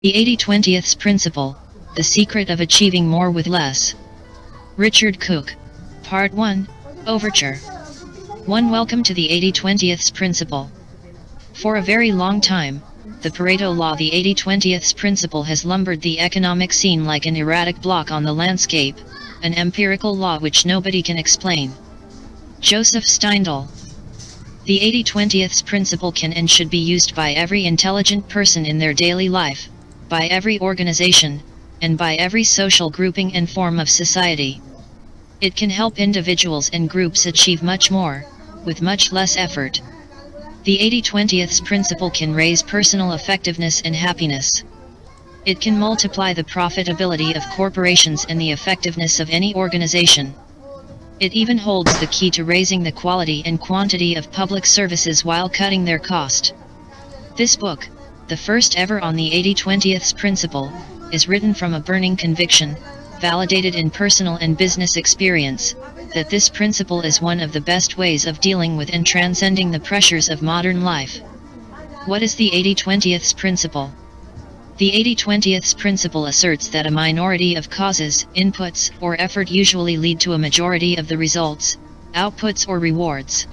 The 80/20th Principle, The Secret of Achieving More with Less. Richard Cook. Part 1, Overture. 1. Welcome to the 80/20th Principle. For a very long time, the Pareto Law, the 80/20th Principle, has lumbered the economic scene like an erratic block on the landscape, an empirical law which nobody can explain. Joseph Steindl. The 80/20th Principle can and should be used by every intelligent person in their daily life, by every organization, and by every social grouping and form of society. It can help individuals and groups achieve much more, with much less effort. The 80/20th Principle can raise personal effectiveness and happiness. It can multiply the profitability of corporations and the effectiveness of any organization. It even holds the key to raising the quality and quantity of public services while cutting their cost. This book, the first ever on the 80/20th Principle, is written from a burning conviction, validated in personal and business experience, that this principle is one of the best ways of dealing with and transcending the pressures of modern life. What is the 80/20th Principle? The 80/20th Principle asserts that a minority of causes, inputs, or effort usually lead to a majority of the results, outputs or rewards.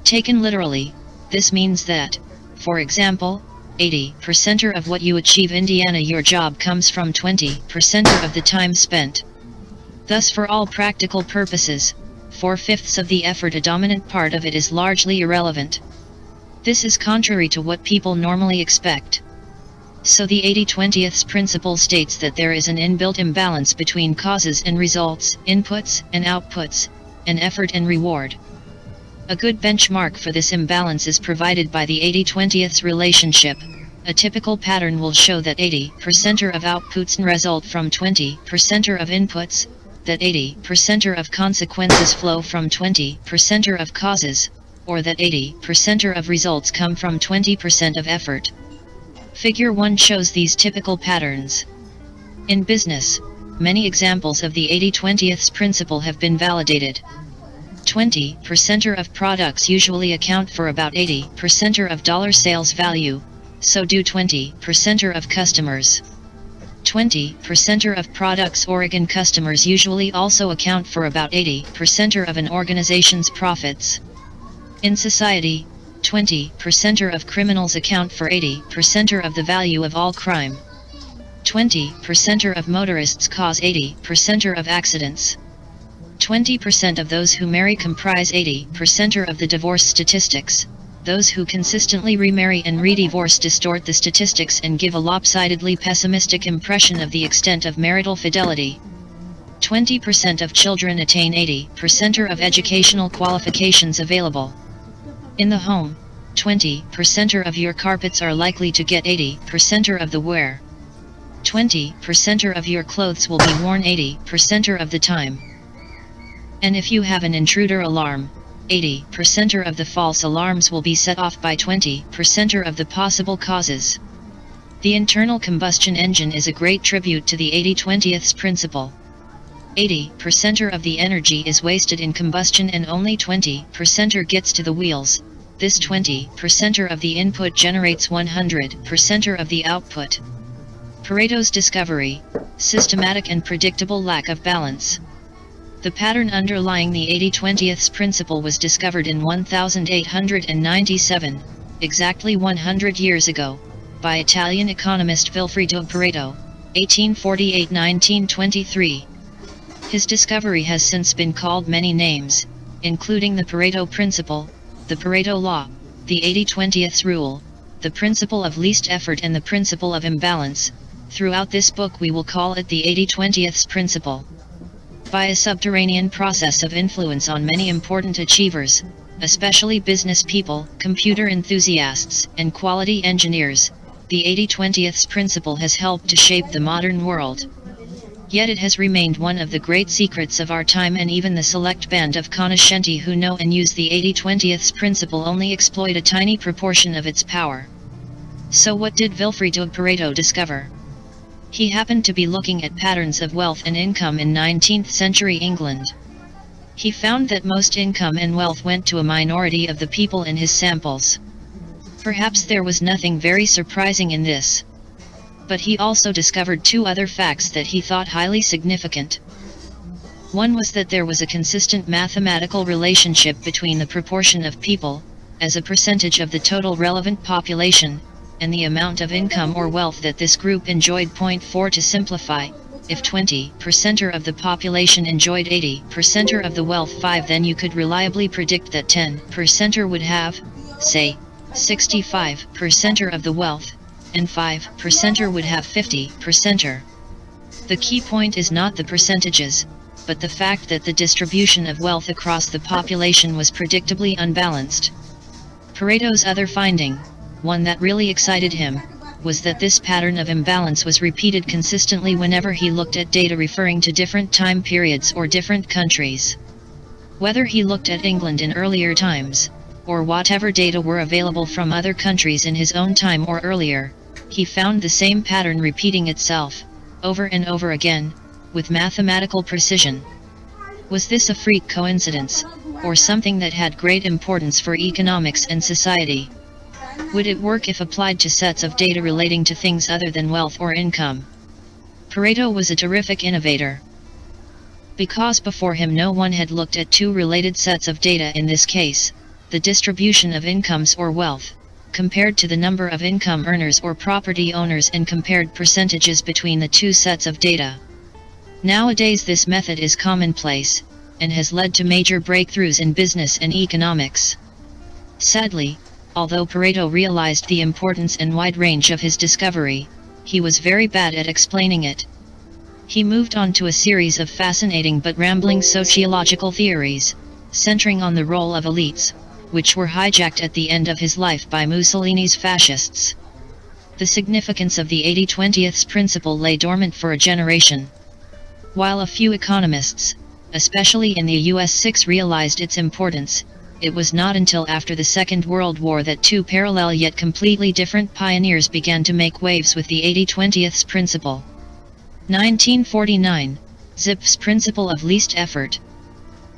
Taken literally, this means that, for example, 80% of what you achieve Indiana your job comes from 20% of the time spent. Thus, for all practical purposes, 4/5 of the effort, a dominant part of it, is largely irrelevant. This is contrary to what people normally expect. So the 80/20th Principle states that there is an inbuilt imbalance between causes and results, inputs and outputs, and effort and reward. A good benchmark for this imbalance is provided by the 80/20th relationship. A typical pattern will show that 80% of outputs result from 20% of inputs, that 80% of consequences flow from 20% of causes, or that 80% of results come from 20% of effort. Figure 1 shows these typical patterns. In business, many examples of the 80/20th Principle have been validated. 20% of products usually account for about 80% of dollar sales value, so do 20% of customers. 20% of products Oregon customers usually also account for about 80% of an organization's profits. In society, 20% of criminals account for 80% of the value of all crime. 20% of motorists cause 80% of accidents. 20% of those who marry comprise 80% of the divorce statistics. Those who consistently remarry and redivorce distort the statistics and give a lopsidedly pessimistic impression of the extent of marital fidelity. 20% of children attain 80% of educational qualifications available. In the home, 20% of your carpets are likely to get 80% of the wear. 20% of your clothes will be worn 80% of the time. And if you have an intruder alarm, 80% of the false alarms will be set off by 20% of the possible causes. The internal combustion engine is a great tribute to the 80/20th Principle. 80% of the energy is wasted in combustion and only 20% gets to the wheels. This 20% of the input generates 100% of the output. Pareto's discovery: systematic and predictable lack of balance. The pattern underlying the 80/20th Principle was discovered in 1897, exactly 100 years ago, by Italian economist Vilfredo Pareto, 1848–1923. His discovery has since been called many names, including the Pareto Principle, the Pareto Law, the 80/20th Rule, the Principle of Least Effort, and the Principle of Imbalance. Throughout this book we will call it the 80/20th Principle. By a subterranean process of influence on many important achievers, especially business people, computer enthusiasts, and quality engineers, the 80/20th Principle has helped to shape the modern world. Yet it has remained one of the great secrets of our time, and even the select band of cognoscenti who know and use the 80/20th Principle only exploit a tiny proportion of its power. So what did Vilfredo Pareto discover? He happened to be looking at patterns of wealth and income in 19th century England. He found that most income and wealth went to a minority of the people in his samples. Perhaps there was nothing very surprising in this. But he also discovered two other facts that he thought highly significant. One was that there was a consistent mathematical relationship between the proportion of people, as a percentage of the total relevant population, and the amount of income or wealth that this group enjoyed. Point 4. To simplify, if 20% of the population enjoyed 80% of the wealth, 5, then you could reliably predict that 10% would have, say, 65% of the wealth, and 5% would have 50%. The key point is not the percentages, but the fact that the distribution of wealth across the population was predictably unbalanced. Pareto's other finding, one that really excited him, was that this pattern of imbalance was repeated consistently whenever he looked at data referring to different time periods or different countries. Whether he looked at England in earlier times, or whatever data were available from other countries in his own time or earlier, he found the same pattern repeating itself, over and over again, with mathematical precision. Was this a freak coincidence, or something that had great importance for economics and society? Would it work if applied to sets of data relating to things other than wealth or income? Pareto was a terrific innovator. Because before him no one had looked at two related sets of data, in this case, the distribution of incomes or wealth, compared to the number of income earners or property owners, and compared percentages between the two sets of data. Nowadays this method is commonplace, and has led to major breakthroughs in business and economics. Sadly, although Pareto realized the importance and wide range of his discovery, he was very bad at explaining it. He moved on to a series of fascinating but rambling sociological theories, centering on the role of elites, which were hijacked at the end of his life by Mussolini's fascists. The significance of the 80/20 principle lay dormant for a generation. While a few economists, especially in the US, realized its importance, it was not until after the Second World War that two parallel yet completely different pioneers began to make waves with the 80/20 principle. 1949, Zipf's principle of least effort.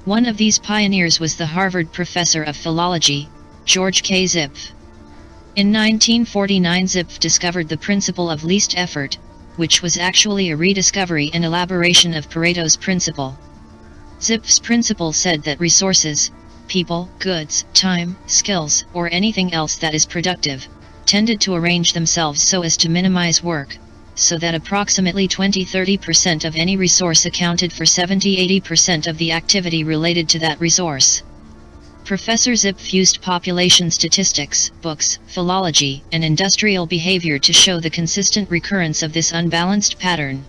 One of these pioneers was the Harvard professor of philology, George K. Zipf. In 1949 Zipf discovered the principle of least effort, which was actually a rediscovery and elaboration of Pareto's principle. Zipf's principle said that resources, people, goods, time, skills, or anything else that is productive, tended to arrange themselves so as to minimize work, so that approximately 20–30% of any resource accounted for 70–80% of the activity related to that resource. Professor Zipf used population statistics, books, philology, and industrial behavior to show the consistent recurrence of this unbalanced pattern.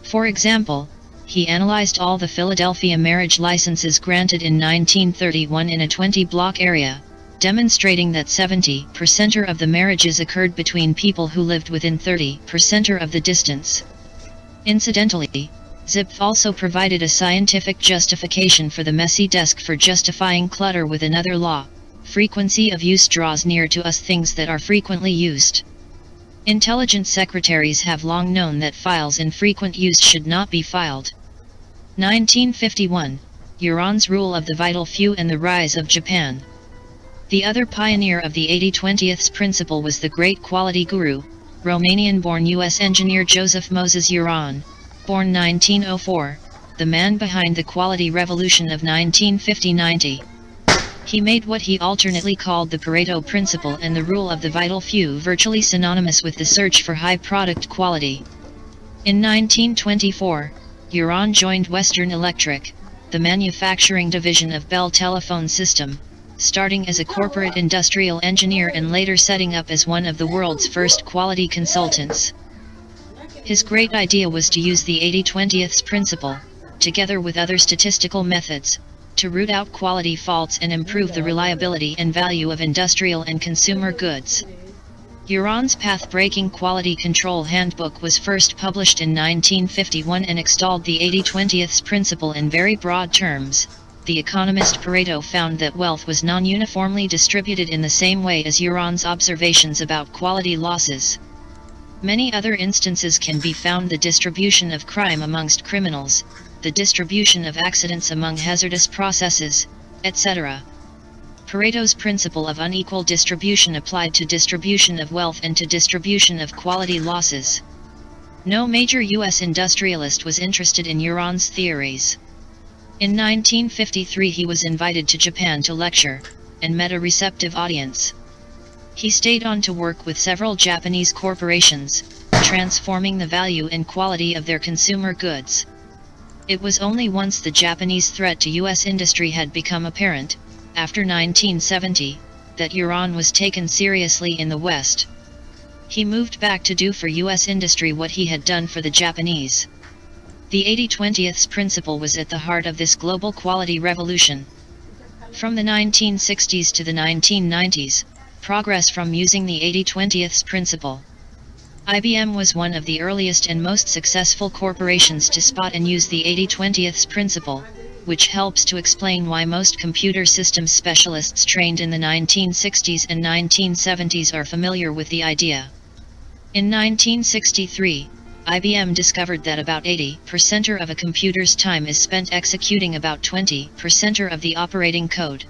For example, he analyzed all the Philadelphia marriage licenses granted in 1931 in a 20-block area, demonstrating that 70% of the marriages occurred between people who lived within 30% of the distance. Incidentally, Zipf also provided a scientific justification for the messy desk for justifying clutter with another law: frequency of use draws near to us things that are frequently used. Intelligent secretaries have long known that files in frequent use should not be filed. 1951, Iran's rule of the vital few and the rise of Japan. The other pioneer of the 80/20 principle was the great quality guru, Romanian-born U.S. engineer Joseph Moses Uran, born 1904, the man behind the quality revolution of 1950–90. He made what he alternately called the Pareto principle and the rule of the vital few virtually synonymous with the search for high product quality. In 1924, Uran joined Western Electric, the manufacturing division of Bell Telephone System, starting as a corporate industrial engineer and later setting up as one of the world's first quality consultants. His great idea was to use the 80/20 principle, together with other statistical methods, to root out quality faults and improve the reliability and value of industrial and consumer goods. Uran's path-breaking quality control handbook was first published in 1951 and extolled the 80/20 principle in very broad terms. The economist Pareto found that wealth was non-uniformly distributed in the same way as Uran's observations about quality losses. Many other instances can be found: the distribution of crime amongst criminals, the distribution of accidents among hazardous processes, etc. Pareto's principle of unequal distribution applied to distribution of wealth and to distribution of quality losses. No major U.S. industrialist was interested in Uran's theories. In 1953 he was invited to Japan to lecture, and met a receptive audience. He stayed on to work with several Japanese corporations, transforming the value and quality of their consumer goods. It was only once the Japanese threat to U.S. industry had become apparent, after 1970, that Uran was taken seriously in the West. He moved back to do for U.S. industry what he had done for the Japanese. The 80/20 principle was at the heart of this global quality revolution. From the 1960s to the 1990s, progress from using the 80/20 principle. IBM was one of the earliest and most successful corporations to spot and use the 80/20 principle, which helps to explain why most computer systems specialists trained in the 1960s and 1970s are familiar with the idea. In 1963, IBM discovered that about 80% of a computer's time is spent executing about 20% of the operating code.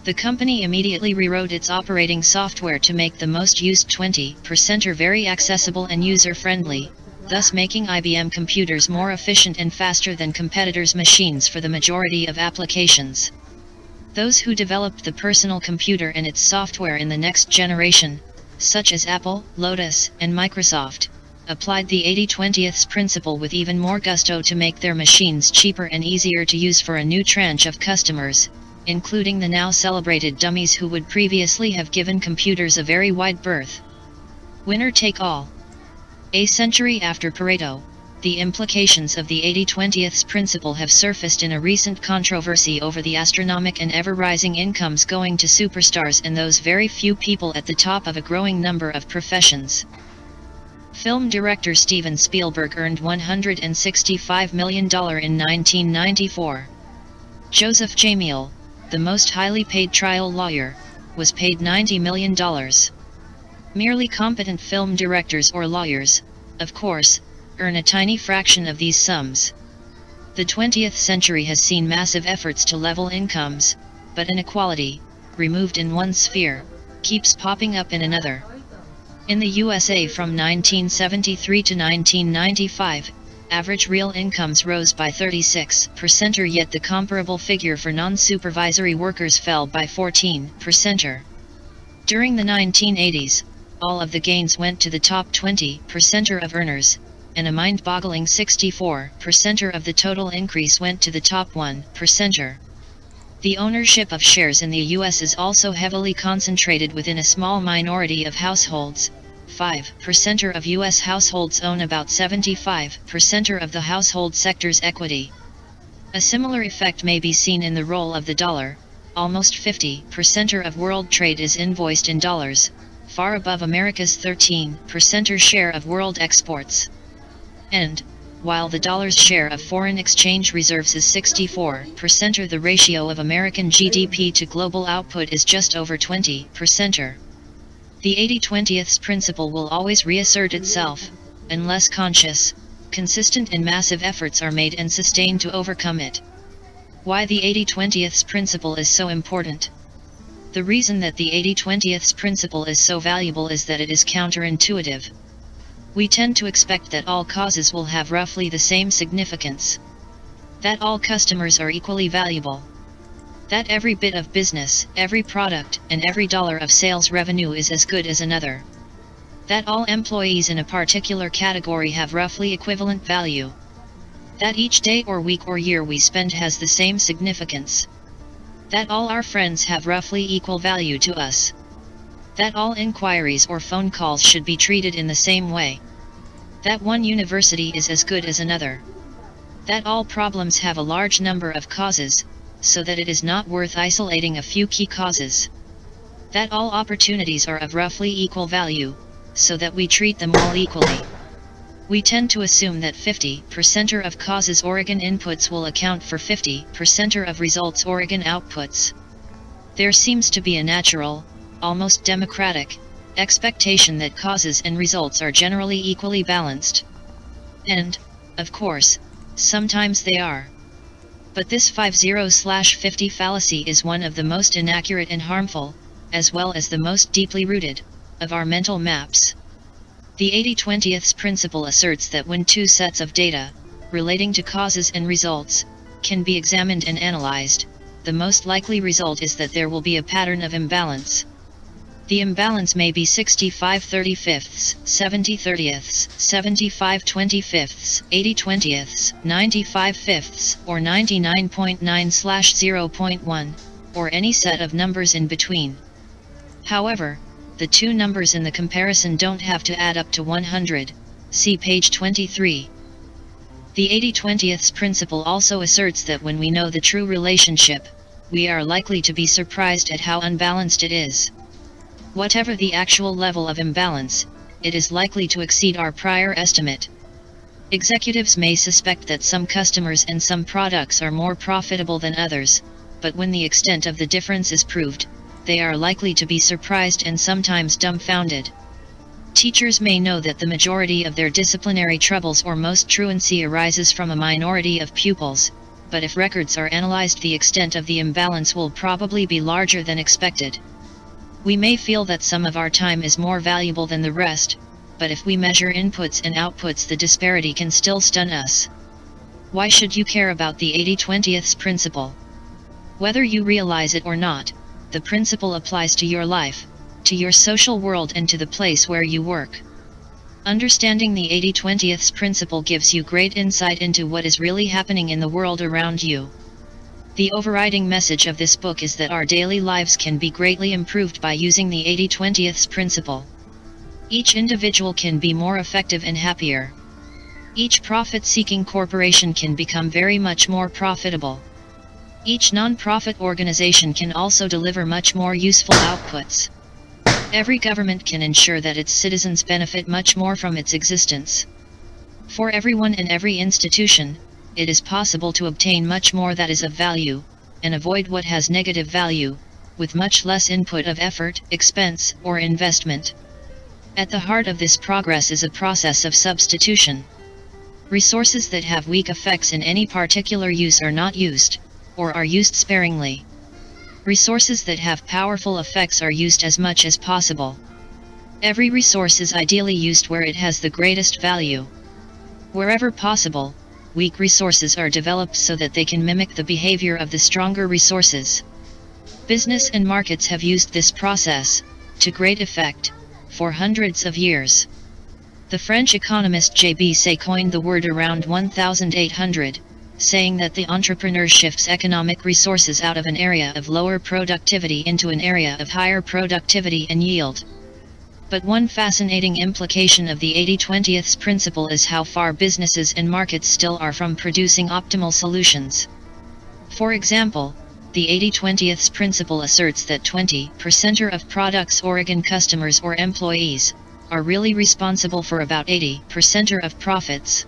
The company immediately rewrote its operating software to make the most used 20% very accessible and user-friendly, thus making IBM computers more efficient and faster than competitors' machines for the majority of applications. Those who developed the personal computer and its software in the next generation, such as Apple, Lotus, and Microsoft, applied the 80/20 principle with even more gusto to make their machines cheaper and easier to use for a new tranche of customers, including the now celebrated dummies who would previously have given computers a very wide berth. Winner take all. A century after Pareto, the implications of the 80/20 principle have surfaced in a recent controversy over the astronomic and ever-rising incomes going to superstars and those very few people at the top of a growing number of professions. Film director Steven Spielberg earned $165 million in 1994. Joseph Jameel, the most highly paid trial lawyer, was paid $90 million. Merely competent film directors or lawyers, of course, earn a tiny fraction of these sums. The 20th century has seen massive efforts to level incomes, but inequality, removed in one sphere, keeps popping up in another. In the USA from 1973 to 1995, average real incomes rose by 36%, yet the comparable figure for non-supervisory workers fell by 14%. During the 1980s, all of the gains went to the top 20% of earners, and a mind-boggling 64% of the total increase went to the top 1%. The ownership of shares in the U.S. is also heavily concentrated within a small minority of households. 5% of U.S. households own about 75% of the household sector's equity. A similar effect may be seen in the role of the dollar. Almost 50% of world trade is invoiced in dollars, far above America's 13% share of world exports. And, while the dollar's share of foreign exchange reserves is 64%, the ratio of American GDP to global output is just over 20%. The 80/20 principle will always reassert itself, unless conscious, consistent and massive efforts are made and sustained to overcome it. Why the 80/20 principle is so important? The reason that the 80/20 principle is so valuable is that it is counterintuitive. We tend to expect that all causes will have roughly the same significance. That all customers are equally valuable. That every bit of business, every product, and every dollar of sales revenue is as good as another. That all employees in a particular category have roughly equivalent value. That each day or week or year we spend has the same significance. That all our friends have roughly equal value to us. That all inquiries or phone calls should be treated in the same way. That one university is as good as another. That all problems have a large number of causes, so that it is not worth isolating a few key causes. That all opportunities are of roughly equal value, so that we treat them all equally. We tend to assume that 50% of causes organ inputs will account for 50% of results organ outputs. There seems to be a natural, almost democratic, expectation that causes and results are generally equally balanced. And, of course, sometimes they are. But this 50/50 fallacy is one of the most inaccurate and harmful, as well as the most deeply rooted, of our mental maps. The 80/20th principle asserts that when two sets of data, relating to causes and results, can be examined and analyzed, the most likely result is that there will be a pattern of imbalance. The imbalance may be 65/35, 70/30, 75/25, 80/20, 95/5, or 99.9/0.1, or any set of numbers in between. However, the two numbers in the comparison don't have to add up to 100, see page 23. The 80/20th principle also asserts that when we know the true relationship, we are likely to be surprised at how unbalanced it is. Whatever the actual level of imbalance, it is likely to exceed our prior estimate. Executives may suspect that some customers and some products are more profitable than others, but when the extent of the difference is proved, they are likely to be surprised and sometimes dumbfounded. Teachers may know that the majority of their disciplinary troubles or most truancy arises from a minority of pupils, but if records are analyzed, the extent of the imbalance will probably be larger than expected. We may feel that some of our time is more valuable than the rest, but if we measure inputs and outputs, the disparity can still stun us. Why should you care about the 80/20th principle? Whether you realize it or not, the principle applies to your life, to your social world, and to the place where you work. Understanding the 80/20th principle gives you great insight into what is really happening in the world around you. The overriding message of this book is that our daily lives can be greatly improved by using the 80/20th principle. Each individual can be more effective and happier. Each profit-seeking corporation can become very much more profitable. Each non-profit organization can also deliver much more useful outputs. Every government can ensure that its citizens benefit much more from its existence. For everyone and every institution, it is possible to obtain much more that is of value, and avoid what has negative value, with much less input of effort, expense, or investment. At the heart of this progress is a process of substitution. Resources that have weak effects in any particular use are not used, or are used sparingly. Resources that have powerful effects are used as much as possible. Every resource is ideally used where it has the greatest value. Wherever possible, weak resources are developed so that they can mimic the behavior of the stronger resources. Business and markets have used this process, to great effect, for hundreds of years. The French economist J.B. Say coined the word around 1800, saying that the entrepreneur shifts economic resources out of an area of lower productivity into an area of higher productivity and yield. But one fascinating implication of the 80/20th principle is how far businesses and markets still are from producing optimal solutions. For example, the 80/20th principle asserts that 20% of products' Oregon customers or employees are really responsible for about 80% of profits.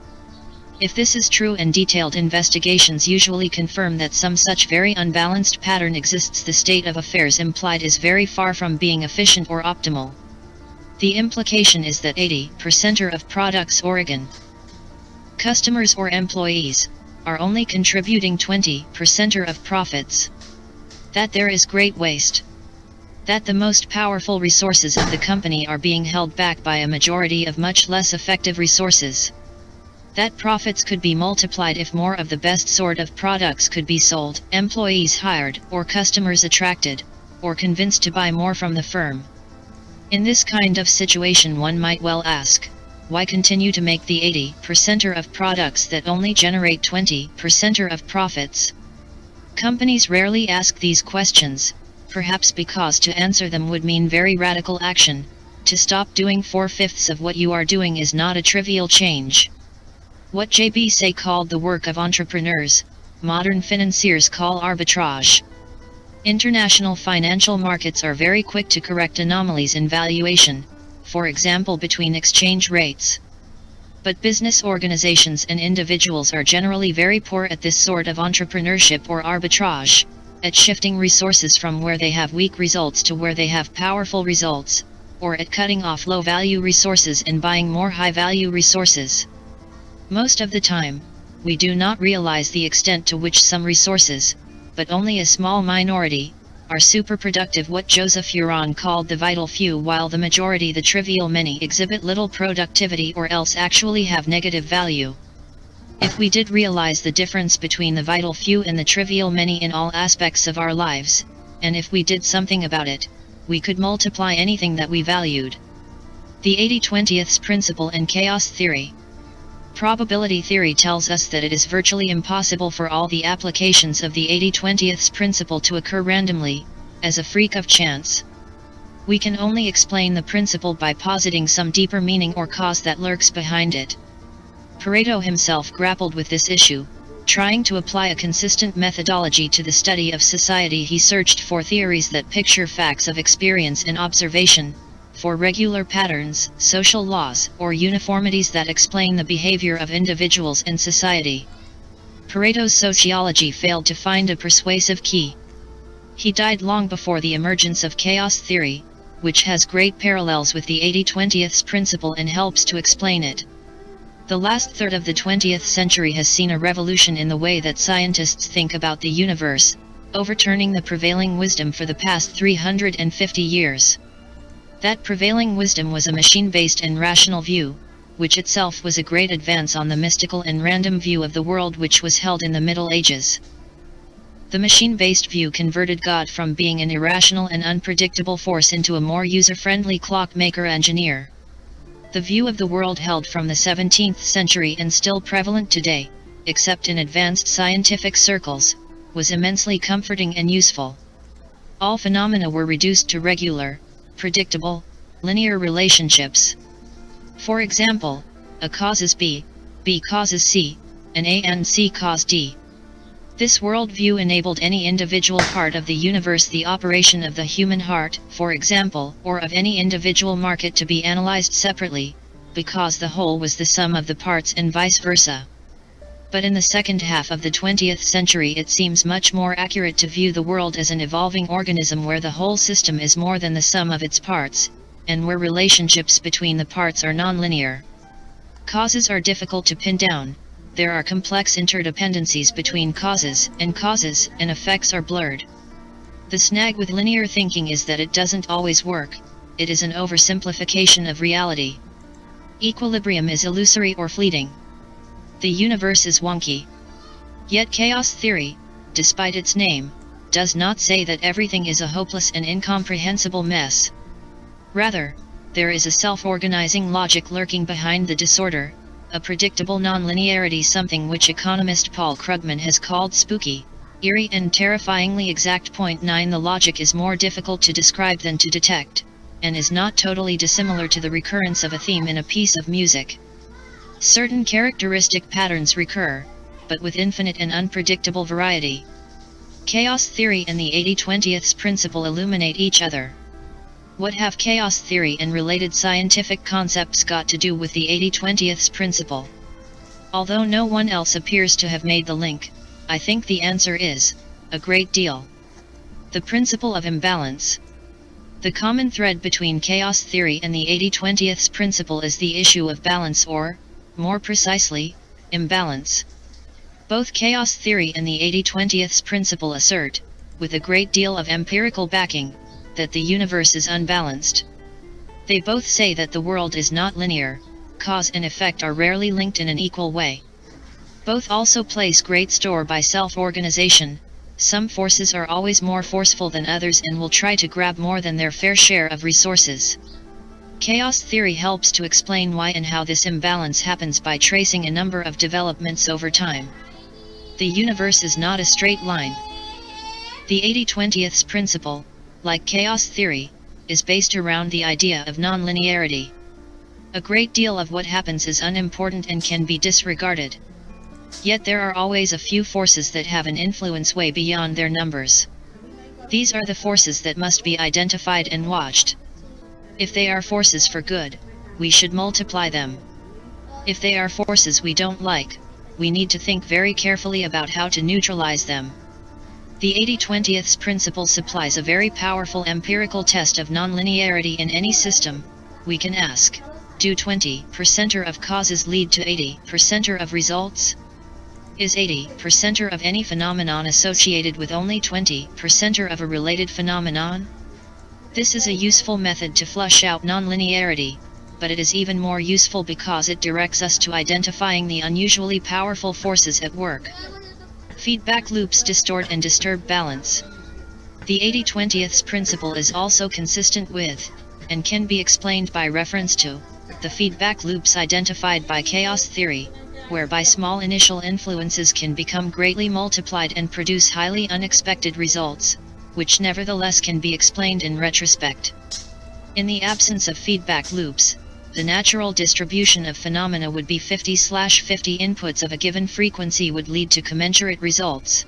If this is true, and detailed investigations usually confirm that some such very unbalanced pattern exists, the state of affairs implied is very far from being efficient or optimal. The implication is that 80% of products' Oregon customers or employees are only contributing 20% of profits. That there is great waste. That the most powerful resources of the company are being held back by a majority of much less effective resources. That profits could be multiplied if more of the best sort of products could be sold, employees hired, or customers attracted, or convinced to buy more from the firm. In this kind of situation, one might well ask, why continue to make the 80% of products that only generate 20% of profits? Companies rarely ask these questions, perhaps because to answer them would mean very radical action. To stop doing 4/5 of what you are doing is not a trivial change. What J.B. Say called the work of entrepreneurs, modern financiers call arbitrage. International financial markets are very quick to correct anomalies in valuation, for example between exchange rates. But business organizations and individuals are generally very poor at this sort of entrepreneurship or arbitrage, at shifting resources from where they have weak results to where they have powerful results, or at cutting off low-value resources and buying more high-value resources. Most of the time, we do not realize the extent to which some resources, but only a small minority, are superproductive, what Joseph Huron called the vital few, while the majority, the trivial many, exhibit little productivity or else actually have negative value. If we did realize the difference between the vital few and the trivial many in all aspects of our lives, and if we did something about it, we could multiply anything that we valued. The 80/20th principle and chaos theory. Probability theory tells us that it is virtually impossible for all the applications of the 80/20th principle to occur randomly, as a freak of chance. We can only explain the principle by positing some deeper meaning or cause that lurks behind it. Pareto himself grappled with this issue. Trying to apply a consistent methodology to the study of society, he searched for theories that picture facts of experience and observation, for regular patterns, social laws, or uniformities that explain the behavior of individuals in society. Pareto's sociology failed to find a persuasive key. He died long before the emergence of chaos theory, which has great parallels with the 80/20th principle and helps to explain it. The last third of the 20th century has seen a revolution in the way that scientists think about the universe, overturning the prevailing wisdom for the past 350 years. That prevailing wisdom was a machine-based and rational view, which itself was a great advance on the mystical and random view of the world which was held in the Middle Ages. The machine-based view converted God from being an irrational and unpredictable force into a more user-friendly clockmaker-engineer. The view of the world held from the 17th century and still prevalent today, except in advanced scientific circles, was immensely comforting and useful. All phenomena were reduced to regular, predictable, linear relationships. For example, A causes B, B causes C, and A and C cause D. This worldview enabled any individual part of the universe, the operation of the human heart, for example, or of any individual market, to be analyzed separately, because the whole was the sum of the parts and vice versa. But in the second half of the 20th century it seems much more accurate to view the world as an evolving organism where the whole system is more than the sum of its parts, and where relationships between the parts are nonlinear. Causes are difficult to pin down. There are complex interdependencies between causes, and effects are blurred. The snag with linear thinking is that it doesn't always work. It is an oversimplification of reality. Equilibrium is illusory or fleeting. The universe is wonky. Yet chaos theory, despite its name, does not say that everything is a hopeless and incomprehensible mess. Rather, there is a self-organizing logic lurking behind the disorder, a predictable nonlinearity, something which economist Paul Krugman has called spooky, eerie and terrifyingly exact. Point 9. The logic is more difficult to describe than to detect, and is not totally dissimilar to the recurrence of a theme in a piece of music. Certain characteristic patterns recur, but with infinite and unpredictable variety. Chaos theory and the 80/20th principle illuminate each other. What have chaos theory and related scientific concepts got to do with the 80/20th principle? Although no one else appears to have made the link, I think the answer is a great deal. The principle of imbalance. The common thread between chaos theory and the 80/20th principle is the issue of balance, or, more precisely, imbalance. Both chaos theory and the 80/20th principle assert, with a great deal of empirical backing, that the universe is unbalanced. They both say that the world is not linear, cause and effect are rarely linked in an equal way. Both also place great store by self-organization. Some forces are always more forceful than others and will try to grab more than their fair share of resources. Chaos theory helps to explain why and how this imbalance happens by tracing a number of developments over time. The universe is not a straight line. The 80/20th principle, like chaos theory, is based around the idea of nonlinearity. A great deal of what happens is unimportant and can be disregarded. Yet there are always a few forces that have an influence way beyond their numbers. These are the forces that must be identified and watched. If they are forces for good, we should multiply them. If they are forces we don't like, we need to think very carefully about how to neutralize them. The 80/20th principle supplies a very powerful empirical test of nonlinearity in any system. We can ask, do 20% of causes lead to 80% of results? Is 80% of any phenomenon associated with only 20% of a related phenomenon? This is a useful method to flush out nonlinearity, but it is even more useful because it directs us to identifying the unusually powerful forces at work. Feedback loops distort and disturb balance. The 80/20 principle is also consistent with, and can be explained by reference to, the feedback loops identified by chaos theory, whereby small initial influences can become greatly multiplied and produce highly unexpected results, which nevertheless can be explained in retrospect. In the absence of feedback loops, the natural distribution of phenomena would be 50/50 inputs of a given frequency would lead to commensurate results.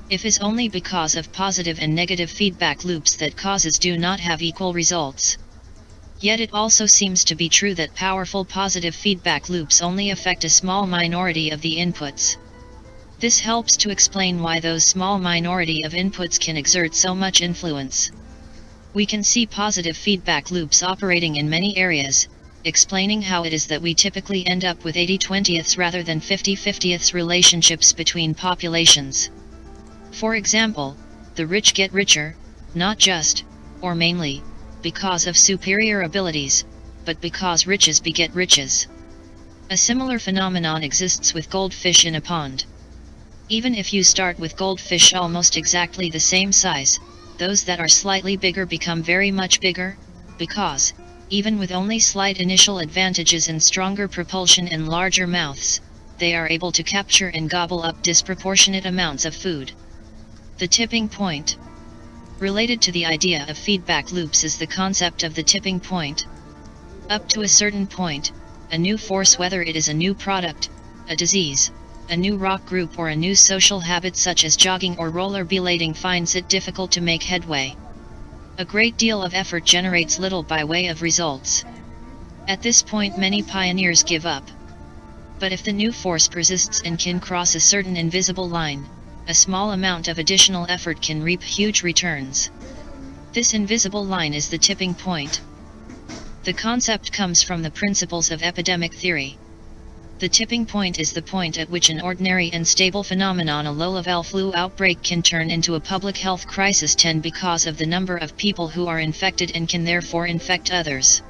If is only because of positive and negative feedback loops that causes do not have equal results. Yet it also seems to be true that powerful positive feedback loops only affect a small minority of the inputs. This helps to explain why those small minority of inputs can exert so much influence. We can see positive feedback loops operating in many areas, explaining how it is that we typically end up with 80/20 rather than 50/50 relationships between populations. For example, the rich get richer, not just, or mainly, because of superior abilities, but because riches beget riches. A similar phenomenon exists with goldfish in a pond. Even if you start with goldfish almost exactly the same size, those that are slightly bigger become very much bigger, because, even with only slight initial advantages in stronger propulsion and larger mouths, they are able to capture and gobble up disproportionate amounts of food. The tipping point. Related to the idea of feedback loops is the concept of the tipping point. Up to a certain point, a new force, whether it is a new product, a disease, a new rock group or a new social habit such as jogging or rollerblading, finds it difficult to make headway. A great deal of effort generates little by way of results. At this point many pioneers give up. But if the new force persists and can cross a certain invisible line, a small amount of additional effort can reap huge returns. This invisible line is the tipping point. The concept comes from the principles of epidemic theory. The tipping point is the point at which an ordinary and stable phenomenon, a low-level flu outbreak, can turn into a public health crisis 10 because of the number of people who are infected and can therefore infect others.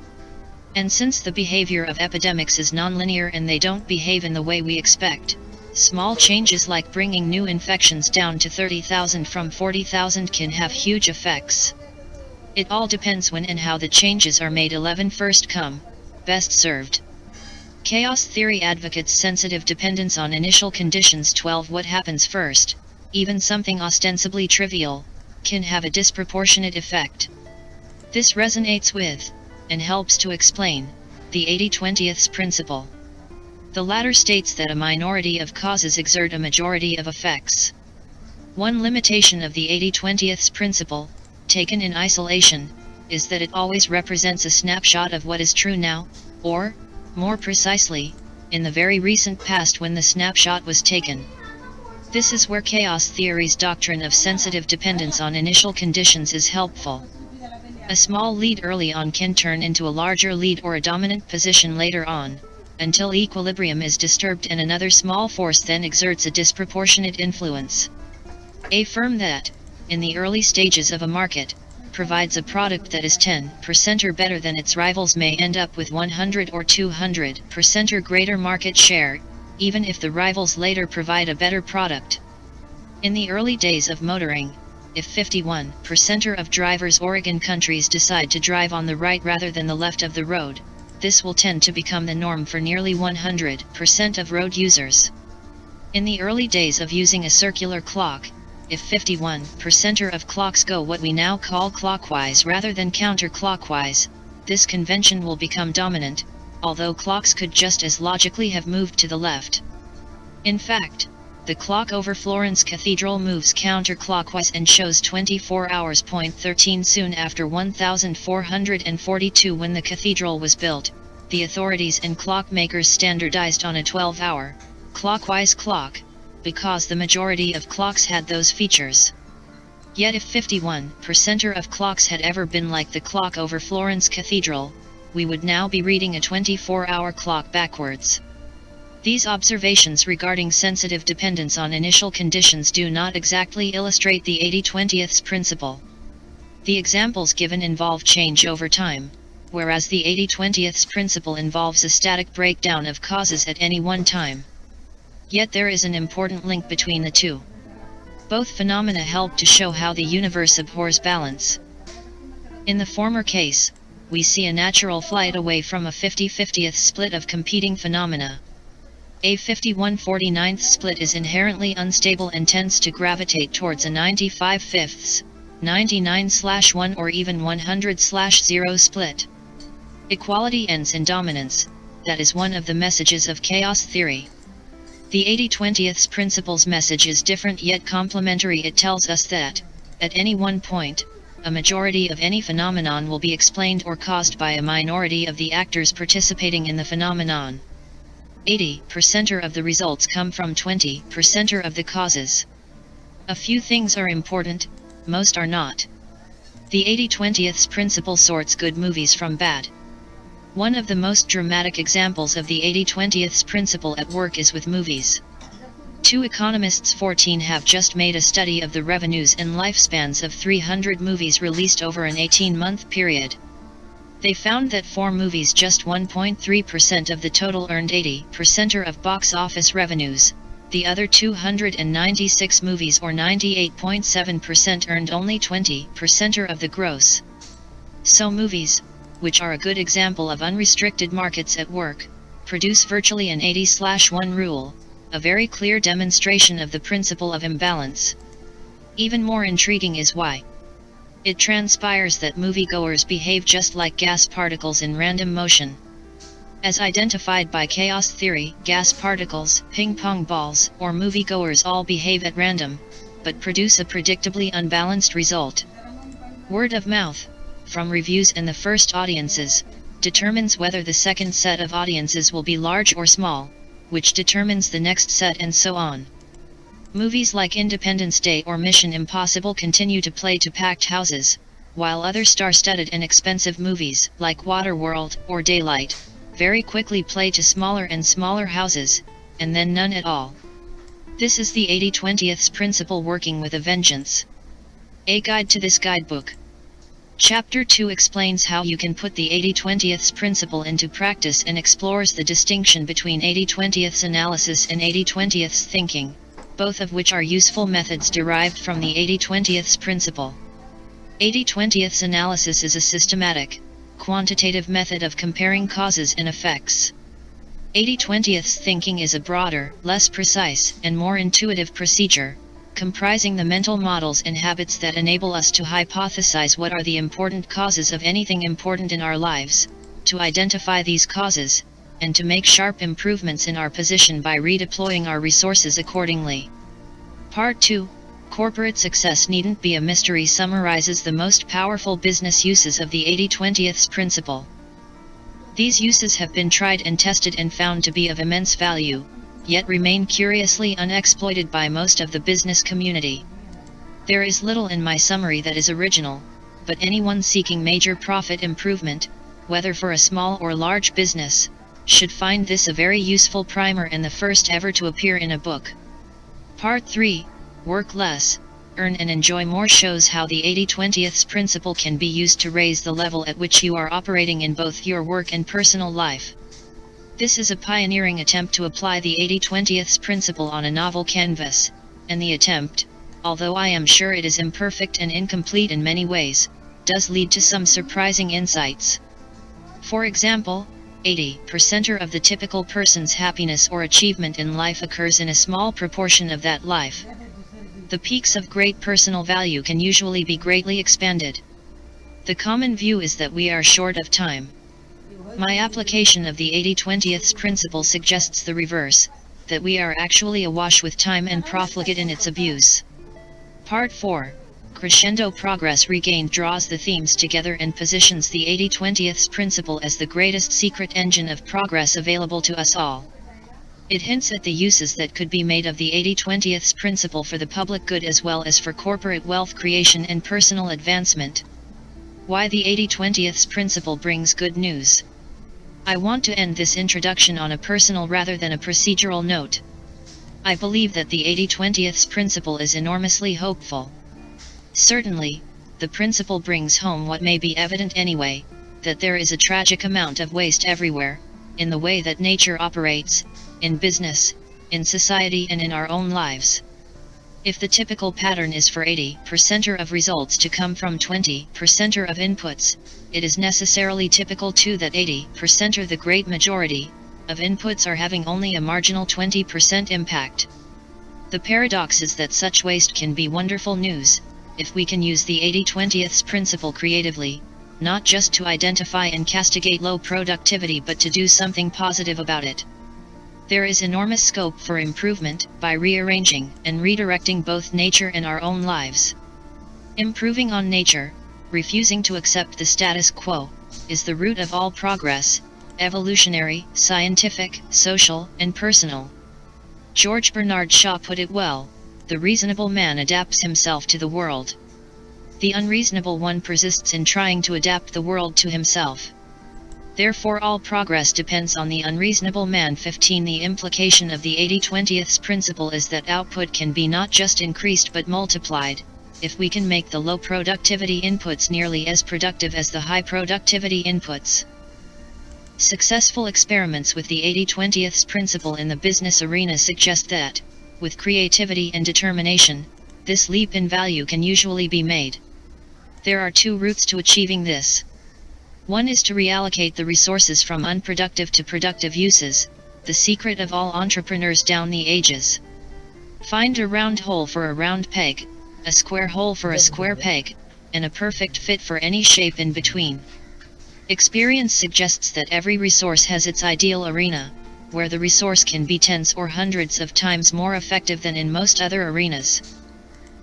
And since the behavior of epidemics is nonlinear and they don't behave in the way we expect, small changes like bringing new infections down to 30,000 from 40,000 can have huge effects. It all depends when and how the changes are made. 11 First come, best served. Chaos theory advocates sensitive dependence on initial conditions. 12 What happens first, even something ostensibly trivial, can have a disproportionate effect. This resonates with, and helps to explain, the 80/20 principle. The latter states that a minority of causes exert a majority of effects. One limitation of the 80/20 principle, taken in isolation, is that it always represents a snapshot of what is true now, or, more precisely, in the very recent past when the snapshot was taken. This is where chaos theory's doctrine of sensitive dependence on initial conditions is helpful. A small lead early on can turn into a larger lead or a dominant position later on, until equilibrium is disturbed and another small force then exerts a disproportionate influence. A firm that, in the early stages of a market, provides a product that is 10% or better than its rivals may end up with 100 or 200% or greater market share, even if the rivals later provide a better product. In the early days of motoring, if 51% of drivers in Oregon countries decide to drive on the right rather than the left of the road, this will tend to become the norm for nearly 100% of road users. In the early days of using a circular clock, if 51% of clocks go what we now call clockwise rather than counterclockwise, this convention will become dominant, although clocks could just as logically have moved to the left. In fact, the clock over Florence Cathedral moves counterclockwise and shows 24 hours. 13 Soon after 1442, when the cathedral was built, the authorities and clockmakers standardized on a 12-hour, clockwise clock, because the majority of clocks had those features. Yet if 51% of clocks had ever been like the clock over Florence Cathedral, we would now be reading a 24-hour clock backwards. These observations regarding sensitive dependence on initial conditions do not exactly illustrate the 80-20th principle. The examples given involve change over time, whereas the 80-20th principle involves a static breakdown of causes at any one time. Yet there is an important link between the two. Both phenomena help to show how the universe abhors balance. In the former case, we see a natural flight away from a 50-50th split of competing phenomena. A 51/49th split is inherently unstable and tends to gravitate towards a 95/5ths, 99/1 or even 100/0 split. Equality ends in dominance, that is one of the messages of chaos theory. The 80-20th principle's message is different yet complementary. It tells us that, at any one point, a majority of any phenomenon will be explained or caused by a minority of the actors participating in the phenomenon. 80% of the results come from 20% of the causes. A few things are important, most are not. The 80-20th principle sorts good movies from bad. One of the most dramatic examples of the 80-20th principle at work is with movies. Two economists 14 have just made a study of the revenues and lifespans of 300 movies released over an 18-month period. They found that for movies just 1.3% of the total earned 80% of box office revenues, the other 296 movies or 98.7% earned only 20% of the gross. So movies, which are a good example of unrestricted markets at work, produce virtually an 80/1 rule, a very clear demonstration of the principle of imbalance. Even more intriguing is why. It transpires that moviegoers behave just like gas particles in random motion. As identified by chaos theory, gas particles, ping-pong balls, or moviegoers all behave at random, but produce a predictably unbalanced result. Word of mouth, from reviews and the first audiences, determines whether the second set of audiences will be large or small, which determines the next set and so on. Movies like Independence Day or Mission Impossible continue to play to packed houses, while other star-studded and expensive movies, like Waterworld or Daylight, very quickly play to smaller and smaller houses, and then none at all. This is the 80-20th principle working with a vengeance. A guide to this guidebook. Chapter 2 explains how you can put the 80-20th principle into practice and explores the distinction between 80-20th analysis and 80-20th thinking, both of which are useful methods derived from the 80-20th principle. 80-20th analysis is a systematic, quantitative method of comparing causes and effects. 80-20th thinking is a broader, less precise, and more intuitive procedure, comprising the mental models and habits that enable us to hypothesize what are the important causes of anything important in our lives, to identify these causes, and to make sharp improvements in our position by redeploying our resources accordingly. Part 2, Corporate Success Needn't Be a Mystery, summarizes the most powerful business uses of the 80-20th principle. These uses have been tried and tested and found to be of immense value, yet remain curiously unexploited by most of the business community. There is little in my summary that is original, but anyone seeking major profit improvement, whether for a small or large business, should find this a very useful primer and the first ever to appear in a book. Part 3, Work Less, Earn and Enjoy More, shows how the 80-20th principle can be used to raise the level at which you are operating in both your work and personal life. This is a pioneering attempt to apply the 80-20th principle on a novel canvas, and the attempt, although I am sure it is imperfect and incomplete in many ways, does lead to some surprising insights. For example, 80% of the typical person's happiness or achievement in life occurs in a small proportion of that life. The peaks of great personal value can usually be greatly expanded. The common view is that we are short of time. My application of the 80-20th principle suggests the reverse, that we are actually awash with time and profligate in its abuse. Part 4, Crescendo Progress Regained, draws the themes together and positions the 80-20th principle as the greatest secret engine of progress available to us all. It hints at the uses that could be made of the 80-20th principle for the public good as well as for corporate wealth creation and personal advancement. Why the 80-20th principle brings good news. I want to end this introduction on a personal rather than a procedural note. I believe that the 80/20th principle is enormously hopeful. Certainly, the principle brings home what may be evident anyway, that there is a tragic amount of waste everywhere, in the way that nature operates, in business, in society and in our own lives. If the typical pattern is for 80% of results to come from 20% of inputs, it is necessarily typical too that 80% or the great majority of inputs are having only a marginal 20% impact. The paradox is that such waste can be wonderful news, if we can use the 80/20th principle creatively, not just to identify and castigate low productivity but to do something positive about it. There is enormous scope for improvement by rearranging and redirecting both nature and our own lives. Improving on nature, refusing to accept the status quo, is the root of all progress, evolutionary, scientific, social, and personal. George Bernard Shaw put it well, the reasonable man adapts himself to the world. The unreasonable one persists in trying to adapt the world to himself. Therefore all progress depends on the unreasonable man. 15 The implication of the 80/20th principle is that output can be not just increased but multiplied, if we can make the low productivity inputs nearly as productive as the high productivity inputs. Successful experiments with the 80/20th principle in the business arena suggest that, with creativity and determination, this leap in value can usually be made. There are two routes to achieving this. One is to reallocate the resources from unproductive to productive uses, the secret of all entrepreneurs down the ages. Find a round hole for a round peg, a square hole for a square peg, and a perfect fit for any shape in between. Experience suggests that every resource has its ideal arena, where the resource can be tens or hundreds of times more effective than in most other arenas.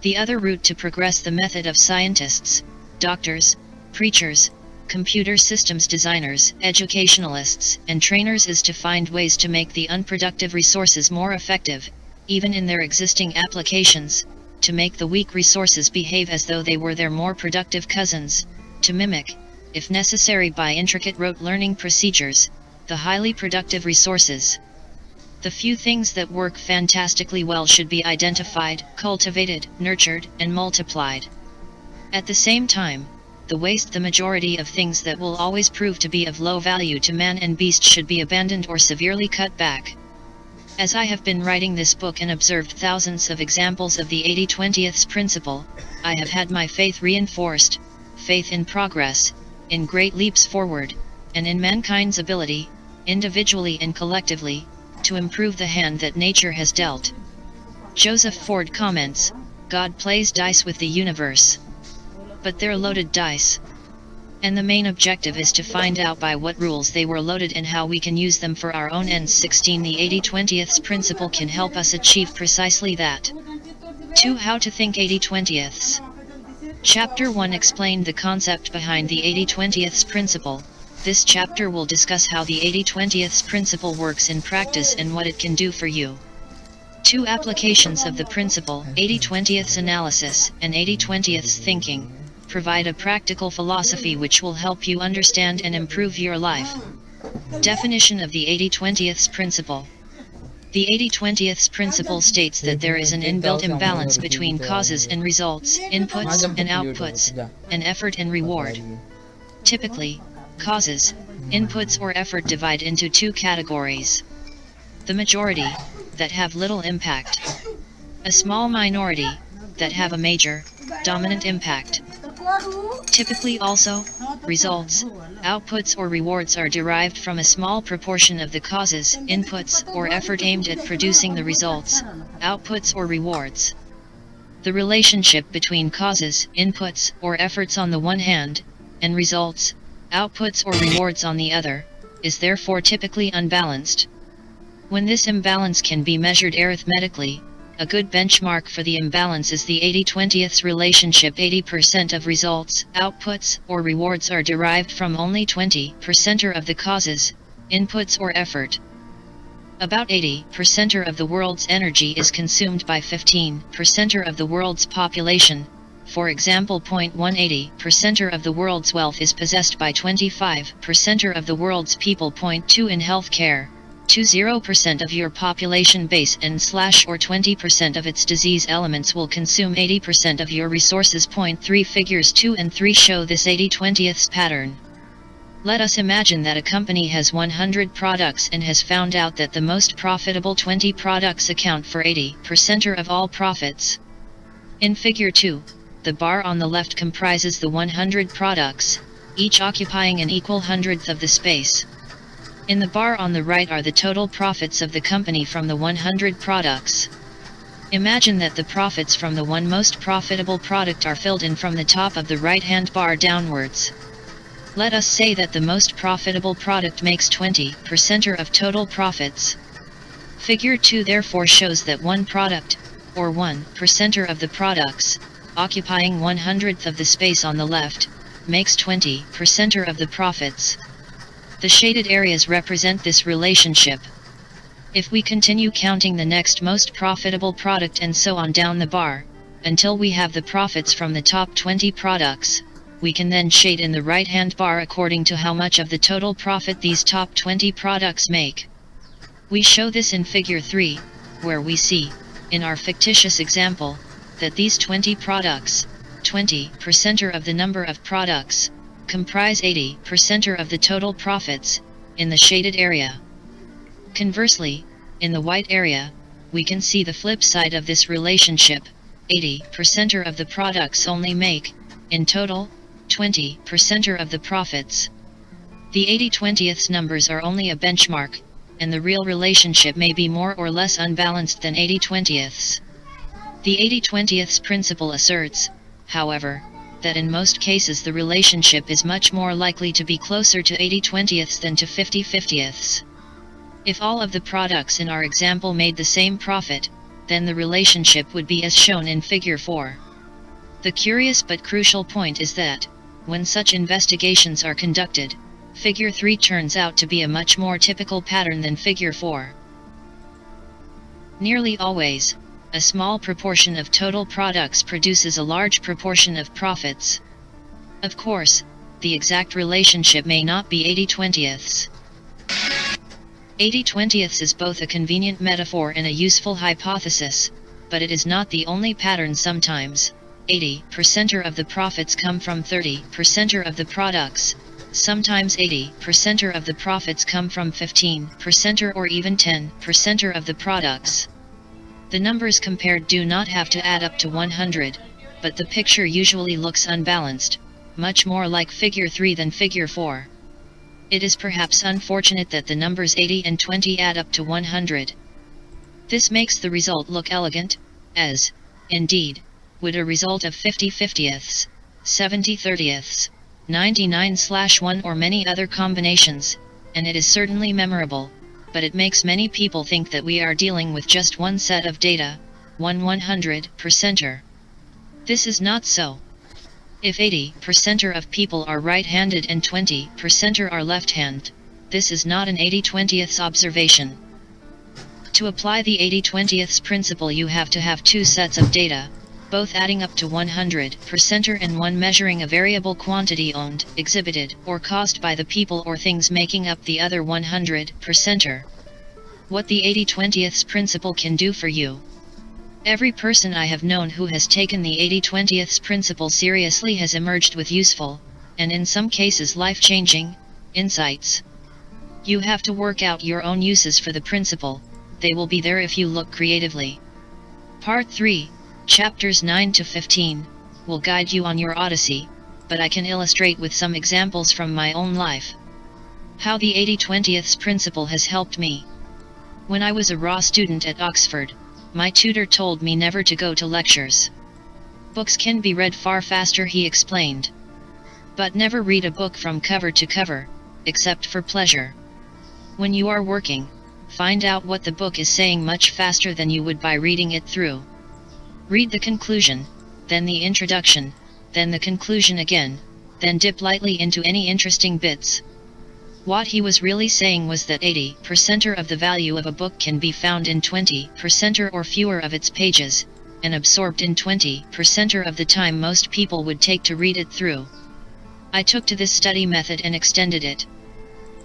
The other route to progress the method of scientists, doctors, preachers, computer systems designers, educationalists, and trainers is to find ways to make the unproductive resources more effective, even in their existing applications, to make the weak resources behave as though they were their more productive cousins, to mimic, if necessary by intricate rote learning procedures, the highly productive resources. The few things that work fantastically well should be identified, cultivated, nurtured, and multiplied. At the same time, the waste, the majority of things that will always prove to be of low value to man and beast, should be abandoned or severely cut back. As I have been writing this book and observed thousands of examples of the 80/20th principle, I have had my faith reinforced, faith in progress, in great leaps forward, and in mankind's ability, individually and collectively, to improve the hand that nature has dealt. Joseph Ford comments, God plays dice with the universe. But they're loaded dice. And the main objective is to find out by what rules they were loaded and how we can use them for our own ends. 16 The 80/20th principle can help us achieve precisely that. 2. How to think 80/20ths. Chapter 1 explained the concept behind the 80/20th principle. This chapter will discuss how the 80/20th principle works in practice and what it can do for you. 2 applications of the principle, 80/20ths analysis and 80/20ths thinking, provide a practical philosophy which will help you understand and improve your life. Definition of the 80/20ths principle. The 80/20ths principle states that there is an inbuilt imbalance between causes and results, inputs and outputs, and effort and reward. Typically, causes, inputs or effort divide into 2 categories. The majority, that have little impact. A small minority, that have a major, dominant impact. Typically also, results, outputs or rewards are derived from a small proportion of the causes, inputs, or effort aimed at producing the results, outputs or rewards. The relationship between causes, inputs, or efforts on the one hand, and results, outputs or rewards on the other, is therefore typically unbalanced. When this imbalance can be measured arithmetically, a good benchmark for the imbalance is the 80/20ths relationship. 80% of results, outputs, or rewards are derived from only 20% of the causes, inputs or effort. About 80% of the world's energy is consumed by 15% of the world's population, For example, 0.180% of the world's wealth is possessed by 25% of the world's people. 0.2 in healthcare. 20% of your population base and/or 20% of its disease elements will consume 80% of your resources. 0.3 Figures 2 and 3 show this 80/20ths pattern. Let us imagine that a company has 100 products and has found out that the most profitable 20 products account for 80% of all profits. In Figure 2, the bar on the left comprises the 100 products, each occupying an equal hundredth of the space. In the bar on the right are the total profits of the company from the 100 products. Imagine that the profits from the one most profitable product are filled in from the top of the right-hand bar downwards. Let us say that the most profitable product makes 20% of total profits. Figure 2 therefore shows that one product, or 1% of the products, occupying 1/100th of the space on the left, makes 20% of the profits. The shaded areas represent this relationship. If we continue counting the next most profitable product and so on down the bar, until we have the profits from the top 20 products, we can then shade in the right-hand bar according to how much of the total profit these top 20 products make. We show this in Figure 3, where we see, in our fictitious example, that these 20 products, 20% of the number of products, comprise 80% of the total profits, in the shaded area. Conversely, in the white area, we can see the flip side of this relationship. 80% of the products only make, in total, 20% of the profits. The 80/20ths numbers are only a benchmark, and the real relationship may be more or less unbalanced than 80/20ths. The 80/20ths principle asserts, however, that in most cases the relationship is much more likely to be closer to 80/20ths than to 50/50ths. If all of the products in our example made the same profit, then the relationship would be as shown in Figure 4. The curious but crucial point is that, when such investigations are conducted, Figure 3 turns out to be a much more typical pattern than Figure 4. Nearly always, a small proportion of total products produces a large proportion of profits. Of course, the exact relationship may not be 80/20ths. 80/20ths is both a convenient metaphor and a useful hypothesis, but it is not the only pattern. Sometimes, 80% of the profits come from 30% of the products, sometimes 80% of the profits come from 15% or even 10% of the products. The numbers compared do not have to add up to 100, but the picture usually looks unbalanced, much more like Figure 3 than Figure 4. It is perhaps unfortunate that the numbers 80 and 20 add up to 100. This makes the result look elegant, as, indeed, would a result of 50/50ths, 70/30ths, 99/1 or many other combinations, and it is certainly memorable, but it makes many people think that we are dealing with just one set of data, one 100%er. This is not so. If 80% of people are right-handed and 20% are left-handed, this is not an 80/20ths observation. To apply the 80/20ths principle, you have to have two sets of data, both adding up to 100% and one measuring a variable quantity owned, exhibited, or caused by the people or things making up the other 100%. What the 80/20ths principle can do for you. Every person I have known who has taken the 80/20ths principle seriously has emerged with useful, and in some cases life-changing, insights. You have to work out your own uses for the principle. They will be there if you look creatively. Part 3, Chapters 9 to 15, will guide you on your odyssey, but I can illustrate with some examples from my own life how the 80/20ths principle has helped me. When I was a raw student at Oxford, my tutor told me never to go to lectures. Books can be read far faster, he explained. But never read a book from cover to cover, except for pleasure. When you are working, find out what the book is saying much faster than you would by reading it through. Read the conclusion, then the introduction, then the conclusion again, then dip lightly into any interesting bits. What he was really saying was that 80% of the value of a book can be found in 20% or fewer of its pages, and absorbed in 20% of the time most people would take to read it through. I took to this study method and extended it.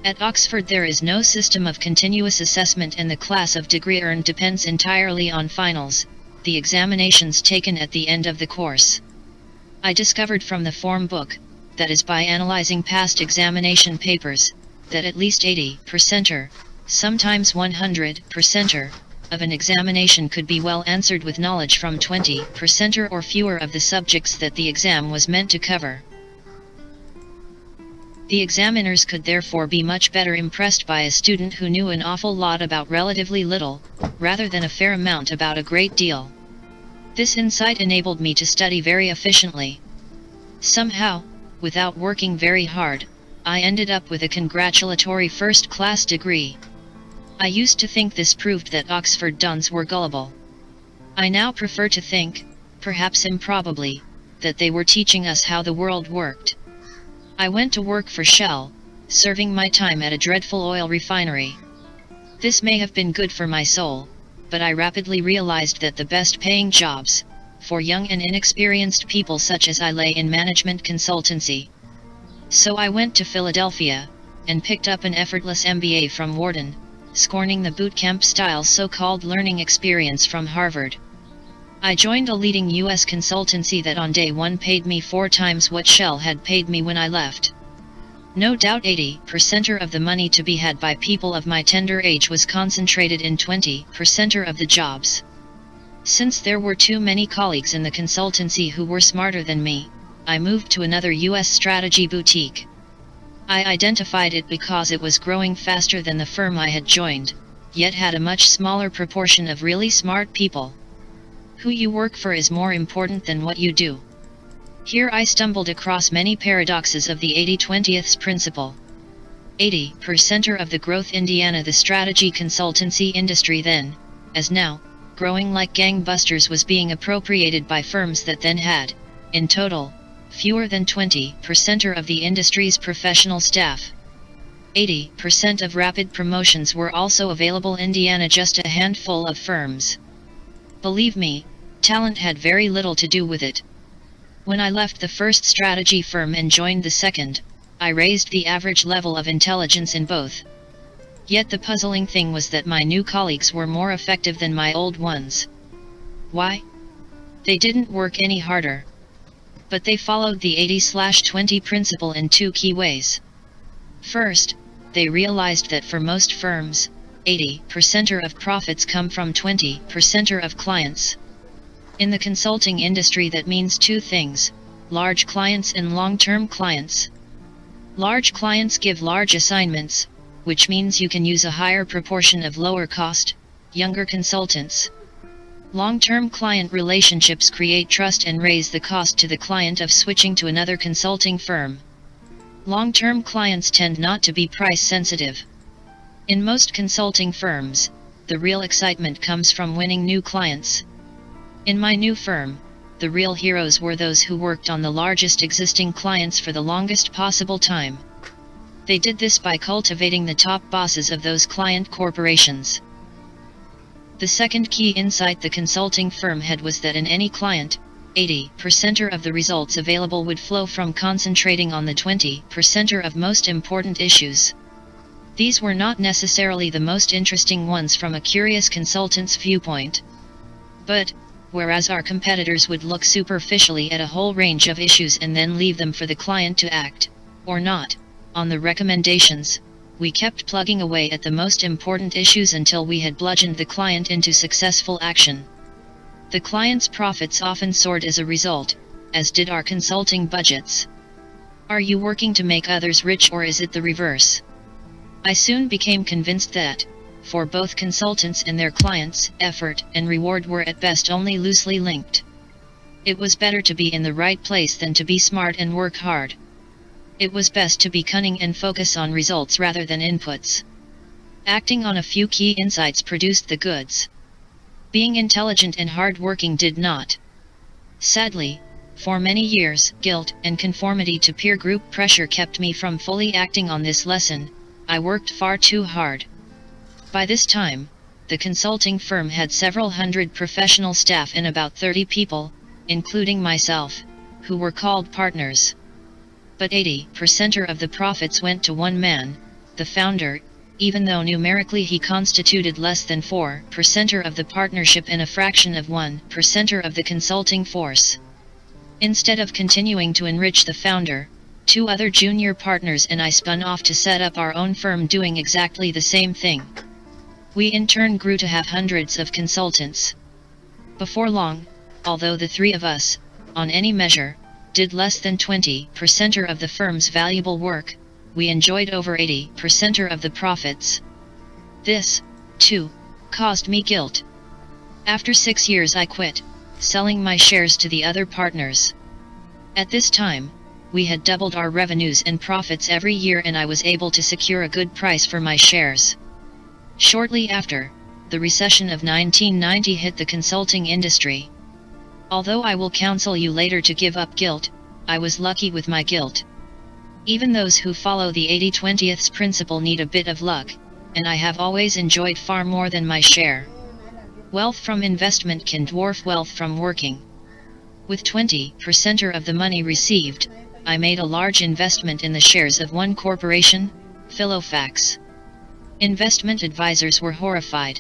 At Oxford there is no system of continuous assessment and the class of degree earned depends entirely on finals, the examinations taken at the end of the course. I discovered from the form book, that is by analyzing past examination papers, that at least 80% or, sometimes 100% of an examination could be well answered with knowledge from 20% or fewer of the subjects that the exam was meant to cover. The examiners could therefore be much better impressed by a student who knew an awful lot about relatively little, rather than a fair amount about a great deal. This insight enabled me to study very efficiently. Somehow, without working very hard, I ended up with a congratulatory first-class degree. I used to think this proved that Oxford dons were gullible. I now prefer to think, perhaps improbably, that they were teaching us how the world worked. I went to work for Shell, serving my time at a dreadful oil refinery. This may have been good for my soul, but I rapidly realized that the best-paying jobs, for young and inexperienced people such as I lay in management consultancy. So I went to Philadelphia, and picked up an effortless MBA from Wharton, scorning the bootcamp-style so-called learning experience from Harvard. I joined a leading U.S. consultancy that on day one paid me 4 times what Shell had paid me when I left. No doubt 80% of the money to be had by people of my tender age was concentrated in 20% of the jobs. Since there were too many colleagues in the consultancy who were smarter than me, I moved to another U.S. strategy boutique. I identified it because it was growing faster than the firm I had joined, yet had a much smaller proportion of really smart people. Who you work for is more important than what you do. Here I stumbled across many paradoxes of the 80/20 principle. 80% of the growth Indiana the strategy consultancy industry then, as now, growing like gangbusters was being appropriated by firms that then had, in total, fewer than 20% of the industry's professional staff. 80% of rapid promotions were also available in Indiana, just a handful of firms. Believe me, talent had very little to do with it. When I left the first strategy firm and joined the second, I raised the average level of intelligence in both. Yet the puzzling thing was that my new colleagues were more effective than my old ones. Why? They didn't work any harder. But they followed the 80/20 principle in 2 key ways. First, they realized that for most firms, 80% of profits come from 20% of clients. In the consulting industry that means 2 things, large clients and long-term clients. Large clients give large assignments, which means you can use a higher proportion of lower-cost, younger consultants. Long-term client relationships create trust and raise the cost to the client of switching to another consulting firm. Long-term clients tend not to be price-sensitive. In most consulting firms, the real excitement comes from winning new clients. In my new firm, the real heroes were those who worked on the largest existing clients for the longest possible time. They did this by cultivating the top bosses of those client corporations. The second key insight the consulting firm had was that in any client, 80% of the results available would flow from concentrating on the 20% of most important issues. These were not necessarily the most interesting ones from a curious consultant's viewpoint. But, whereas our competitors would look superficially at a whole range of issues and then leave them for the client to act, or not, on the recommendations, we kept plugging away at the most important issues until we had bludgeoned the client into successful action. The client's profits often soared as a result, as did our consulting budgets. Are you working to make others rich, or is it the reverse? I soon became convinced that, for both consultants and their clients, effort and reward were at best only loosely linked. It was better to be in the right place than to be smart and work hard. It was best to be cunning and focus on results rather than inputs. Acting on a few key insights produced the goods. Being intelligent and hard-working did not. Sadly, for many years, guilt and conformity to peer group pressure kept me from fully acting on this lesson. I worked far too hard. By this time, the consulting firm had several hundred professional staff and about 30 people, including myself, who were called partners. But 80% of the profits went to one man, the founder, even though numerically he constituted less than 4% of the partnership and a fraction of 1% of the consulting force. Instead of continuing to enrich the founder, 2 other junior partners and I spun off to set up our own firm doing exactly the same thing. We in turn grew to have hundreds of consultants. Before long, although the 3 of us, on any measure, did less than 20% of the firm's valuable work, we enjoyed over 80% of the profits. This, too, caused me guilt. After 6 years I quit, selling my shares to the other partners. At this time, we had doubled our revenues and profits every year and I was able to secure a good price for my shares. Shortly after, the recession of 1990 hit the consulting industry. Although I will counsel you later to give up guilt, I was lucky with my guilt. Even those who follow the 80/20 principle need a bit of luck, and I have always enjoyed far more than my share. Wealth from investment can dwarf wealth from working. With 20% of the money received, I made a large investment in the shares of one corporation, Filofax. Investment advisors were horrified.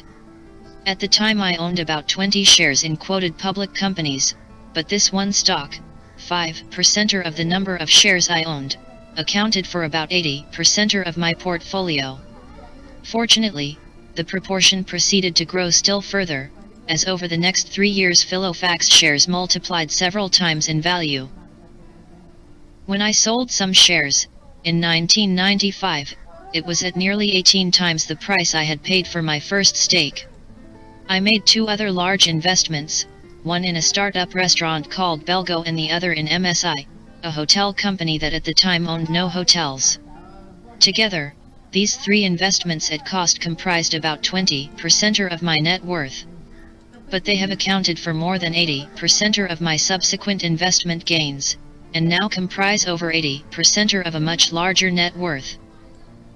At the time I owned about 20 shares in quoted public companies, but this one stock, 5% of the number of shares I owned, accounted for about 80% of my portfolio. Fortunately, the proportion proceeded to grow still further, as over the next 3 years Filofax shares multiplied several times in value. When I sold some shares, in 1995, it was at nearly 18 times the price I had paid for my first stake. I made 2 other large investments, one in a startup restaurant called Belgo and the other in MSI, a hotel company that at the time owned no hotels. Together, these 3 investments at cost comprised about 20% of my net worth. But they have accounted for more than 80% of my subsequent investment gains, and now comprise over 80% of a much larger net worth.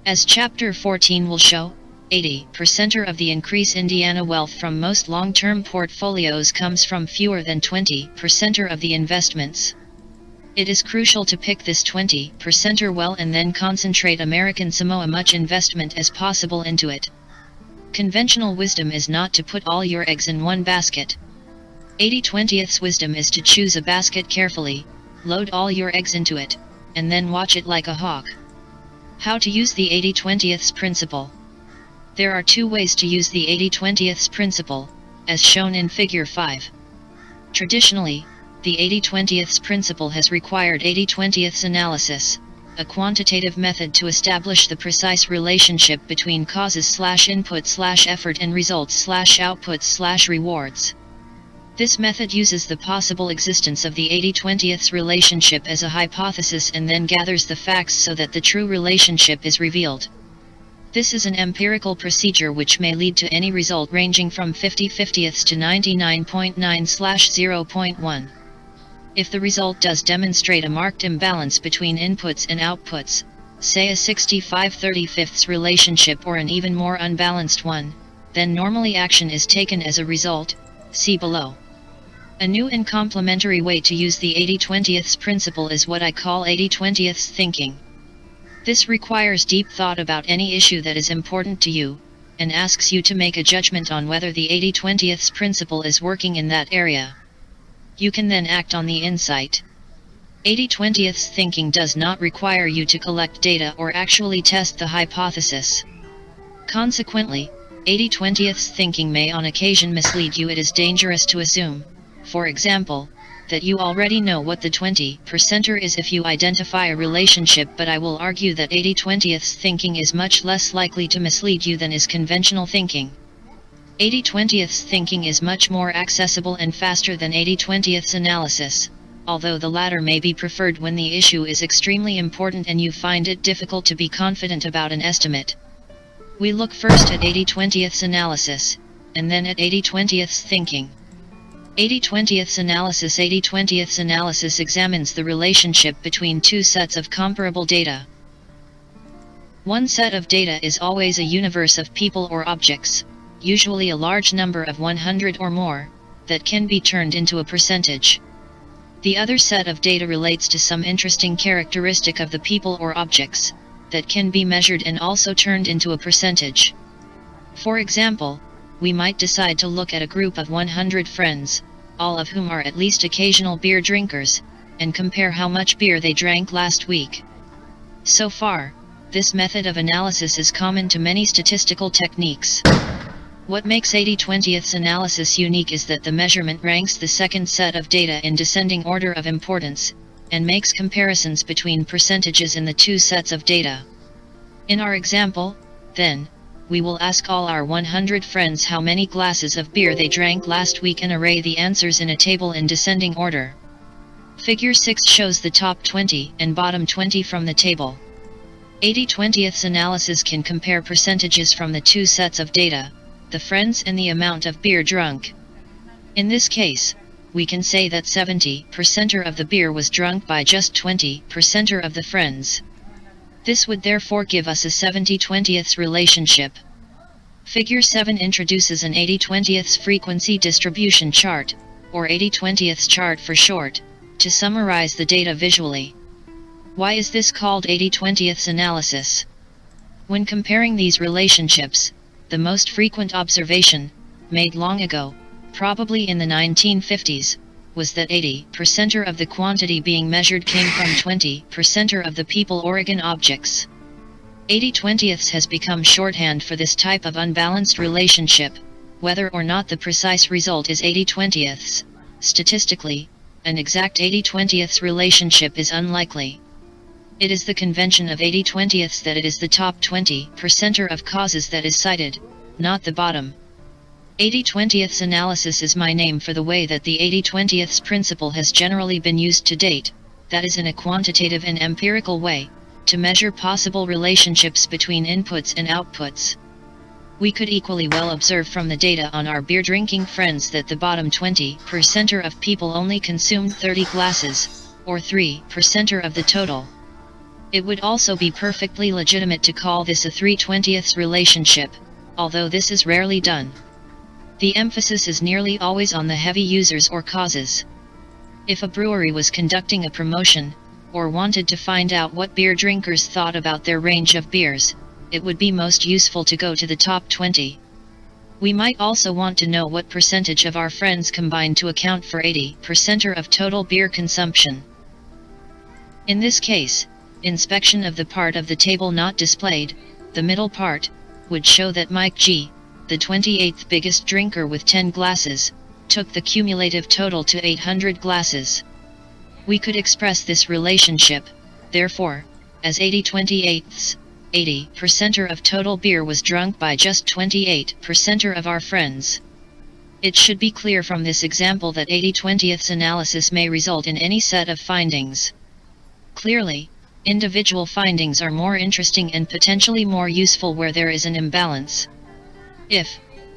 As Chapter 14 will show, 80% of the increase in Indiana wealth from most long-term portfolios comes from fewer than 20% of the investments. It is crucial to pick this 20% well and then concentrate American Samoa much investment as possible into it. Conventional wisdom is not to put all your eggs in one basket. 80/20 wisdom is to choose a basket carefully, load all your eggs into it, and then watch it like a hawk. How to use the 80/20 principle. There are 2 ways to use the 80/20 principle, as shown in Figure 5. Traditionally, the 80/20 principle has required 80/20 analysis, a quantitative method to establish the precise relationship between causes/input/effort and results/outputs/rewards. This method uses the possible existence of the 80/20 relationship as a hypothesis and then gathers the facts so that the true relationship is revealed. This is an empirical procedure which may lead to any result ranging from 50/50 to 99.9/0.1. If the result does demonstrate a marked imbalance between inputs and outputs, say a 65/35 relationship or an even more unbalanced one, then normally action is taken as a result, see below. A new and complementary way to use the 80/20 principle is what I call 80/20 thinking. This requires deep thought about any issue that is important to you, and asks you to make a judgment on whether the 80/20 principle is working in that area. You can then act on the insight. 80/20 thinking does not require you to collect data or actually test the hypothesis. Consequently, 80/20 thinking may on occasion mislead you. It is dangerous to assume, for example, that you already know what the 20% is if you identify a relationship, but I will argue that 80/20 thinking is much less likely to mislead you than is conventional thinking. 80/20 thinking is much more accessible and faster than 80/20 analysis, although the latter may be preferred when the issue is extremely important and you find it difficult to be confident about an estimate. We look first at 80/20 analysis, and then at 80/20 thinking. 80/20 analysis. 80/20 analysis examines the relationship between 2 sets of comparable data. One set of data is always a universe of people or objects. usually a large number of 100 or more, that can be turned into a percentage. The other set of data relates to some interesting characteristic of the people or objects, that can be measured and also turned into a percentage. For example, we might decide to look at a group of 100 friends, all of whom are at least occasional beer drinkers, and compare how much beer they drank last week. So far, this method of analysis is common to many statistical techniques. What makes 80/20ths analysis unique is that the measurement ranks the second set of data in descending order of importance, and makes comparisons between percentages in the two sets of data. In our example, then, we will ask all our 100 friends how many glasses of beer they drank last week and array the answers in a table in descending order. Figure 6 shows the top 20 and bottom 20 from the table. 80/20ths analysis can compare percentages from the two sets of data, the friends and the amount of beer drunk. In this case, we can say that 70% of the beer was drunk by just 20% of the friends. This would therefore give us a 70/20ths relationship. Figure 7 introduces an 80/20ths frequency distribution chart, or 80/20ths chart for short, to summarize the data visually. Why is this called 80/20ths analysis? When comparing these relationships, the most frequent observation, made long ago, probably in the 1950s, was that 80% of the quantity being measured came from 20% of the people Oregon objects. 80/20ths has become shorthand for this type of unbalanced relationship, whether or not the precise result is 80/20ths. Statistically, an exact 80/20ths relationship is unlikely. It is the convention of 80/20ths that it is the top 20% of causes that is cited, not the bottom. 80/20ths analysis is my name for the way that the 80/20ths principle has generally been used to date, that is in a quantitative and empirical way, to measure possible relationships between inputs and outputs. We could equally well observe from the data on our beer drinking friends that the bottom 20% of people only consumed 30 glasses, or 3% of the total. It would also be perfectly legitimate to call this a 3/20ths relationship, although this is rarely done. The emphasis is nearly always on the heavy users or causes. If a brewery was conducting a promotion, or wanted to find out what beer drinkers thought about their range of beers, it would be most useful to go to the top 20. We might also want to know what percentage of our friends combined to account for 80% of total beer consumption. In this case, inspection of the part of the table not displayed, the middle part, would show that Mike G., the 28th biggest drinker with 10 glasses, took the cumulative total to 800 glasses. We could express this relationship, therefore, as 80/28ths, 80% of total beer was drunk by just 28% of our friends. It should be clear from this example that 80/20ths analysis may result in any set of findings. Clearly, individual findings are more interesting and potentially more useful where there is an imbalance. If,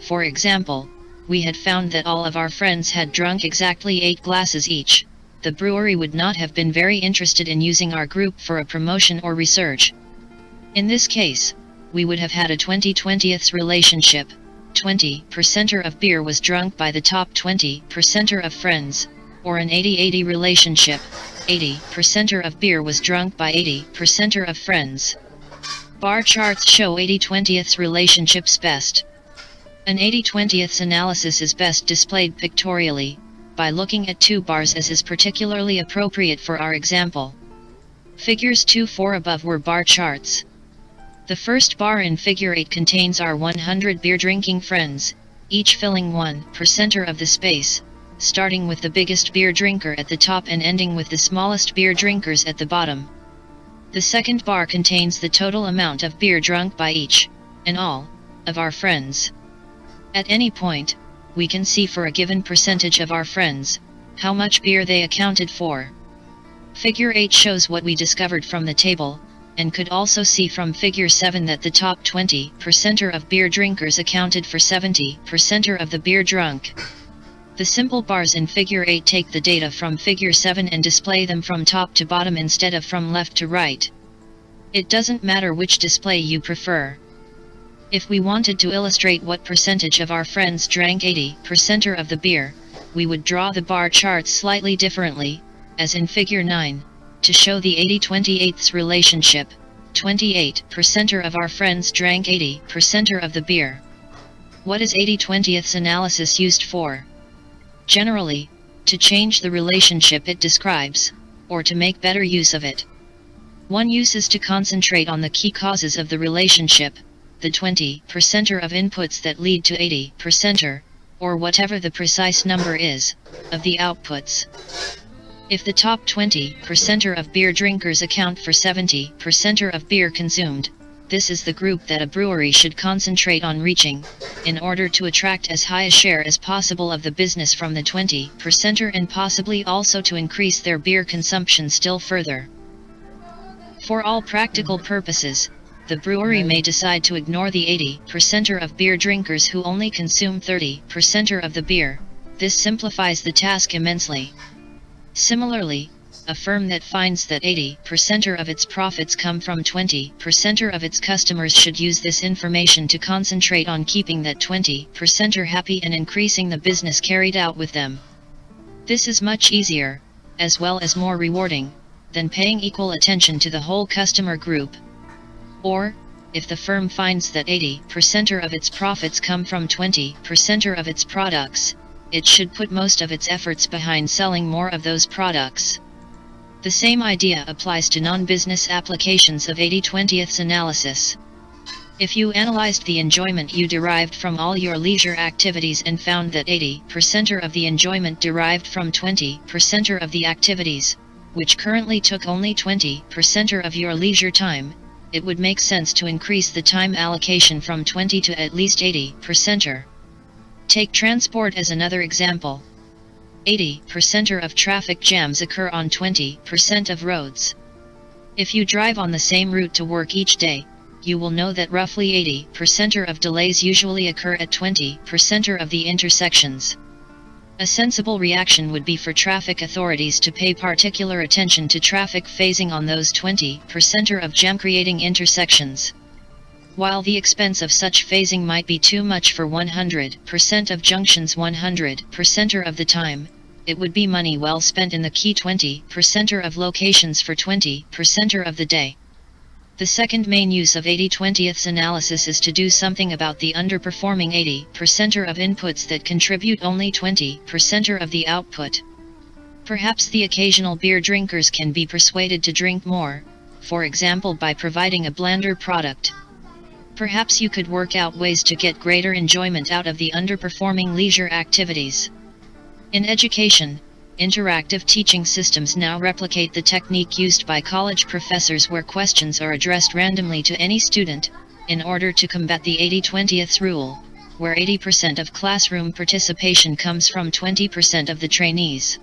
for example, we had found that all of our friends had drunk exactly 8 glasses each, the brewery would not have been very interested in using our group for a promotion or research. In this case, we would have had a 20/20ths relationship. 20% of beer was drunk by the top 20% of friends, or an 80/80 relationship. 80% of beer was drunk by 80% of friends. Bar charts show 80/20ths relationships best. An 80/20ths analysis is best displayed pictorially, by looking at two bars as is particularly appropriate for our example. Figures 2-4 above were bar charts. The first bar in Figure 8 contains our 100 beer-drinking friends, each filling 1% of the space, starting with the biggest beer drinker at the top and ending with the smallest beer drinkers at the bottom. The second bar contains the total amount of beer drunk by each, and all, of our friends. At any point, we can see for a given percentage of our friends, how much beer they accounted for. Figure 8 shows what we discovered from the table, and could also see from Figure 7 that the top 20% of beer drinkers accounted for 70% of the beer drunk. The simple bars in Figure 8 take the data from Figure 7 and display them from top to bottom instead of from left to right. It doesn't matter which display you prefer. If we wanted to illustrate what percentage of our friends drank 80% of the beer, we would draw the bar charts slightly differently, as in figure 9, to show the 80-20 relationship. 28% of our friends drank 80% of the beer. What is 80-20 analysis used for? Generally, to change the relationship it describes, or to make better use of it. One use is to concentrate on the key causes of the relationship, the 20% of inputs that lead to 80%, or whatever the precise number is, of the outputs. If the top 20% of beer drinkers account for 70% of beer consumed, this is the group that a brewery should concentrate on reaching, in order to attract as high a share as possible of the business from the 20% and possibly also to increase their beer consumption still further. For all practical purposes, the brewery may decide to ignore the 80% of beer drinkers who only consume 30% of the beer. This simplifies the task immensely. Similarly, a firm that finds that 80% of its profits come from 20% of its customers should use this information to concentrate on keeping that 20% happy and increasing the business carried out with them. This is much easier, as well as more rewarding, than paying equal attention to the whole customer group. Or, if the firm finds that 80% of its profits come from 20% of its products, it should put most of its efforts behind selling more of those products. The same idea applies to non-business applications of 80-20 analysis. If you analyzed the enjoyment you derived from all your leisure activities and found that 80% of the enjoyment derived from 20% of the activities, which currently took only 20% of your leisure time, it would make sense to increase the time allocation from 20 to at least 80%. Take transport as another example. 80% of traffic jams occur on 20% of roads. If you drive on the same route to work each day, you will know that roughly 80% of delays usually occur at 20% of the intersections. A sensible reaction would be for traffic authorities to pay particular attention to traffic phasing on those 20% of jam-creating intersections. While the expense of such phasing might be too much for 100% of junctions 100% of the time, it would be money well spent in the key 20% of locations for 20% of the day. The second main use of 80-20 analysis is to do something about the underperforming 80% of inputs that contribute only 20% of the output. Perhaps the occasional beer drinkers can be persuaded to drink more, for example by providing a blender product. Perhaps you could work out ways to get greater enjoyment out of the underperforming leisure activities. In education, interactive teaching systems now replicate the technique used by college professors where questions are addressed randomly to any student, in order to combat the 80-20 rule, where 80% of classroom participation comes from 20% of the trainees.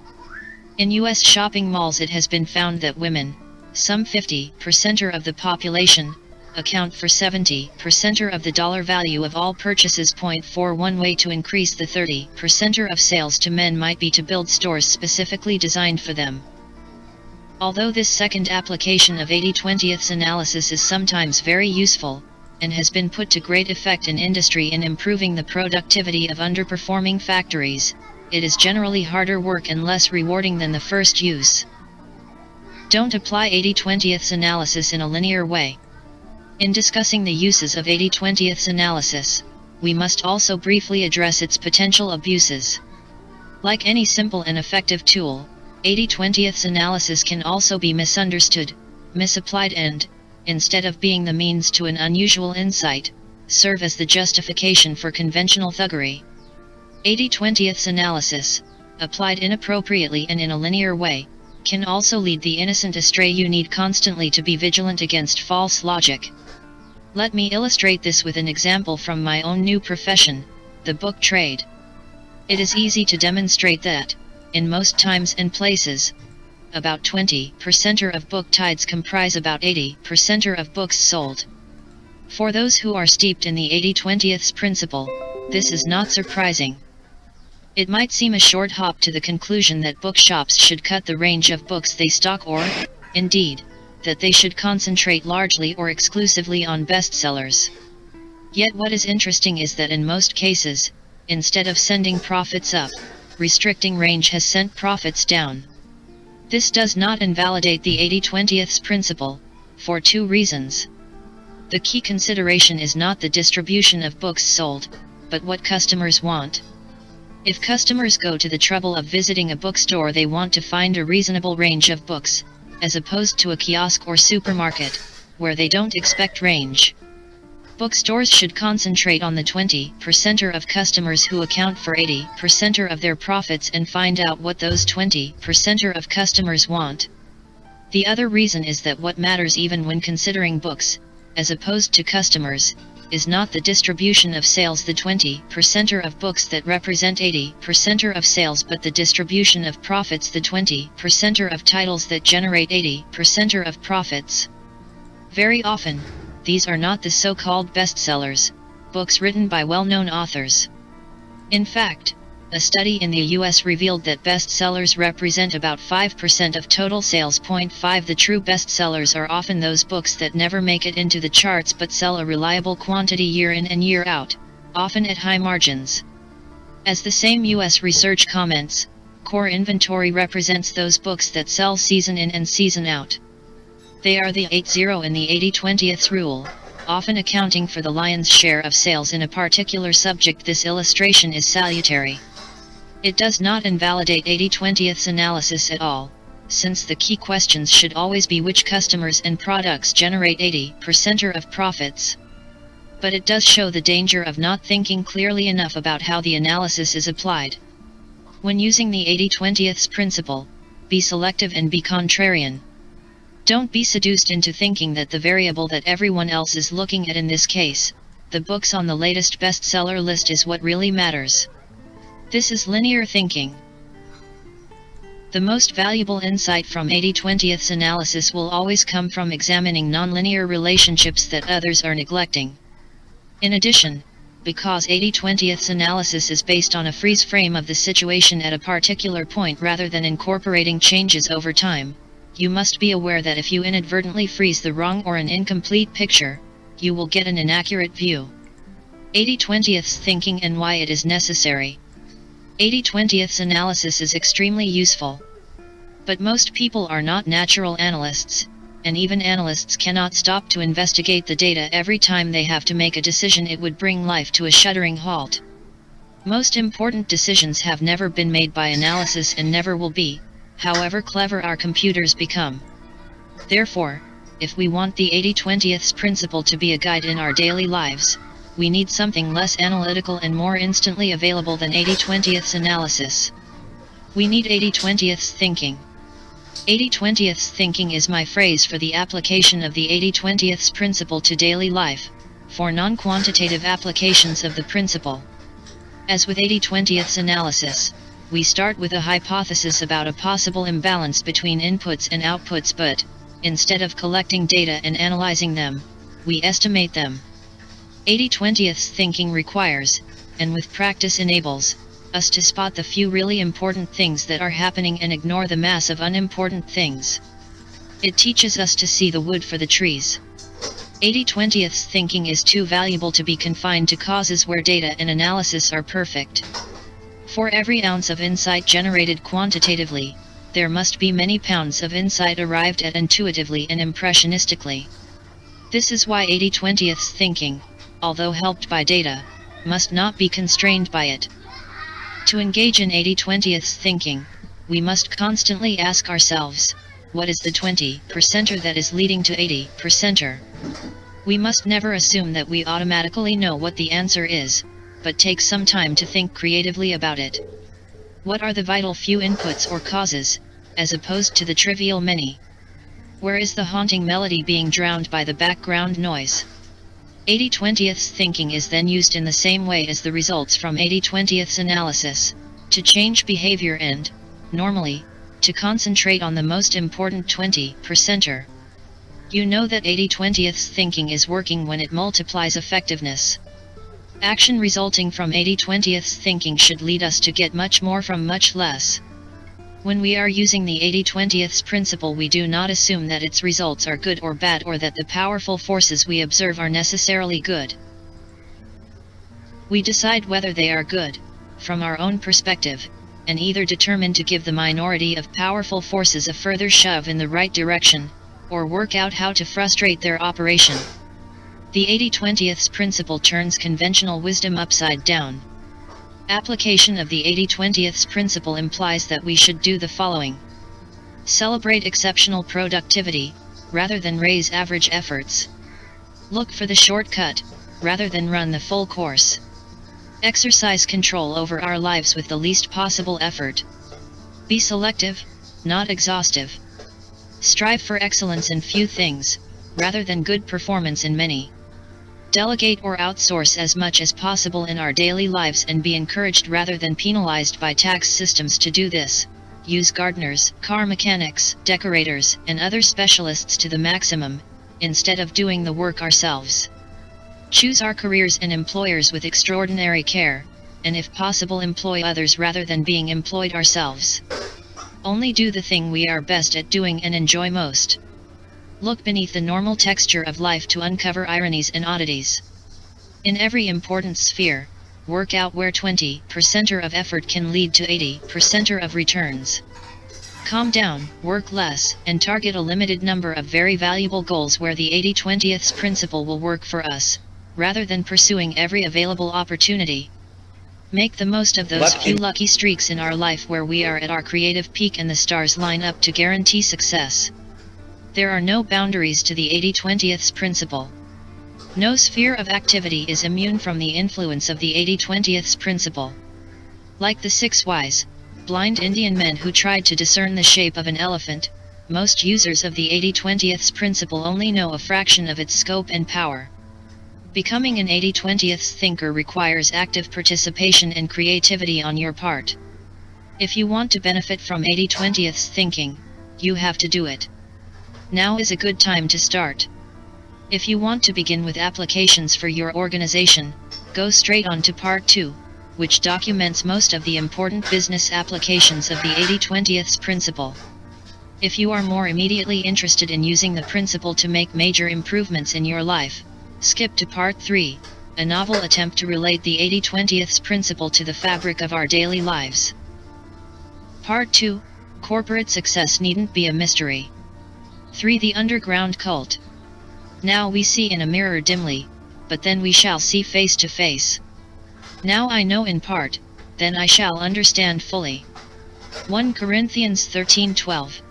In US shopping malls it has been found that women, some 50% of the population, account for 70% of the dollar value of all purchases. One way to increase the 30% of sales to men might be to build stores specifically designed for them. Although this second application of 80-20 analysis is sometimes very useful, and has been put to great effect in industry in improving the productivity of underperforming factories, it is generally harder work and less rewarding than the first use. Don't apply 80-20 analysis in a linear way. In discussing the uses of 80-20 analysis, we must also briefly address its potential abuses. Like any simple and effective tool, 80-20 analysis can also be misunderstood, misapplied and, instead of being the means to an unusual insight, serve as the justification for conventional thuggery. 80-20 analysis, applied inappropriately and in a linear way, can also lead the innocent astray. You need constantly to be vigilant against false logic. Let me illustrate this with an example from my own new profession, the book trade. It is easy to demonstrate that, in most times and places, about 20% of book titles comprise about 80% of books sold. For those who are steeped in the 80-20 principle, this is not surprising. It might seem a short hop to the conclusion that bookshops should cut the range of books they stock or, indeed, that they should concentrate largely or exclusively on bestsellers. Yet what is interesting is that in most cases, instead of sending profits up, restricting range has sent profits down. This does not invalidate the 80/20ths principle, for two reasons. The key consideration is not the distribution of books sold, but what customers want. If customers go to the trouble of visiting a bookstore, they want to find a reasonable range of books, as opposed to a kiosk or supermarket, where they don't expect range. Bookstores should concentrate on the 20% of customers who account for 80% of their profits and find out what those 20% of customers want. The other reason is that what matters even when considering books, as opposed to customers, is not the distribution of sales, the 20% of books that represent 80% of sales, but the distribution of profits, the 20% of titles that generate 80% of profits. Very often, these are not the so-called bestsellers, books written by well-known authors. In fact, a study in the US revealed that bestsellers represent about 5% of total sales. 5 The true bestsellers are often those books that never make it into the charts but sell a reliable quantity year in and year out, often at high margins. As the same US research comments, core inventory represents those books that sell season in and season out. They are the 80 and the 80/20ths rule, often accounting for the lion's share of sales in a particular subject. This illustration is salutary. It does not invalidate 80/20ths analysis at all, since the key questions should always be which customers and products generate 80% of profits. But it does show the danger of not thinking clearly enough about how the analysis is applied. When using the 80/20ths principle, be selective and be contrarian. Don't be seduced into thinking that the variable that everyone else is looking at, in this case, the books on the latest bestseller list, is what really matters. This is linear thinking. The most valuable insight from 80/20ths analysis will always come from examining nonlinear relationships that others are neglecting. In addition, because 80/20ths analysis is based on a freeze frame of the situation at a particular point rather than incorporating changes over time, you must be aware that if you inadvertently freeze the wrong or an incomplete picture, you will get an inaccurate view. 80/20ths thinking and why it is necessary. 80/20ths analysis is extremely useful. But most people are not natural analysts, and even analysts cannot stop to investigate the data every time they have to make a decision. It would bring life to a shuddering halt. Most important decisions have never been made by analysis and never will be, however clever our computers become. Therefore, if we want the 80/20ths principle to be a guide in our daily lives, we need something less analytical and more instantly available than 80/20ths analysis. We need 80/20ths thinking. 80/20ths thinking is my phrase for the application of the 80/20ths principle to daily life, for non-quantitative applications of the principle. As with 80/20ths analysis, we start with a hypothesis about a possible imbalance between inputs and outputs, but, instead of collecting data and analyzing them, we estimate them. 80/20ths thinking requires, and with practice enables, us to spot the few really important things that are happening and ignore the mass of unimportant things. It teaches us to see the wood for the trees. 80/20ths thinking is too valuable to be confined to causes where data and analysis are perfect. For every ounce of insight generated quantitatively, there must be many pounds of insight arrived at intuitively and impressionistically. This is why 80/20ths thinking, although helped by data, must not be constrained by it. To engage in 80/20ths thinking, we must constantly ask ourselves, what is the 20%er that is leading to 80%er? We must never assume that we automatically know what the answer is, but take some time to think creatively about it. What are the vital few inputs or causes, as opposed to the trivial many? Where is the haunting melody being drowned by the background noise? 80/20ths thinking is then used in the same way as the results from 80/20ths analysis, to change behavior and, normally, to concentrate on the most important 20%er. You know that 80/20ths thinking is working when it multiplies effectiveness. Action resulting from 80/20ths thinking should lead us to get much more from much less. When we are using the 80/20ths principle, we do not assume that its results are good or bad, or that the powerful forces we observe are necessarily good. We decide whether they are good, from our own perspective, and either determine to give the minority of powerful forces a further shove in the right direction, or work out how to frustrate their operation. The 80/20ths principle turns conventional wisdom upside down. Application of the 80/20ths principle implies that we should do the following. Celebrate exceptional productivity, rather than raise average efforts. Look for the shortcut, rather than run the full course. Exercise control over our lives with the least possible effort. Be selective, not exhaustive. Strive for excellence in few things, rather than good performance in many. Delegate or outsource as much as possible in our daily lives and be encouraged rather than penalized by tax systems to do this. Use gardeners, car mechanics, decorators, and other specialists to the maximum, instead of doing the work ourselves. Choose our careers and employers with extraordinary care, and if possible employ others rather than being employed ourselves. Only do the thing we are best at doing and enjoy most. Look beneath the normal texture of life to uncover ironies and oddities. In every important sphere, work out where 20% of effort can lead to 80% of returns. Calm down, work less, and target a limited number of very valuable goals where the 80/20ths principle will work for us, rather than pursuing every available opportunity. Make the most of those few lucky streaks in our life where we are at our creative peak and the stars line up to guarantee success. There are no boundaries to the 80/20ths principle. No sphere of activity is immune from the influence of the 80/20ths principle. Like the 6 wise, blind Indian men who tried to discern the shape of an elephant, most users of the 80/20ths principle only know a fraction of its scope and power. Becoming an 80/20ths thinker requires active participation and creativity on your part. If you want to benefit from 80/20ths thinking, you have to do it. Now is a good time to start. If you want to begin with applications for your organization, go straight on to Part 2, which documents most of the important business applications of the 80/20ths principle. If you are more immediately interested in using the principle to make major improvements in your life, skip to Part 3, a novel attempt to relate the 80/20ths principle to the fabric of our daily lives. Part 2, Corporate Success Needn't Be a Mystery. 3. The Underground Cult. Now we see in a mirror dimly, but then we shall see face to face. Now I know in part, then I shall understand fully. 1 Corinthians 13:12.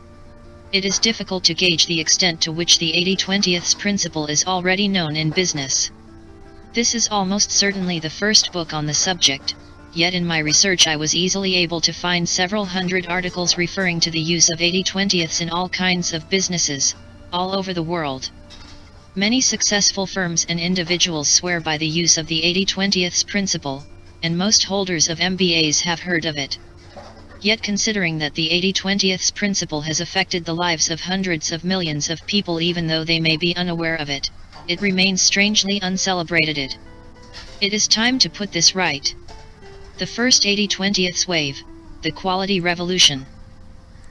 It is difficult to gauge the extent to which the 80/20ths principle is already known in business. This is almost certainly the first book on the subject, yet in my research I was easily able to find several hundred articles referring to the use of 80/20ths in all kinds of businesses, all over the world. Many successful firms and individuals swear by the use of the 80/20ths principle, and most holders of MBAs have heard of it. Yet considering that the 80/20ths principle has affected the lives of hundreds of millions of people even though they may be unaware of it, it remains strangely uncelebrated. It is time to put this right. The first 80/20ths wave, the quality revolution.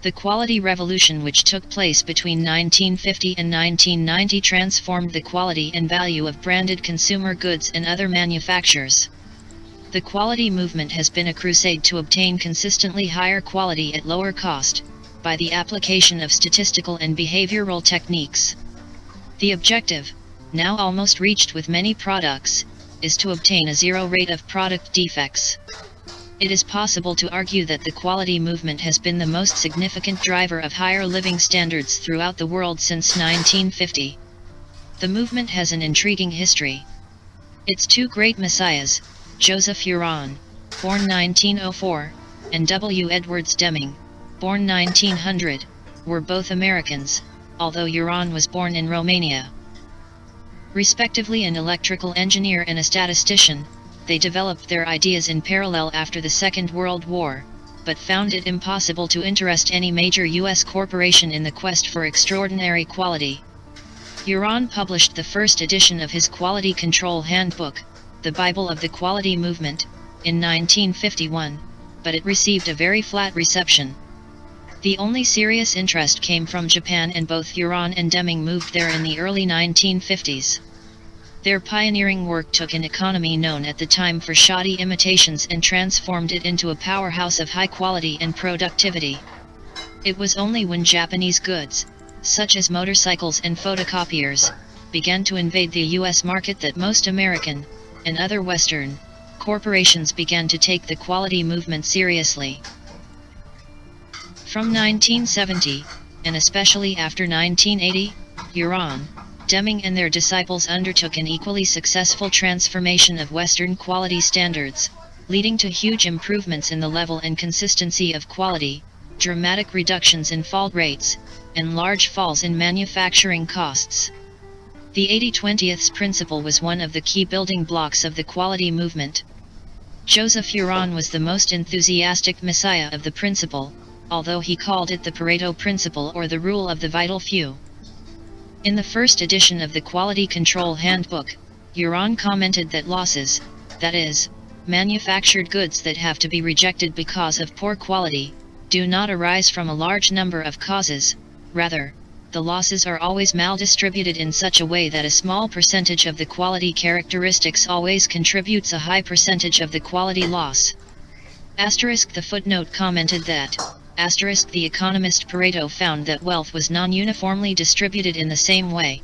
The quality revolution which took place between 1950 and 1990 transformed the quality and value of branded consumer goods and other manufacturers. The quality movement has been a crusade to obtain consistently higher quality at lower cost, by the application of statistical and behavioral techniques. The objective, now almost reached with many products, is to obtain a zero rate of product defects. It is possible to argue that the quality movement has been the most significant driver of higher living standards throughout the world since 1950. The movement has an intriguing history. Its 2 great messiahs, Joseph Huron, born 1904, and W. Edwards Deming, born 1900, were both Americans, although Huron was born in Romania. Respectively an electrical engineer and a statistician, they developed their ideas in parallel after the Second World War, but found it impossible to interest any major U.S. corporation in the quest for extraordinary quality. Huron published the first edition of his Quality Control Handbook, the Bible of the Quality Movement, in 1951, but it received a very flat reception. The only serious interest came from Japan and both Huron and Deming moved there in the early 1950s. Their pioneering work took an economy known at the time for shoddy imitations and transformed it into a powerhouse of high quality and productivity. It was only when Japanese goods, such as motorcycles and photocopiers, began to invade the US market that most American, and other Western, corporations began to take the quality movement seriously. From 1970, and especially after 1980, Huron, Deming and their disciples undertook an equally successful transformation of Western quality standards, leading to huge improvements in the level and consistency of quality, dramatic reductions in fault rates, and large falls in manufacturing costs. The 80/20 principle was one of the key building blocks of the quality movement. Joseph Huron was the most enthusiastic messiah of the principle, although he called it the Pareto principle or the rule of the vital few. In the first edition of the Quality Control Handbook, Huron commented that losses, that is, manufactured goods that have to be rejected because of poor quality, do not arise from a large number of causes. Rather, the losses are always maldistributed in such a way that a small percentage of the quality characteristics always contributes a high percentage of the quality loss. The footnote commented that, the economist Pareto found that wealth was non-uniformly distributed in the same way.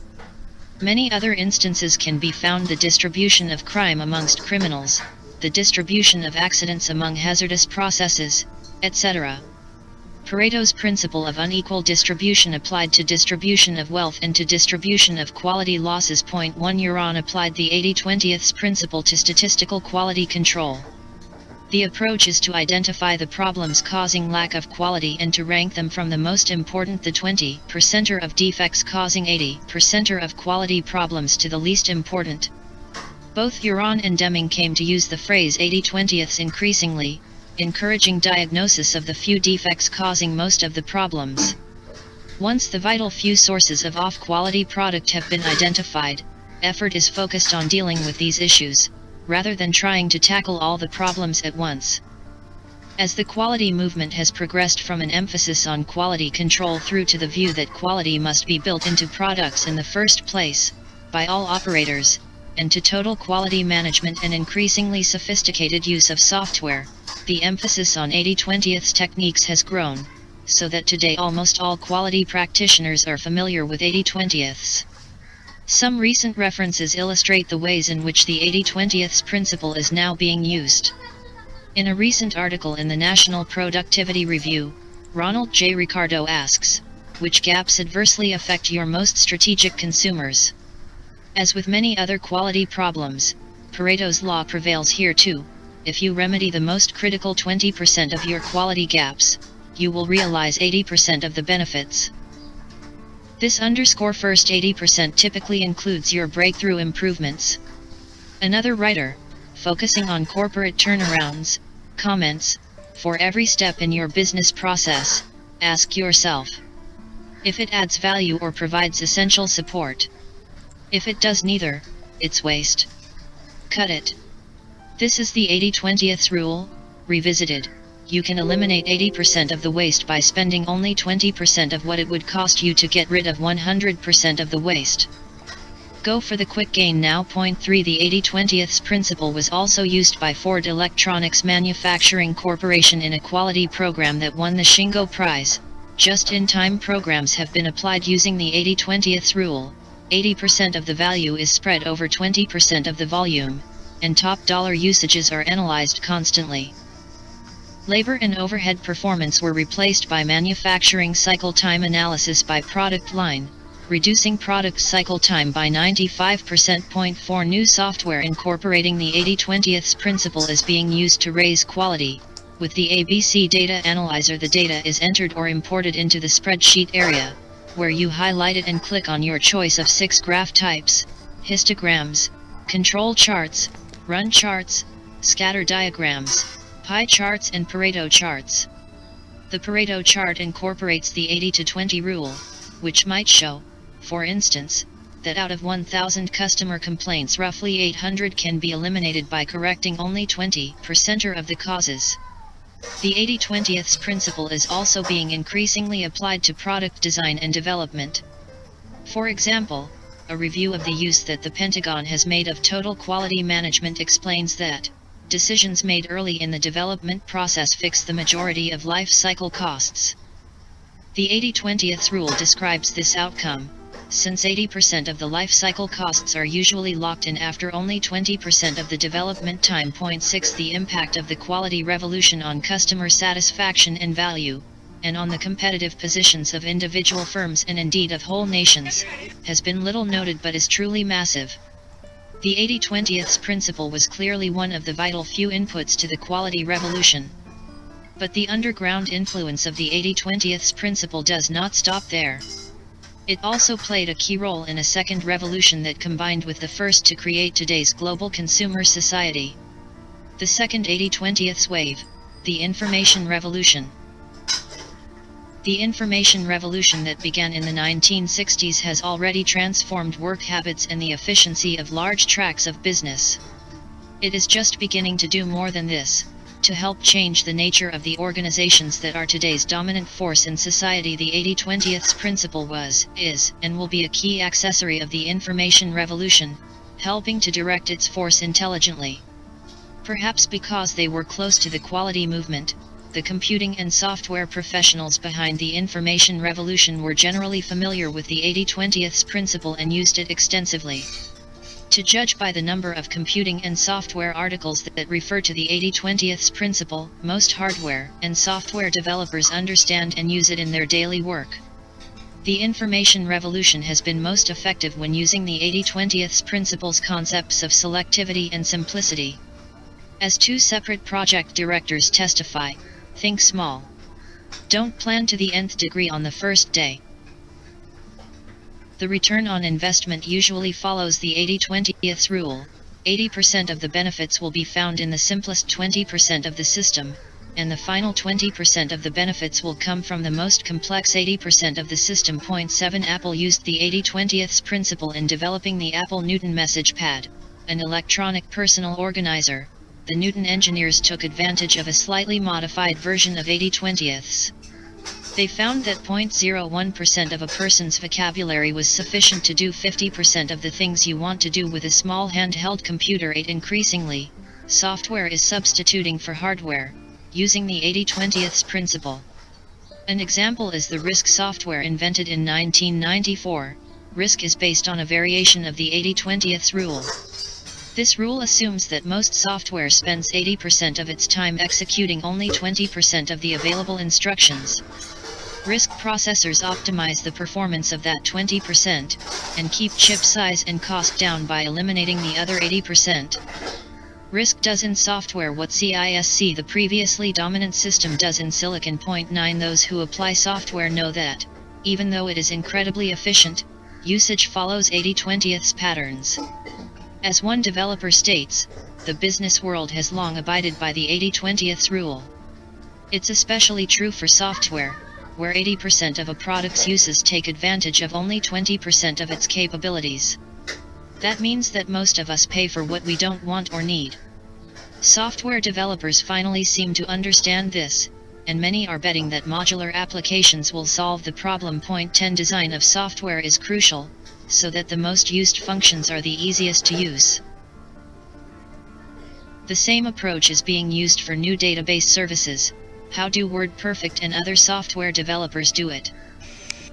Many other instances can be found: the distribution of crime amongst criminals, the distribution of accidents among hazardous processes, etc. Pareto's principle of unequal distribution applied to distribution of wealth and to distribution of quality losses. Point 1. Huron applied the 80/20 principle to statistical quality control. The approach is to identify the problems causing lack of quality and to rank them from the most important, the 20% of defects causing 80% of quality problems, to the least important. Both Huron and Deming came to use the phrase 80/20 increasingly, encouraging diagnosis of the few defects causing most of the problems. Once the vital few sources of off-quality product have been identified, effort is focused on dealing with these issues, rather than trying to tackle all the problems at once. As the quality movement has progressed from an emphasis on quality control through to the view that quality must be built into products in the first place, by all operators, and to total quality management and increasingly sophisticated use of software, the emphasis on 80/20 techniques has grown, so that today almost all quality practitioners are familiar with 80/20. Some recent references illustrate the ways in which the 80/20 principle is now being used. In a recent article in the National Productivity Review, Ronald J. Ricardo asks, which gaps adversely affect your most strategic consumers? As with many other quality problems, Pareto's law prevails here too. If you remedy the most critical 20% of your quality gaps, you will realize 80% of the benefits. This first 80% typically includes your breakthrough improvements. Another writer, focusing on corporate turnarounds, comments, for every step in your business process, ask yourself if it adds value or provides essential support. If it does neither, it's waste. Cut it. This is the 80/20 rule, revisited. You can eliminate 80% of the waste by spending only 20% of what it would cost you to get rid of 100% of the waste. Go for the quick gain now. Point 3. The 80/20 principle was also used by Ford Electronics Manufacturing Corporation in a quality program that won the Shingo Prize. Just-in-time programs have been applied using the 80/20 rule. 80% of the value is spread over 20% of the volume, and top dollar usages are analyzed constantly. Labor and overhead performance were replaced by manufacturing cycle time analysis by product line, reducing product cycle time by 95%. Point 4. New software incorporating the 80/20 principle is being used to raise quality. With the ABC Data Analyzer, the data is entered or imported into the spreadsheet area, where you highlight it and click on your choice of 6 graph types: histograms, control charts, run charts, scatter diagrams, pie charts and Pareto charts. The Pareto chart incorporates the 80/20 rule, which might show, for instance, that out of 1,000 customer complaints roughly 800 can be eliminated by correcting only 20% of the causes. The 80/20 principle is also being increasingly applied to product design and development. For example, a review of the use that the Pentagon has made of total quality management explains that decisions made early in the development process fix the majority of life cycle costs. The 80/20th rule describes this outcome, since 80% of the life cycle costs are usually locked in after only 20% of the development time. 6 The impact of the quality revolution on customer satisfaction and value, and on the competitive positions of individual firms and indeed of whole nations, has been little noted but is truly massive. The 80/20th principle was clearly one of the vital few inputs to the quality revolution. But the underground influence of the 80/20th principle does not stop there. It also played a key role in a second revolution that combined with the first to create today's global consumer society. The second 80/20th wave, the information revolution. The information revolution that began in the 1960s has already transformed work habits and the efficiency of large tracts of business. It is just beginning to do more than this, to help change the nature of the organizations that are today's dominant force in society. The 80/20th principle was, is, and will be a key accessory of the information revolution, helping to direct its force intelligently. Perhaps because they were close to the quality movement, the computing and software professionals behind the information revolution were generally familiar with the 80/20th principle and used it extensively. To judge by the number of computing and software articles that refer to the 80/20th principle, most hardware and software developers understand and use it in their daily work. The information revolution has been most effective when using the 80/20th principle's concepts of selectivity and simplicity. As two separate project directors testify, think small. Don't plan to the nth degree on the first day. The return on investment usually follows the 80/20th rule. 80% of the benefits will be found in the simplest 20% of the system, and the final 20% of the benefits will come from the most complex 80% of the system. 7 Apple used the 80/20th principle in developing the Apple Newton message pad, an electronic personal organizer. The Newton engineers took advantage of a slightly modified version of 80/20ths. They found that 0.01% of a person's vocabulary was sufficient to do 50% of the things you want to do with a small handheld computer. 8 Increasingly, software is substituting for hardware, using the 80/20th principle. An example is the RISC software invented in 1994. RISC is based on a variation of the 80/20th rule. This rule assumes that most software spends 80% of its time executing only 20% of the available instructions. RISC processors optimize the performance of that 20%, and keep chip size and cost down by eliminating the other 80%. RISC does in software what CISC, the previously dominant system, does in silicon. 9 Those who apply software know that, even though it is incredibly efficient, usage follows 80/20th's patterns. As one developer states, the business world has long abided by the 80/20th rule. It's especially true for software, where 80% of a product's uses take advantage of only 20% of its capabilities. That means that most of us pay for what we don't want or need. Software developers finally seem to understand this, and many are betting that modular applications will solve the problem. 10 Design of software is crucial, so that the most used functions are the easiest to use. The same approach is being used for new database services. How do WordPerfect and other software developers do it?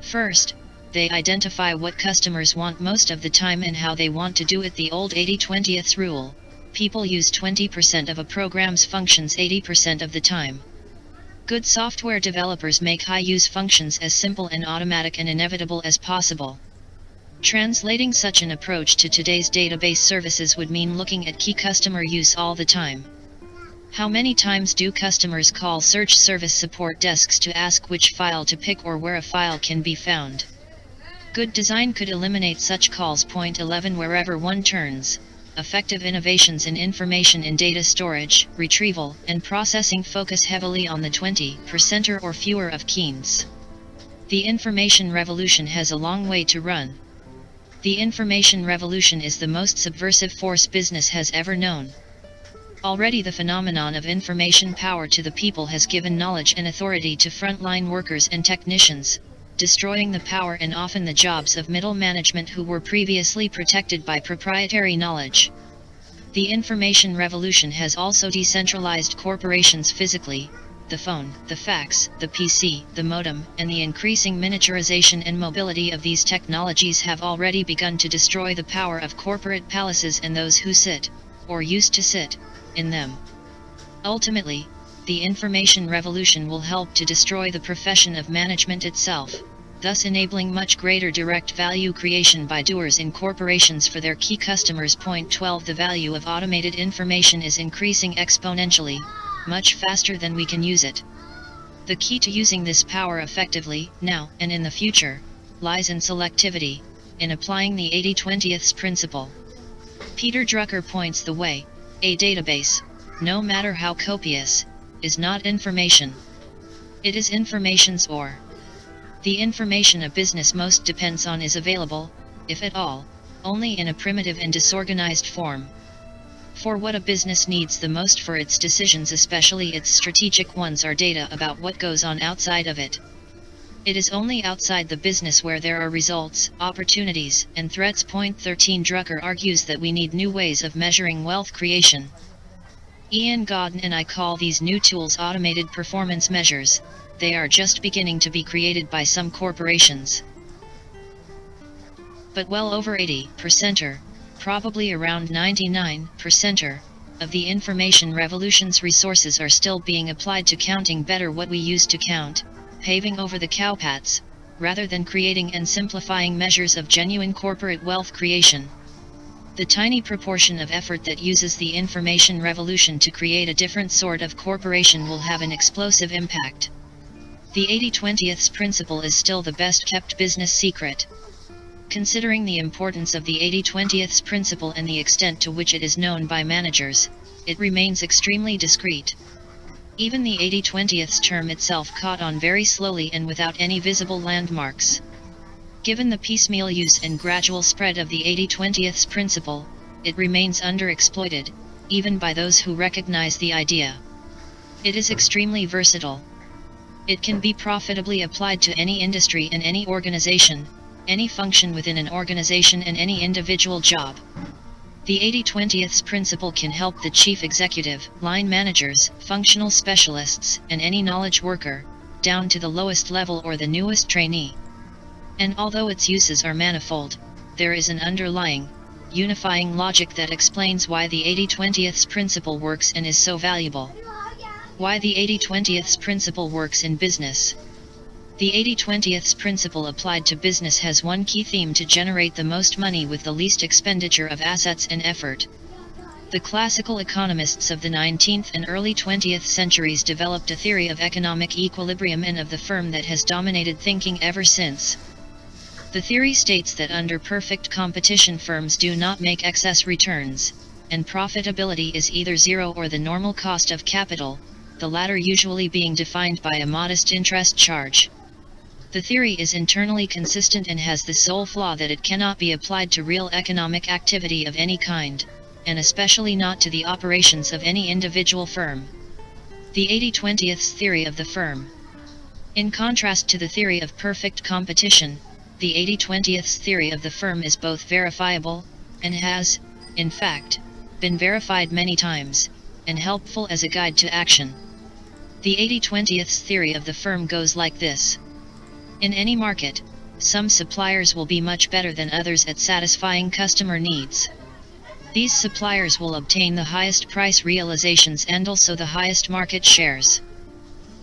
First, they identify what customers want most of the time and how they want to do it. The old 80/20th rule: people use 20% of a program's functions 80% of the time. Good software developers make high-use functions as simple and automatic and inevitable as possible. Translating such an approach to today's database services would mean looking at key customer use all the time. How many times do customers call search service support desks to ask which file to pick or where a file can be found? Good design could eliminate such calls. 11 Wherever one turns, effective innovations in information and data storage, retrieval, and processing focus heavily on the 20% or fewer of keys. The information revolution has a long way to run. The information revolution is the most subversive force business has ever known. Already the phenomenon of information power to the people has given knowledge and authority to frontline workers and technicians, destroying the power and often the jobs of middle management who were previously protected by proprietary knowledge. The information revolution has also decentralized corporations physically. The phone, the fax, the PC, the modem, and the increasing miniaturization and mobility of these technologies have already begun to destroy the power of corporate palaces and those who sit, or used to sit, in them. Ultimately, the information revolution will help to destroy the profession of management itself, thus enabling much greater direct value creation by doers in corporations for their key customers. Point 12 The value of automated information is increasing exponentially, much faster than we can use it. The key to using this power effectively, now and in the future, lies in selectivity, in applying the 80/20 principle. Peter Drucker points the way. A database, no matter how copious, is not information. It is information's ore. The information a business most depends on is available, if at all, only in a primitive and disorganized form. For what a business needs the most for its decisions, especially its strategic ones, are data about what goes on outside of it. It is only outside the business where there are results, opportunities, and threats. Point 13 Drucker argues that we need new ways of measuring wealth creation. Ian Godin and I call these new tools automated performance measures. They are just beginning to be created by some corporations. But well over 80%, probably around 99%, of the information revolution's resources are still being applied to counting better what we used to count, paving over the cowpaths, rather than creating and simplifying measures of genuine corporate wealth creation. The tiny proportion of effort that uses the information revolution to create a different sort of corporation will have an explosive impact. The 80/20 principle is still the best kept business secret. Considering the importance of the 80/20 principle and the extent to which it is known by managers, it remains extremely discreet. Even the 80/20 term itself caught on very slowly and without any visible landmarks. Given the piecemeal use and gradual spread of the 80/20 principle, it remains underexploited, even by those who recognize the idea. It is extremely versatile. It can be profitably applied to any industry and any organization, any function within an organization and any individual job. The 80/20 principle can help the chief executive, line managers, functional specialists, and any knowledge worker, down to the lowest level or the newest trainee. And although its uses are manifold, there is an underlying, unifying logic that explains why the 80/20 principle works and is so valuable. Why the 80/20 principle works in business. The 80/20 principle applied to business has one key theme: to generate the most money with the least expenditure of assets and effort. The classical economists of the 19th and early 20th centuries developed a theory of economic equilibrium and of the firm that has dominated thinking ever since. The theory states that under perfect competition firms do not make excess returns, and profitability is either zero or the normal cost of capital, the latter usually being defined by a modest interest charge. The theory is internally consistent and has the sole flaw that it cannot be applied to real economic activity of any kind, and especially not to the operations of any individual firm. The 80/20 theory of the firm. In contrast to the theory of perfect competition, the 80/20 theory of the firm is both verifiable, and has, in fact, been verified many times, and helpful as a guide to action. The 80/20 theory of the firm goes like this. In any market, some suppliers will be much better than others at satisfying customer needs. These suppliers will obtain the highest price realizations and also the highest market shares.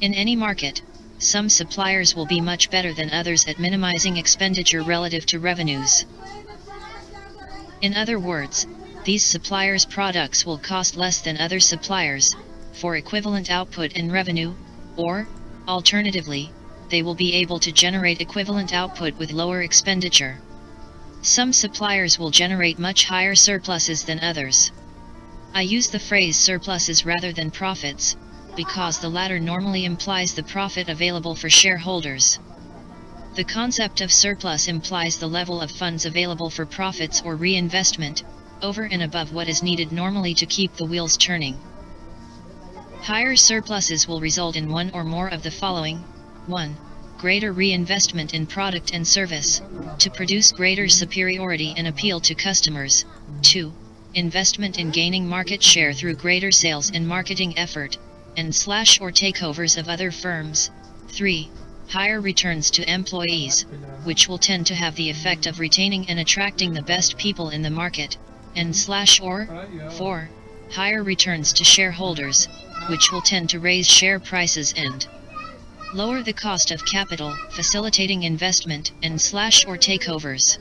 In any market, some suppliers will be much better than others at minimizing expenditure relative to revenues. In other words, these suppliers' products will cost less than other suppliers, for equivalent output and revenue, or, alternatively, they will be able to generate equivalent output with lower expenditure. Some suppliers will generate much higher surpluses than others. I use the phrase surpluses rather than profits, because the latter normally implies the profit available for shareholders. The concept of surplus implies the level of funds available for profits or reinvestment, over and above what is needed normally to keep the wheels turning. Higher surpluses will result in one or more of the following: 1. greater reinvestment in product and service, to produce greater superiority and appeal to customers. 2. Investment in gaining market share through greater sales and marketing effort, and/or takeovers of other firms. 3. Higher returns to employees, which will tend to have the effect of retaining and attracting the best people in the market, and/or 4. Higher returns to shareholders, which will tend to raise share prices and lower the cost of capital, facilitating investment and/or takeovers.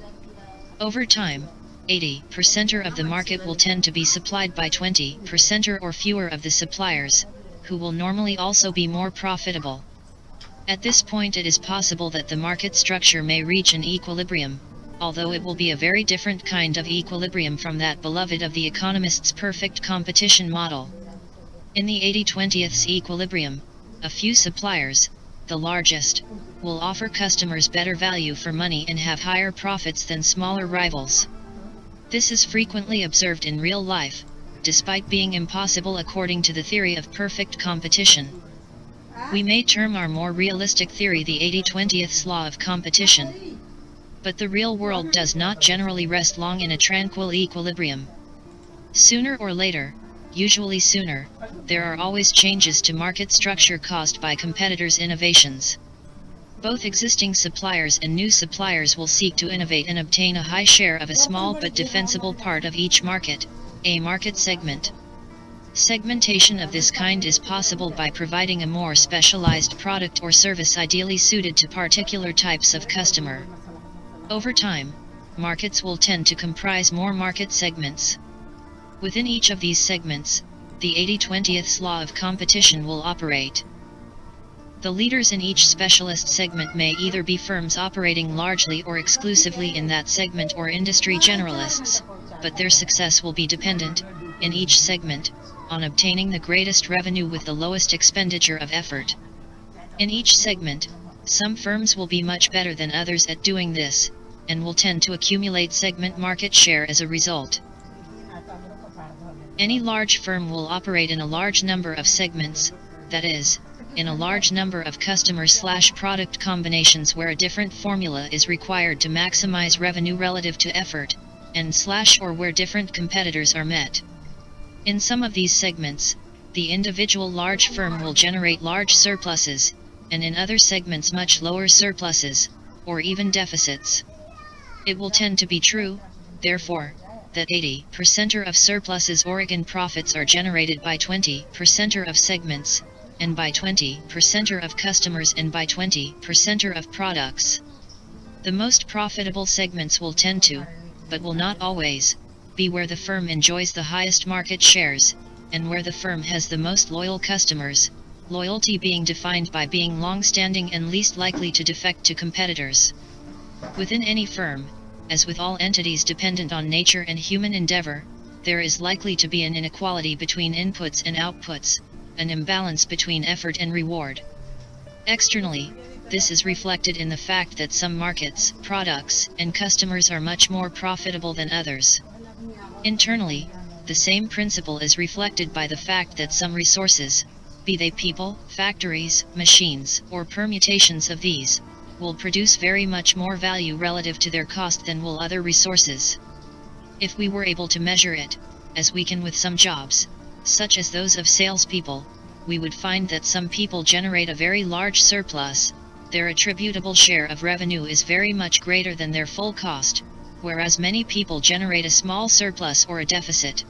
Over time, 80% of the market will tend to be supplied by 20% or fewer of the suppliers, who will normally also be more profitable. At this point it is possible that the market structure may reach an equilibrium, although it will be a very different kind of equilibrium from that beloved of the economists' perfect competition model. In the 80/20th equilibrium, a few suppliers, the largest, will offer customers better value for money and have higher profits than smaller rivals. This is frequently observed in real life, despite being impossible according to the theory of perfect competition. We may term our more realistic theory the 80/20th law of competition. But the real world does not generally rest long in a tranquil equilibrium. Sooner or later, usually sooner, there are always changes to market structure caused by competitors' innovations. Both existing suppliers and new suppliers will seek to innovate and obtain a high share of a small but defensible part of each market, a market segment. Segmentation of this kind is possible by providing a more specialized product or service ideally suited to particular types of customer. Over time, markets will tend to comprise more market segments. Within each of these segments, the 80/20th law of competition will operate. The leaders in each specialist segment may either be firms operating largely or exclusively in that segment or industry generalists, but their success will be dependent, in each segment, on obtaining the greatest revenue with the lowest expenditure of effort. In each segment, some firms will be much better than others at doing this, and will tend to accumulate segment market share as a result. Any large firm will operate in a large number of segments, that is, in a large number of customer/product combinations where a different formula is required to maximize revenue relative to effort, and/or where different competitors are met. In some of these segments, the individual large firm will generate large surpluses, and in other segments much lower surpluses, or even deficits. It will tend to be true, therefore, that 80% of surpluses Oregon profits are generated by 20% of segments, and by 20% of customers and by 20% of products. The most profitable segments will tend to, but will not always, be where the firm enjoys the highest market shares, and where the firm has the most loyal customers, loyalty being defined by being long-standing and least likely to defect to competitors. Within any firm, as with all entities dependent on nature and human endeavor, there is likely to be an inequality between inputs and outputs, an imbalance between effort and reward. Externally, this is reflected in the fact that some markets, products, and customers are much more profitable than others. Internally, the same principle is reflected by the fact that some resources, be they people, factories, machines, or permutations of these, will produce very much more value relative to their cost than will other resources. If we were able to measure it, as we can with some jobs, such as those of salespeople, we would find that some people generate a very large surplus, their attributable share of revenue is very much greater than their full cost, whereas many people generate a small surplus or a deficit.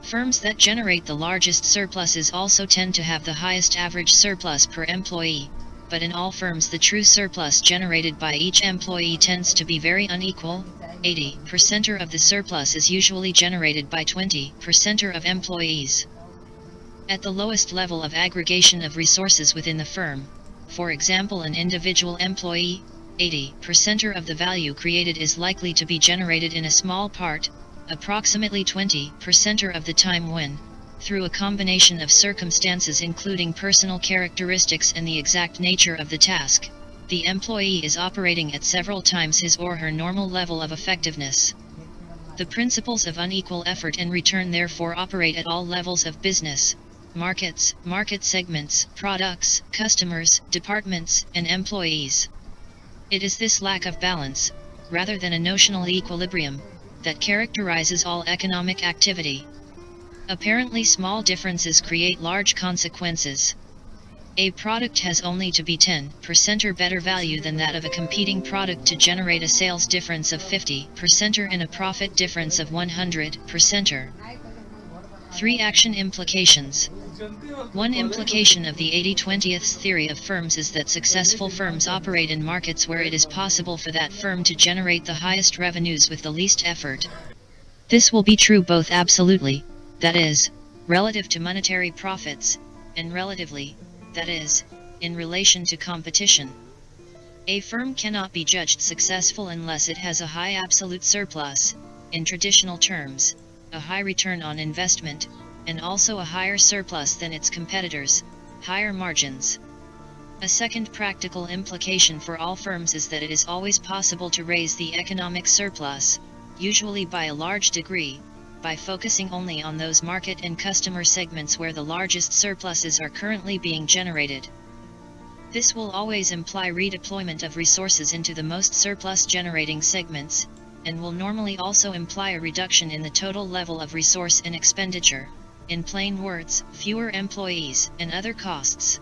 Firms that generate the largest surpluses also tend to have the highest average surplus per employee, but in all firms the true surplus generated by each employee tends to be very unequal. 80% of the surplus is usually generated by 20% of employees. At the lowest level of aggregation of resources within the firm, for example an individual employee, 80% of the value created is likely to be generated in a small part, approximately 20% of the time when, through a combination of circumstances including personal characteristics and the exact nature of the task, the employee is operating at several times his or her normal level of effectiveness. The principles of unequal effort and return therefore operate at all levels of business. markets, market segments, products, customers, departments, and employees. It is this lack of balance, rather than a notional equilibrium, that characterizes all economic activity. Apparently small differences create large consequences. A product has only to be 10% or better value than that of a competing product to generate a sales difference of 50% or and a profit difference of 100% or. 3 Action implications. One implication of the 80/20th theory of firms is that successful firms operate in markets where it is possible for that firm to generate the highest revenues with the least effort. This will be true both absolutely, that is, relative to monetary profits, and relatively, that is, in relation to competition. A firm cannot be judged successful unless it has a high absolute surplus, in traditional terms, a high return on investment, and also a higher surplus than its competitors, higher margins. A second practical implication for all firms is that it is always possible to raise the economic surplus, usually by a large degree, by focusing only on those market and customer segments where the largest surpluses are currently being generated. This will always imply redeployment of resources into the most surplus-generating segments, and will normally also imply a reduction in the total level of resource and expenditure, in plain words, fewer employees and other costs.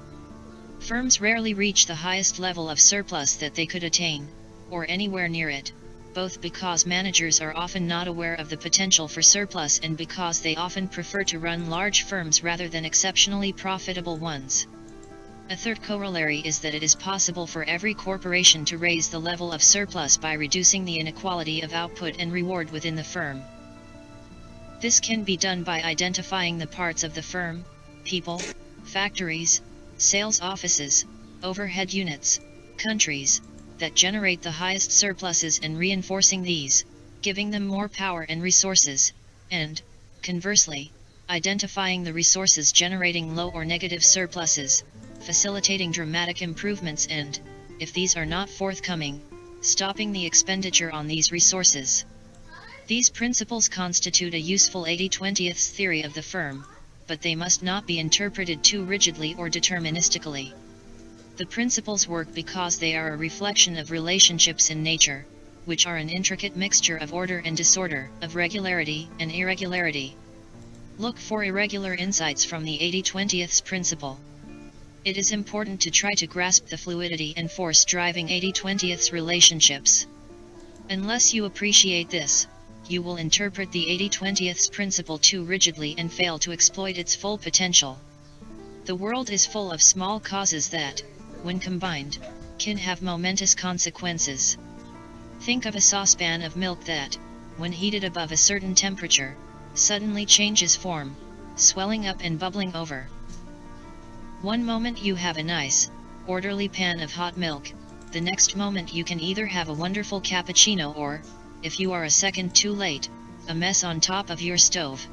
Firms rarely reach the highest level of surplus that they could attain, or anywhere near it, both because managers are often not aware of the potential for surplus and because they often prefer to run large firms rather than exceptionally profitable ones. A third corollary is that it is possible for every corporation to raise the level of surplus by reducing the inequality of output and reward within the firm. This can be done by identifying the parts of the firm, people, factories, sales offices, overhead units, countries, that generate the highest surpluses and reinforcing these, giving them more power and resources, and, conversely, identifying the resources generating low or negative surpluses, facilitating dramatic improvements and, if these are not forthcoming, stopping the expenditure on these resources. These principles constitute a useful 80/20th theory of the firm, but they must not be interpreted too rigidly or deterministically. The principles work because they are a reflection of relationships in nature, which are an intricate mixture of order and disorder, of regularity and irregularity. Look for irregular insights from the 80/20th principle. It is important to try to grasp the fluidity and force driving 80/20th relationships. Unless you appreciate this, you will interpret the 80/20th principle too rigidly and fail to exploit its full potential. The world is full of small causes that, when combined, can have momentous consequences. Think of a saucepan of milk that, when heated above a certain temperature, suddenly changes form, swelling up and bubbling over. One moment you have a nice, orderly pan of hot milk, the next moment you can either have a wonderful cappuccino or, if you are a second too late, a mess on top of your stove.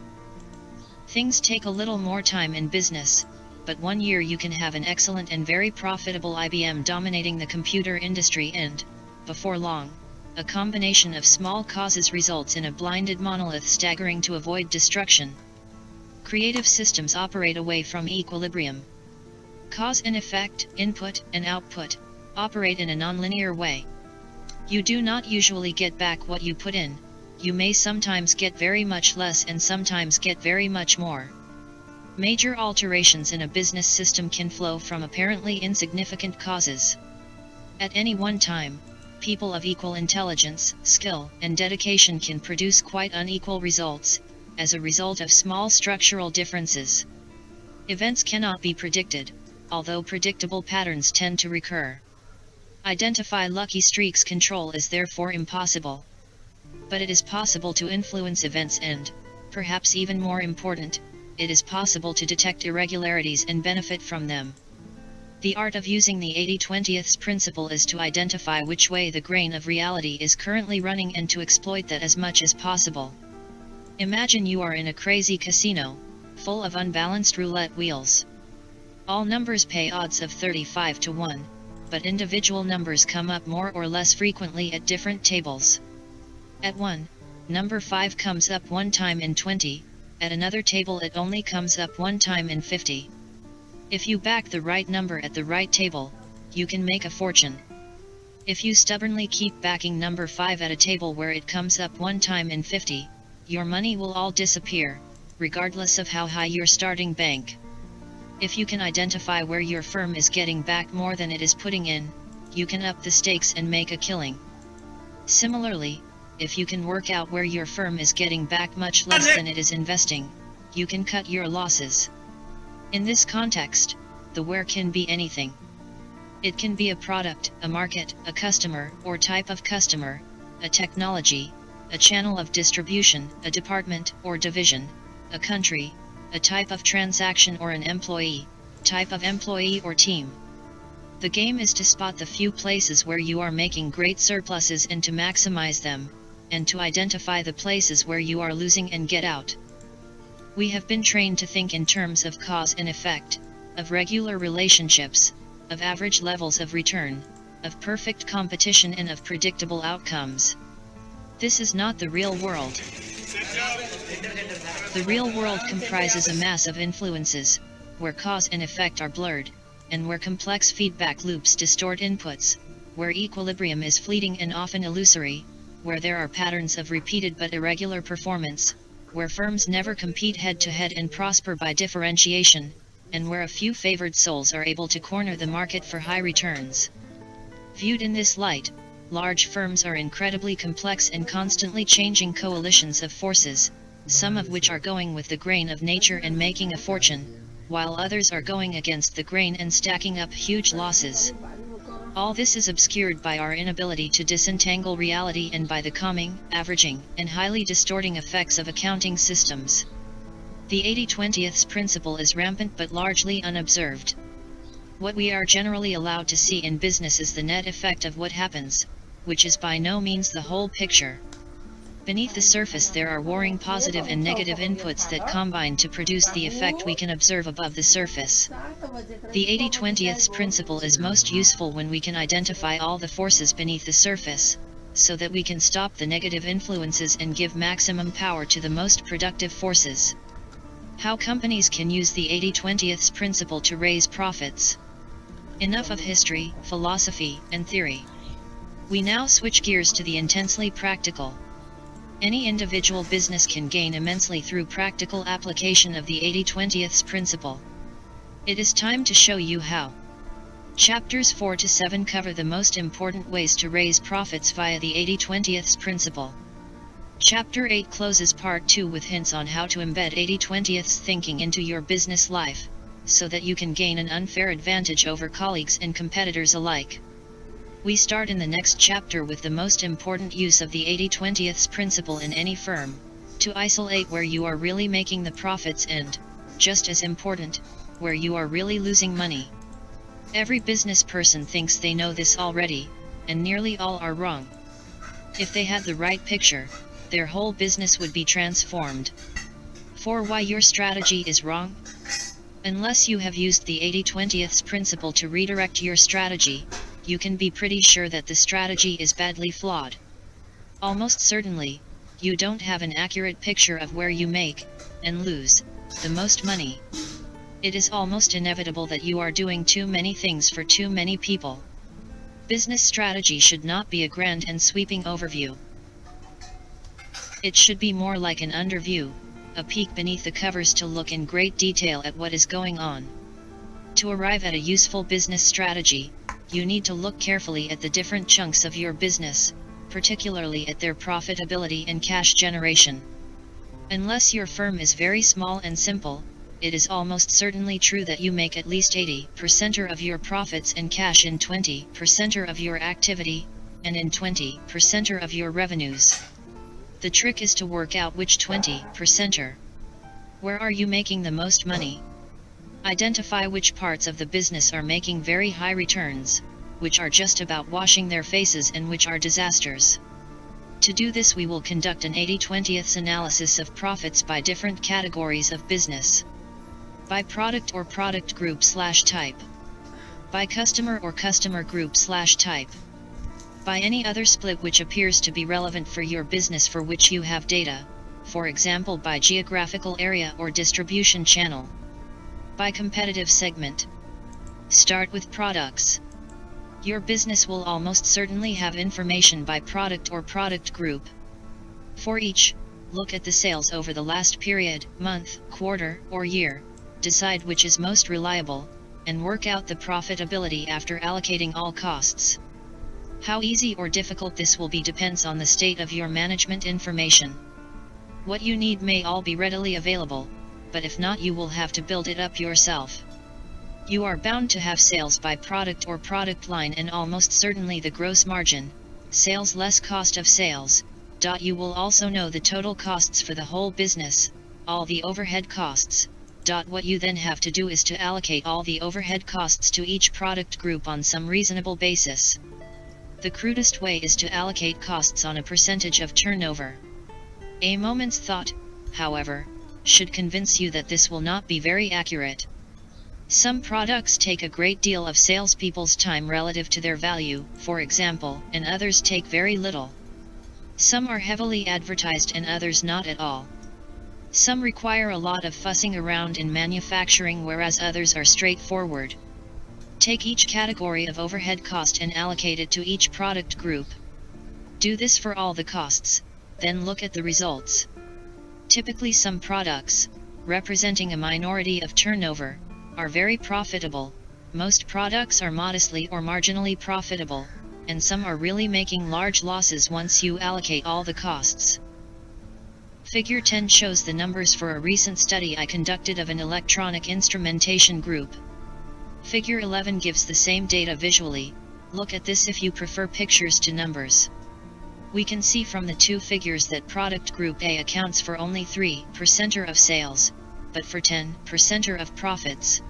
Things take a little more time in business, but 1 year you can have an excellent and very profitable IBM dominating the computer industry and, before long, a combination of small causes results in a blinded monolith staggering to avoid destruction. Creative systems operate away from equilibrium. Cause and effect, input and output, operate in a nonlinear way. You do not usually get back what you put in, you may sometimes get very much less and sometimes get very much more. Major alterations in a business system can flow from apparently insignificant causes. At any one time, people of equal intelligence, skill, and dedication can produce quite unequal results, as a result of small structural differences. Events cannot be predicted, although predictable patterns tend to recur. Identify lucky streaks. Control is therefore impossible. But it is possible to influence events and, perhaps even more important, it is possible to detect irregularities and benefit from them. The art of using the 80/20th principle is to identify which way the grain of reality is currently running and to exploit that as much as possible. Imagine you are in a crazy casino, full of unbalanced roulette wheels. All numbers pay odds of 35 to 1, but individual numbers come up more or less frequently at different tables. At 1, number 5 comes up one time in 20, at another table it only comes up one time in 50. If you back the right number at the right table, you can make a fortune. If you stubbornly keep backing number 5 at a table where it comes up one time in 50, your money will all disappear, regardless of how high your starting bank. If you can identify where your firm is getting back more than it is putting in, you can up the stakes and make a killing. Similarly, if you can work out where your firm is getting back much less than it is investing, you can cut your losses. In this context, the where can be anything. It can be a product, a market, a customer or type of customer, a technology, a channel of distribution, a department or division, a country, a type of transaction or an employee, type of employee or team. The game is to spot the few places where you are making great surpluses and to maximize them, and to identify the places where you are losing and get out. We have been trained to think in terms of cause and effect, of regular relationships, of average levels of return, of perfect competition and of predictable outcomes. This is not the real world. The real world comprises a mass of influences, where cause and effect are blurred, and where complex feedback loops distort inputs, where equilibrium is fleeting and often illusory, where there are patterns of repeated but irregular performance, where firms never compete head-to-head and prosper by differentiation, and where a few favored souls are able to corner the market for high returns. Viewed in this light, large firms are incredibly complex and constantly changing coalitions of forces, some of which are going with the grain of nature and making a fortune, while others are going against the grain and stacking up huge losses. All this is obscured by our inability to disentangle reality and by the calming, averaging, and highly distorting effects of accounting systems. The 80/20th principle is rampant but largely unobserved. What we are generally allowed to see in business is the net effect of what happens, which is by no means the whole picture. Beneath the surface there are warring positive and negative inputs that combine to produce the effect we can observe above the surface. The 80/20th principle is most useful when we can identify all the forces beneath the surface, so that we can stop the negative influences and give maximum power to the most productive forces. How companies can use the 80/20th principle to raise profits. Enough of history, philosophy, and theory. We now switch gears to the intensely practical. Any individual business can gain immensely through practical application of the 80/20th principle. It is time to show you how. Chapters 4 to 7 cover the most important ways to raise profits via the 80/20th principle. Chapter 8 closes Part 2 with hints on how to embed 80/20th thinking into your business life, so that you can gain an unfair advantage over colleagues and competitors alike. We start in the next chapter with the most important use of the 80/20th principle in any firm, to isolate where you are really making the profits and, just as important, where you are really losing money. Every business person thinks they know this already, and nearly all are wrong. If they had the right picture, their whole business would be transformed. For why your strategy is wrong? Unless you have used the 80/20th principle to redirect your strategy, you can be pretty sure that the strategy is badly flawed. Almost certainly, you don't have an accurate picture of where you make, and lose, the most money. It is almost inevitable that you are doing too many things for too many people. Business strategy should not be a grand and sweeping overview. It should be more like an underview, a peek beneath the covers to look in great detail at what is going on. To arrive at a useful business strategy, you need to look carefully at the different chunks of your business, particularly at their profitability and cash generation. Unless your firm is very small and simple, it is almost certainly true that you make at least 80% of your profits and cash in 20% of your activity, and in 20% of your revenues. The trick is to work out which 20%. Where are you making the most money? Identify which parts of the business are making very high returns, which are just about washing their faces and which are disasters. To do this we will conduct an 80/20th analysis of profits by different categories of business. By product or product group/type. By customer or customer group/type. By any other split which appears to be relevant for your business for which you have data, for example by geographical area or distribution channel. By competitive segment. Start with products. Your business will almost certainly have information by product or product group. For each, look at the sales over the last period, month, quarter, or year, decide which is most reliable, and work out the profitability after allocating all costs. How easy or difficult this will be depends on the state of your management information. What you need may all be readily available, but if not, you will have to build it up yourself. You are bound to have sales by product or product line and almost certainly the gross margin, sales less cost of sales. You will also know the total costs for the whole business, all the overhead costs. What you then have to do is to allocate all the overhead costs to each product group on some reasonable basis. The crudest way is to allocate costs on a percentage of turnover. A moment's thought, however, should convince you that this will not be very accurate. Some products take a great deal of salespeople's time relative to their value, for example, and others take very little. Some are heavily advertised and others not at all. Some require a lot of fussing around in manufacturing, whereas others are straightforward. Take each category of overhead cost and allocate it to each product group. Do this for all the costs, then look at the results. Typically some products, representing a minority of turnover, are very profitable, most products are modestly or marginally profitable, and some are really making large losses once you allocate all the costs. Figure 10 shows the numbers for a recent study I conducted of an electronic instrumentation group. Figure 11 gives the same data visually. Look at this if you prefer pictures to numbers. We can see from the two figures that product group A accounts for only 3% of sales, but for 10% of profits.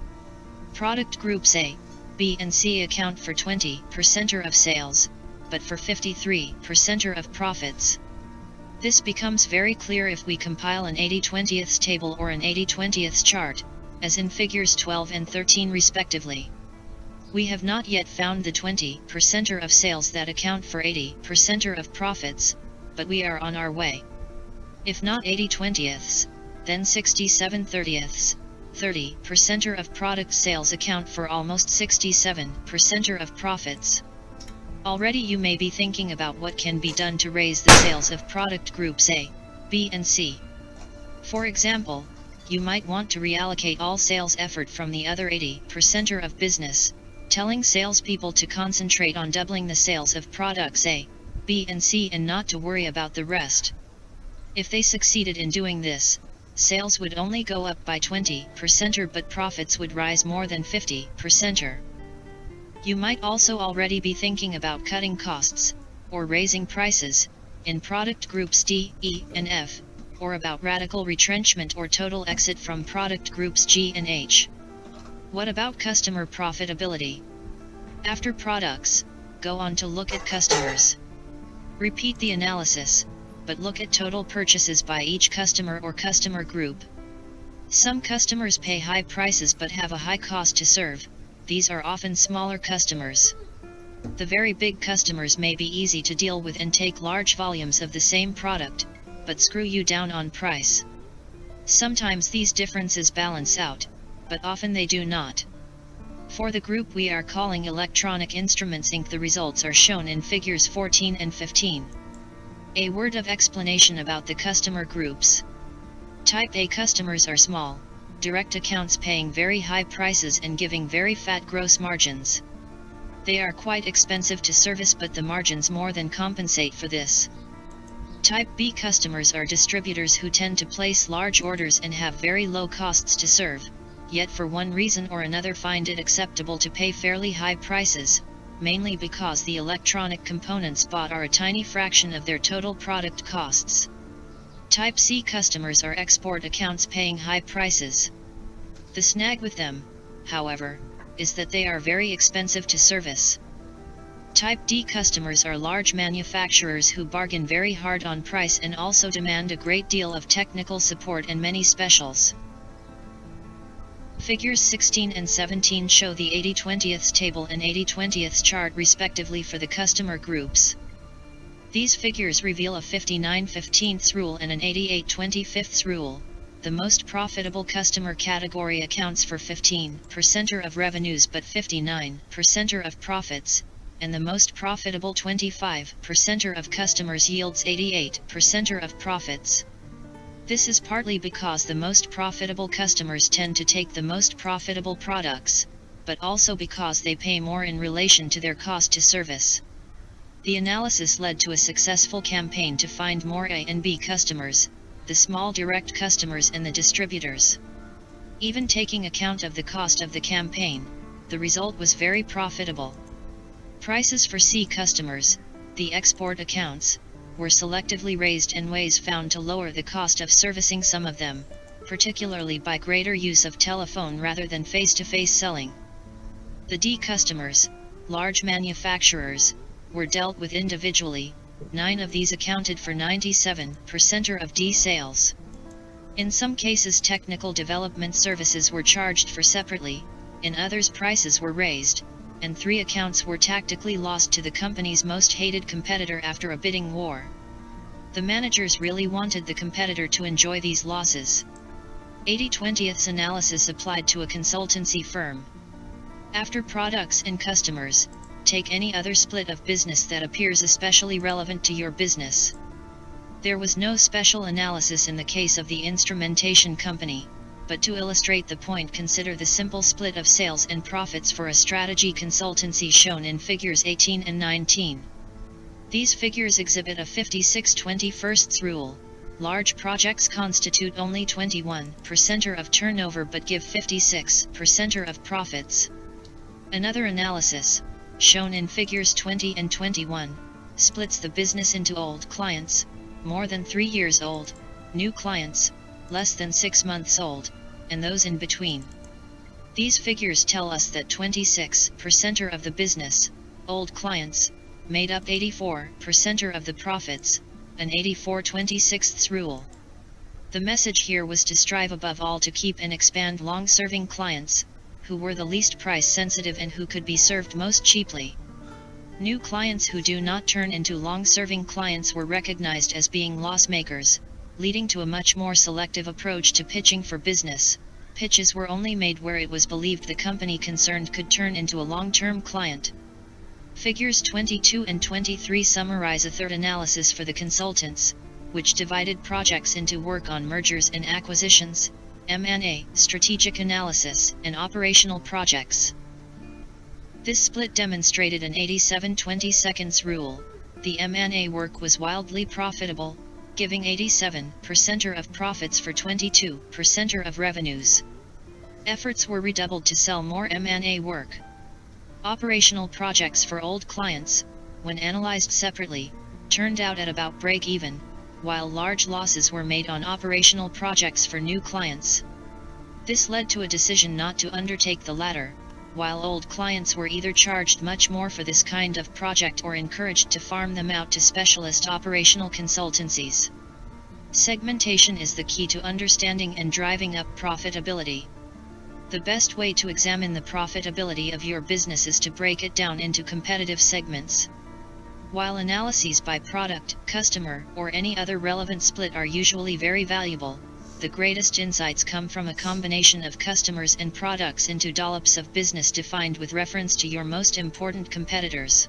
Product groups A, B and C account for 20% of sales, but for 53% of profits. This becomes very clear if we compile an 80/20ths table or an 80/20ths chart, as in figures 12 and 13 respectively. We have not yet found the 20% of sales that account for 80% of profits, but we are on our way. If not 80/20ths, then 67/30ths. 30% of product sales account for almost 67% of profits. Already you may be thinking about what can be done to raise the sales of product groups A, B and C. For example, you might want to reallocate all sales effort from the other 80% of business, telling salespeople to concentrate on doubling the sales of products A, B and C and not to worry about the rest. If they succeeded in doing this, sales would only go up by 20% but profits would rise more than 50%. You might also already be thinking about cutting costs, or raising prices, in product groups D, E, and F, or about radical retrenchment or total exit from product groups G and H. What about customer profitability? After products, go on to look at customers. Repeat the analysis, but look at total purchases by each customer or customer group. Some customers pay high prices but have a high cost to serve. These are often smaller customers. The very big customers may be easy to deal with and take large volumes of the same product, but screw you down on price. Sometimes these differences balance out, but often they do not. For the group we are calling Electronic Instruments Inc., the results are shown in figures 14 and 15. A word of explanation about the customer groups. Type A customers are small, direct accounts paying very high prices and giving very fat gross margins. They are quite expensive to service but the margins more than compensate for this. Type B customers are distributors who tend to place large orders and have very low costs to serve, yet for one reason or another find it acceptable to pay fairly high prices, mainly because the electronic components bought are a tiny fraction of their total product costs. Type C customers are export accounts paying high prices. The snag with them, however, is that they are very expensive to service. Type D customers are large manufacturers who bargain very hard on price and also demand a great deal of technical support and many specials. Figures 16 and 17 show the 80/20ths table and 80/20ths chart respectively for the customer groups. These figures reveal a 59/15 rule and an 88/25 rule. The most profitable customer category accounts for 15% of revenues but 59% of profits, and the most profitable 25% of customers yields 88% of profits. This is partly because the most profitable customers tend to take the most profitable products, but also because they pay more in relation to their cost to service. The analysis led to a successful campaign to find more A and B customers, the small direct customers and the distributors. Even taking account of the cost of the campaign, the result was very profitable. Prices for C customers, the export accounts, were selectively raised in ways found to lower the cost of servicing some of them, particularly by greater use of telephone rather than face-to-face selling. The D customers, large manufacturers, were dealt with individually. 9 of these accounted for 97% of D sales. In some cases technical development services were charged for separately, in others prices were raised, and 3 accounts were tactically lost to the company's most hated competitor after a bidding war. The managers really wanted the competitor to enjoy these losses. 80/20's analysis applied to a consultancy firm. After products and customers, take any other split of business that appears especially relevant to your business. There was no special analysis in the case of the instrumentation company, but to illustrate the point, consider the simple split of sales and profits for a strategy consultancy shown in figures 18 and 19. These figures exhibit a 56/21 rule. Large projects constitute only 21% of turnover but give 56% of profits. Another analysis, shown in figures 20 and 21, splits the business into old clients, more than 3 years old, new clients, less than 6 months old, and those in between. These figures tell us that 26% of the business, old clients, made up 84% of the profits, an 84/26 rule. The message here was to strive above all to keep and expand long-serving clients, who were the least price-sensitive and who could be served most cheaply. New clients who do not turn into long-serving clients were recognized as being loss-makers, leading to a much more selective approach to pitching for business. Pitches were only made where it was believed the company concerned could turn into a long-term client. Figures 22 and 23 summarize a third analysis for the consultants, which divided projects into work on mergers and acquisitions, M&A, strategic analysis, and operational projects. This split demonstrated an 87/22 rule. The M&A work was wildly profitable, giving 87% of profits for 22% of revenues. Efforts were redoubled to sell more M&A work. Operational projects for old clients, when analyzed separately, turned out at about break-even, while large losses were made on operational projects for new clients. This led to a decision not to undertake the latter, while old clients were either charged much more for this kind of project or encouraged to farm them out to specialist operational consultancies. Segmentation is the key to understanding and driving up profitability. The best way to examine the profitability of your business is to break it down into competitive segments. While analyses by product, customer, or any other relevant split are usually very valuable, the greatest insights come from a combination of customers and products into dollops of business defined with reference to your most important competitors.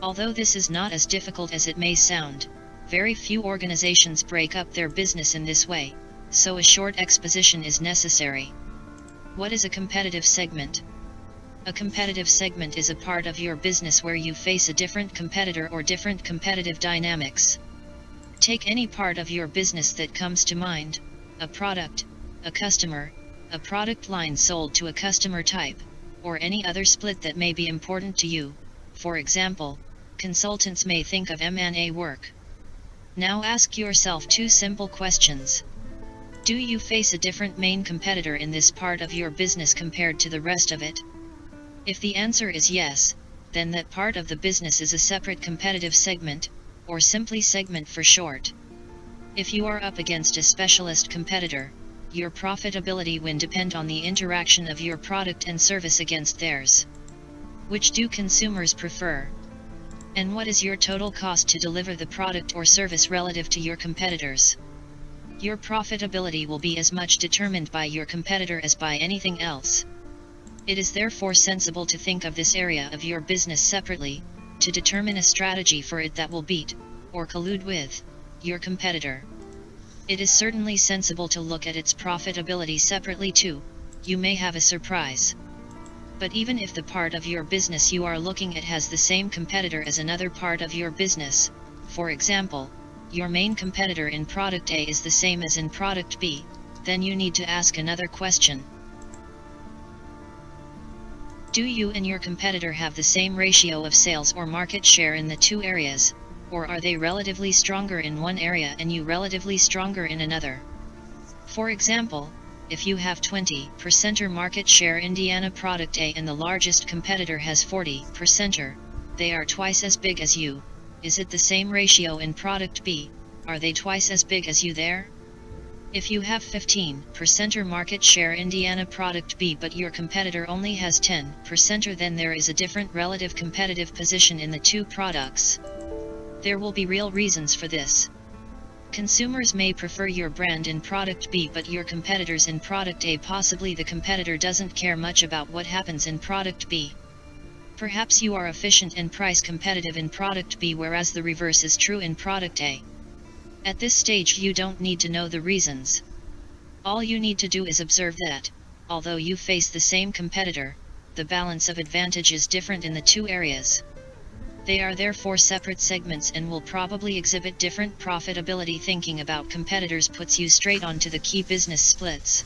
Although this is not as difficult as it may sound, very few organizations break up their business in this way, so a short exposition is necessary. What is a competitive segment? A competitive segment is a part of your business where you face a different competitor or different competitive dynamics. Take any part of your business that comes to mind: a product, a customer, a product line sold to a customer type, or any other split that may be important to you. For example, consultants may think of M&A work. Now ask yourself 2 simple questions. Do you face a different main competitor in this part of your business compared to the rest of it? If the answer is yes, then that part of the business is a separate competitive segment, or simply segment for short. If you are up against a specialist competitor, your profitability will depend on the interaction of your product and service against theirs. Which do consumers prefer? And what is your total cost to deliver the product or service relative to your competitors? Your profitability will be as much determined by your competitor as by anything else. It is therefore sensible to think of this area of your business separately, to determine a strategy for it that will beat, or collude with, your competitor. It is certainly sensible to look at its profitability separately too. You may have a surprise. But even if the part of your business you are looking at has the same competitor as another part of your business, for example, your main competitor in product A is the same as in product B, then you need to ask another question. Do you and your competitor have the same ratio of sales or market share in the two areas, or are they relatively stronger in one area and you relatively stronger in another? For example, if you have 20% market share in product A and the largest competitor has 40%, they are twice as big as you. Is it the same ratio in product B? Are they twice as big as you there? If you have 15% market share in product B but your competitor only has 10%, then there is a different relative competitive position in the two products. There will be real reasons for this. Consumers may prefer your brand in product B but your competitors in product A. Possibly the competitor doesn't care much about what happens in product B. Perhaps you are efficient and price competitive in product B whereas the reverse is true in product A. At this stage you don't need to know the reasons. All you need to do is observe that, although you face the same competitor, the balance of advantage is different in the two areas. They are therefore separate segments and will probably exhibit different profitability. Thinking about competitors puts you straight onto the key business splits.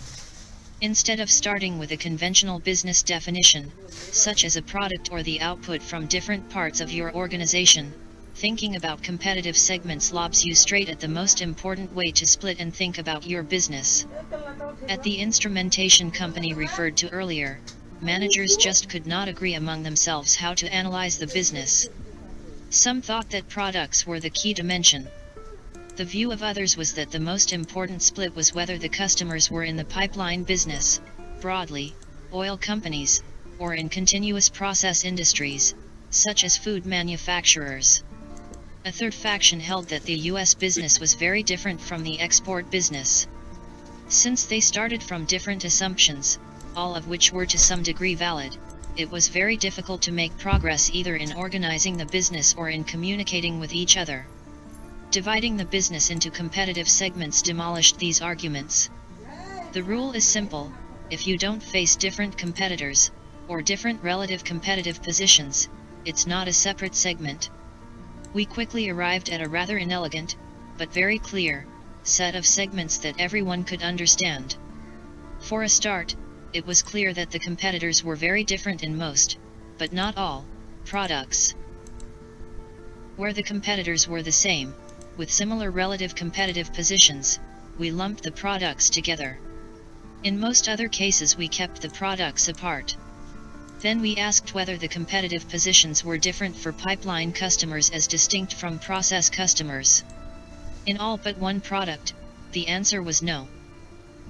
Instead of starting with a conventional business definition, such as a product or the output from different parts of your organization, thinking about competitive segments lobs you straight at the most important way to split and think about your business. At the instrumentation company referred to earlier, managers just could not agree among themselves how to analyze the business. Some thought that products were the key dimension. The view of others was that the most important split was whether the customers were in the pipeline business, broadly, oil companies, or in continuous process industries, such as food manufacturers. A third faction held that the U.S. business was very different from the export business. Since they started from different assumptions, all of which were to some degree valid, it was very difficult to make progress either in organizing the business or in communicating with each other. Dividing the business into competitive segments demolished these arguments. The rule is simple: if you don't face different competitors, or different relative competitive positions, it's not a separate segment. We quickly arrived at a rather inelegant, but very clear, set of segments that everyone could understand. For a start, it was clear that the competitors were very different in most, but not all, products. Where the competitors were the same, with similar relative competitive positions, we lumped the products together. In most other cases we kept the products apart. Then we asked whether the competitive positions were different for pipeline customers as distinct from process customers. In all but one product, the answer was no.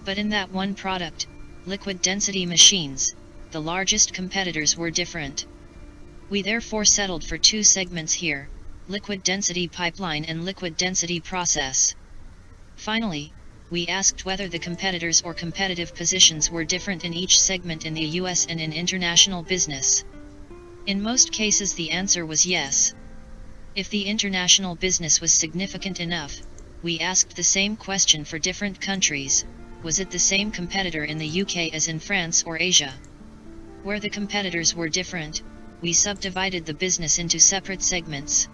But in that one product, liquid density machines, the largest competitors were different. We therefore settled for two segments here: liquid density pipeline and liquid density process. Finally, we asked whether the competitors or competitive positions were different in each segment in the US and in international business. In most cases the answer was yes. If the international business was significant enough, we asked the same question for different countries: was it the same competitor in the UK as in France or Asia? Where the competitors were different, we subdivided the business into separate segments.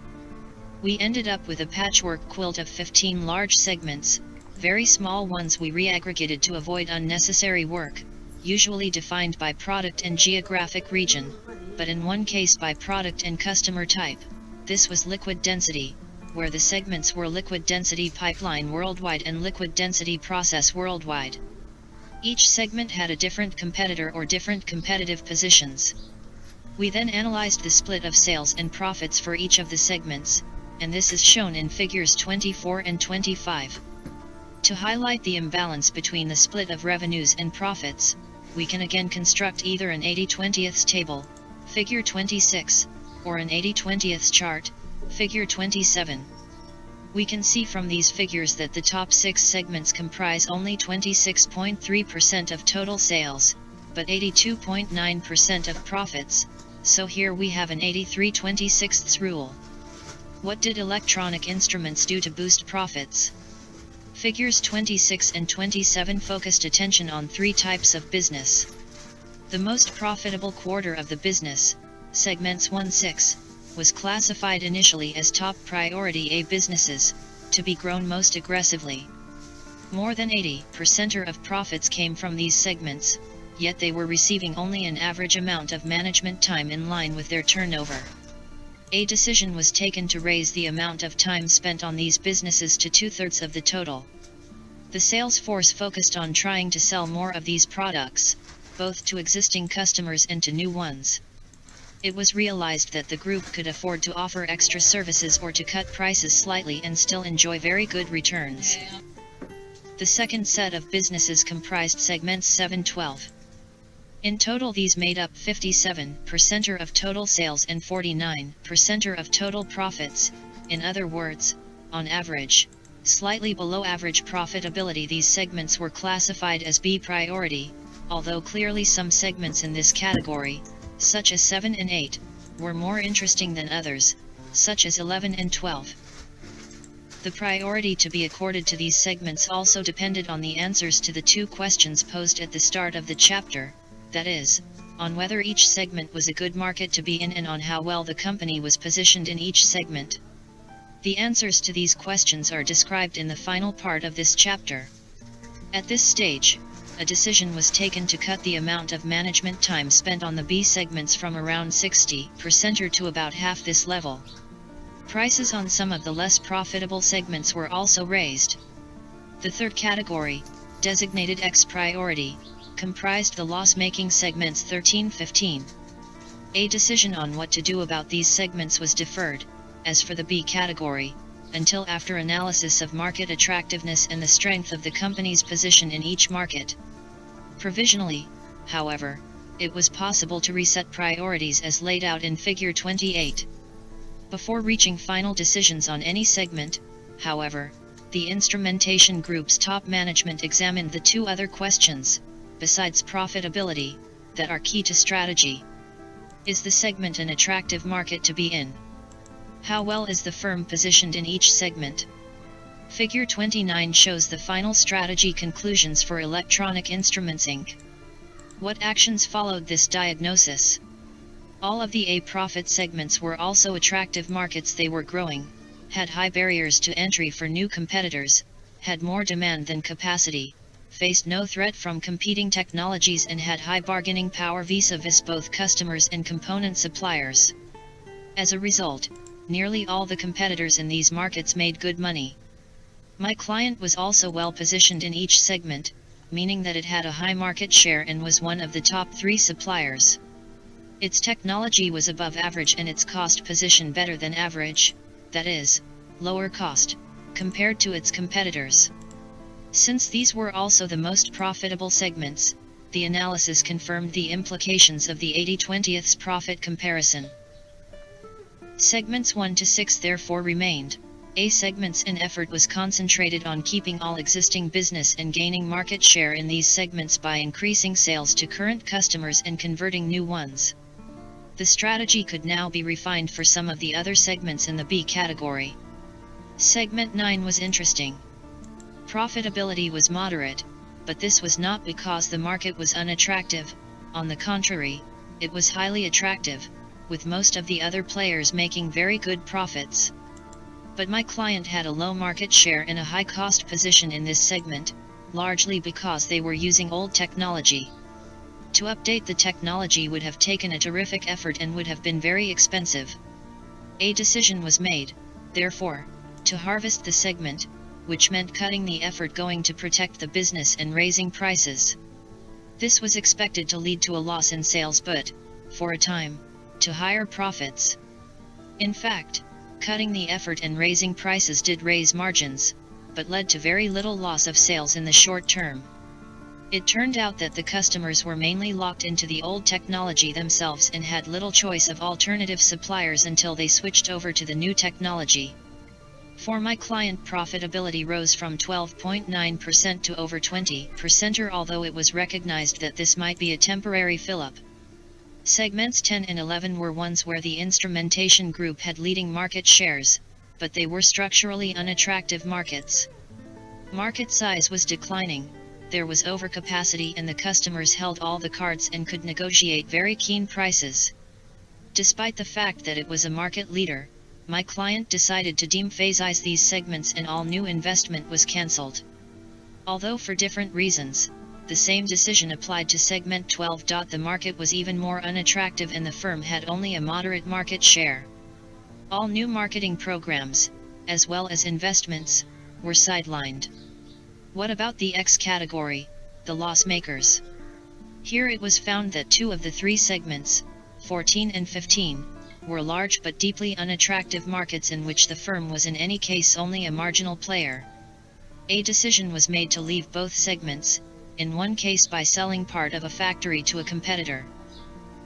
We ended up with a patchwork quilt of 15 large segments. Very small ones we reaggregated to avoid unnecessary work, usually defined by product and geographic region, but in one case by product and customer type. This was liquid density, where the segments were liquid density pipeline worldwide and liquid density process worldwide. Each segment had a different competitor or different competitive positions. We then analyzed the split of sales and profits for each of the segments, and this is shown in figures 24 and 25. To highlight the imbalance between the split of revenues and profits, we can again construct either an 80/20ths table, figure 26, or an 80/20ths chart, figure 27. We can see from these figures that the top 6 segments comprise only 26.3% of total sales, but 82.9% of profits, so here we have an 83/26ths rule. What did electronic instruments do to boost profits? Figures 26 and 27 focused attention on 3 types of business. The most profitable quarter of the business, segments 1-6, was classified initially as top priority A businesses, to be grown most aggressively. More than 80% of profits came from these segments, yet they were receiving only an average amount of management time in line with their turnover. A decision was taken to raise the amount of time spent on these businesses to 2/3 of the total. The sales force focused on trying to sell more of these products, both to existing customers and to new ones. It was realized that the group could afford to offer extra services or to cut prices slightly and still enjoy very good returns. The second set of businesses comprised segments 7-12. In total these made up 57% of total sales and 49% of total profits, in other words, on average, slightly below average profitability. These segments were classified as B priority, although clearly some segments in this category, such as 7 and 8, were more interesting than others, such as 11 and 12. The priority to be accorded to these segments also depended on the answers to the 2 questions posed at the start of the chapter, that is, on whether each segment was a good market to be in and on how well the company was positioned in each segment. The answers to these questions are described in the final part of this chapter. At this stage, a decision was taken to cut the amount of management time spent on the B segments from around 60% to about half this level. Prices on some of the less profitable segments were also raised. The third category, designated X priority, comprised the loss-making segments 13-15. A decision on what to do about these segments was deferred, as for the B category, until after analysis of market attractiveness and the strength of the company's position in each market. Provisionally, however, it was possible to reset priorities as laid out in figure 28. Before reaching final decisions on any segment, however, the instrumentation group's top management examined the 2 other questions, besides profitability, that are key to strategy. Is the segment an attractive market to be in? How well is the firm positioned in each segment? Figure 29 shows the final strategy conclusions for Electronic Instruments Inc. What actions followed this diagnosis? All of the A profit segments were also attractive markets. They were growing, had high barriers to entry for new competitors, had more demand than capacity, faced no threat from competing technologies and had high bargaining power vis-a-vis both customers and component suppliers. As a result, nearly all the competitors in these markets made good money. My client was also well positioned in each segment, meaning that it had a high market share and was one of the top 3 suppliers. Its technology was above average and its cost position better than average, that is, lower cost, compared to its competitors. Since these were also the most profitable segments, the analysis confirmed the implications of the 80/20ths profit comparison. Segments 1-6 therefore remained. A segment's effort was concentrated on keeping all existing business and gaining market share in these segments by increasing sales to current customers and converting new ones. The strategy could now be refined for some of the other segments in the B category. Segment 9 was interesting. Profitability was moderate, but this was not because the market was unattractive. On the contrary, it was highly attractive, with most of the other players making very good profits. But my client had a low market share and a high cost position in this segment, largely because they were using old technology. To update the technology would have taken a terrific effort and would have been very expensive. A decision was made, therefore, to harvest the segment, which meant cutting the effort going to protect the business and raising prices. This was expected to lead to a loss in sales but, for a time, to higher profits. In fact, cutting the effort and raising prices did raise margins, but led to very little loss of sales in the short term. It turned out that the customers were mainly locked into the old technology themselves and had little choice of alternative suppliers until they switched over to the new technology. For my client, profitability rose from 12.9% to over 20%, although it was recognized that this might be a temporary fill-up. Segments 10 and 11 were ones where the instrumentation group had leading market shares, but they were structurally unattractive markets. Market size was declining, there was overcapacity, and the customers held all the cards and could negotiate very keen prices. Despite the fact that it was a market leader, my client decided to de-emphasize these segments and all new investment was cancelled. Although for different reasons, the same decision applied to segment 12. The market was even more unattractive and the firm had only a moderate market share. All new marketing programs, as well as investments, were sidelined. What about the X category, the loss makers? Here it was found that 2 of the 3 segments, 14 and 15, were large but deeply unattractive markets in which the firm was in any case only a marginal player. A decision was made to leave both segments, in one case by selling part of a factory to a competitor.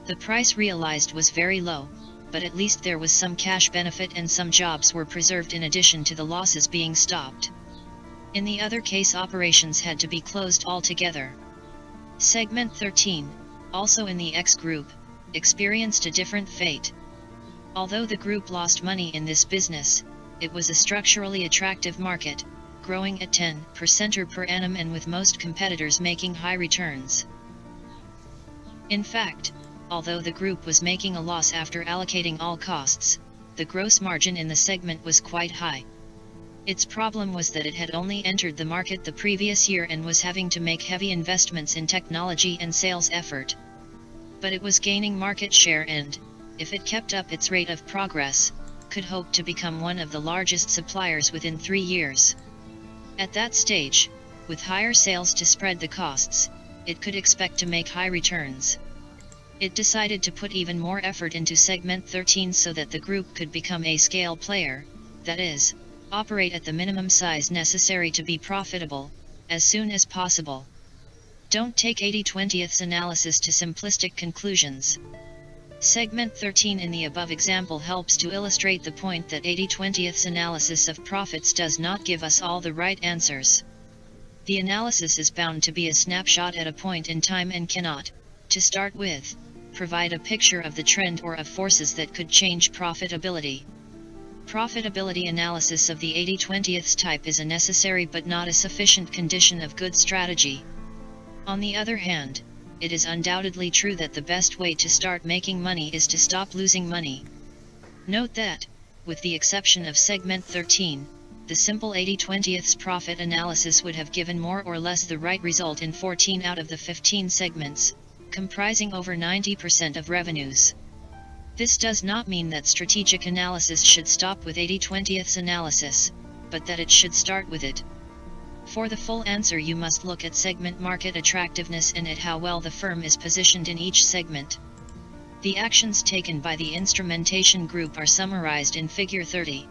The price realized was very low, but at least there was some cash benefit and some jobs were preserved in addition to the losses being stopped. In the other case, operations had to be closed altogether. Segment 13, also in the X group, experienced a different fate. Although the group lost money in this business, it was a structurally attractive market, growing at 10% per annum and with most competitors making high returns. In fact, although the group was making a loss after allocating all costs, the gross margin in the segment was quite high. Its problem was that it had only entered the market the previous year and was having to make heavy investments in technology and sales effort. But it was gaining market share and, if it kept up its rate of progress, could hope to become one of the largest suppliers within 3 years. At that stage, with higher sales to spread the costs, it could expect to make high returns. It decided to put even more effort into segment 13 so that the group could become a scale player, that is, operate at the minimum size necessary to be profitable, as soon as possible. Don't take 80/20th's analysis to simplistic conclusions. Segment 13 in the above example helps to illustrate the point that 80/20th's analysis of profits does not give us all the right answers. The analysis is bound to be a snapshot at a point in time and cannot, to start with, provide a picture of the trend or of forces that could change profitability. Profitability analysis of the 80/20th's type is a necessary but not a sufficient condition of good strategy. On the other hand, it is undoubtedly true that the best way to start making money is to stop losing money. Note that, with the exception of segment 13, the simple 80/20th's profit analysis would have given more or less the right result in 14 out of the 15 segments, comprising over 90% of revenues. This does not mean that strategic analysis should stop with 80/20th's analysis, but that it should start with it. For the full answer, you must look at segment market attractiveness and at how well the firm is positioned in each segment. The actions taken by the instrumentation group are summarized in Figure 30.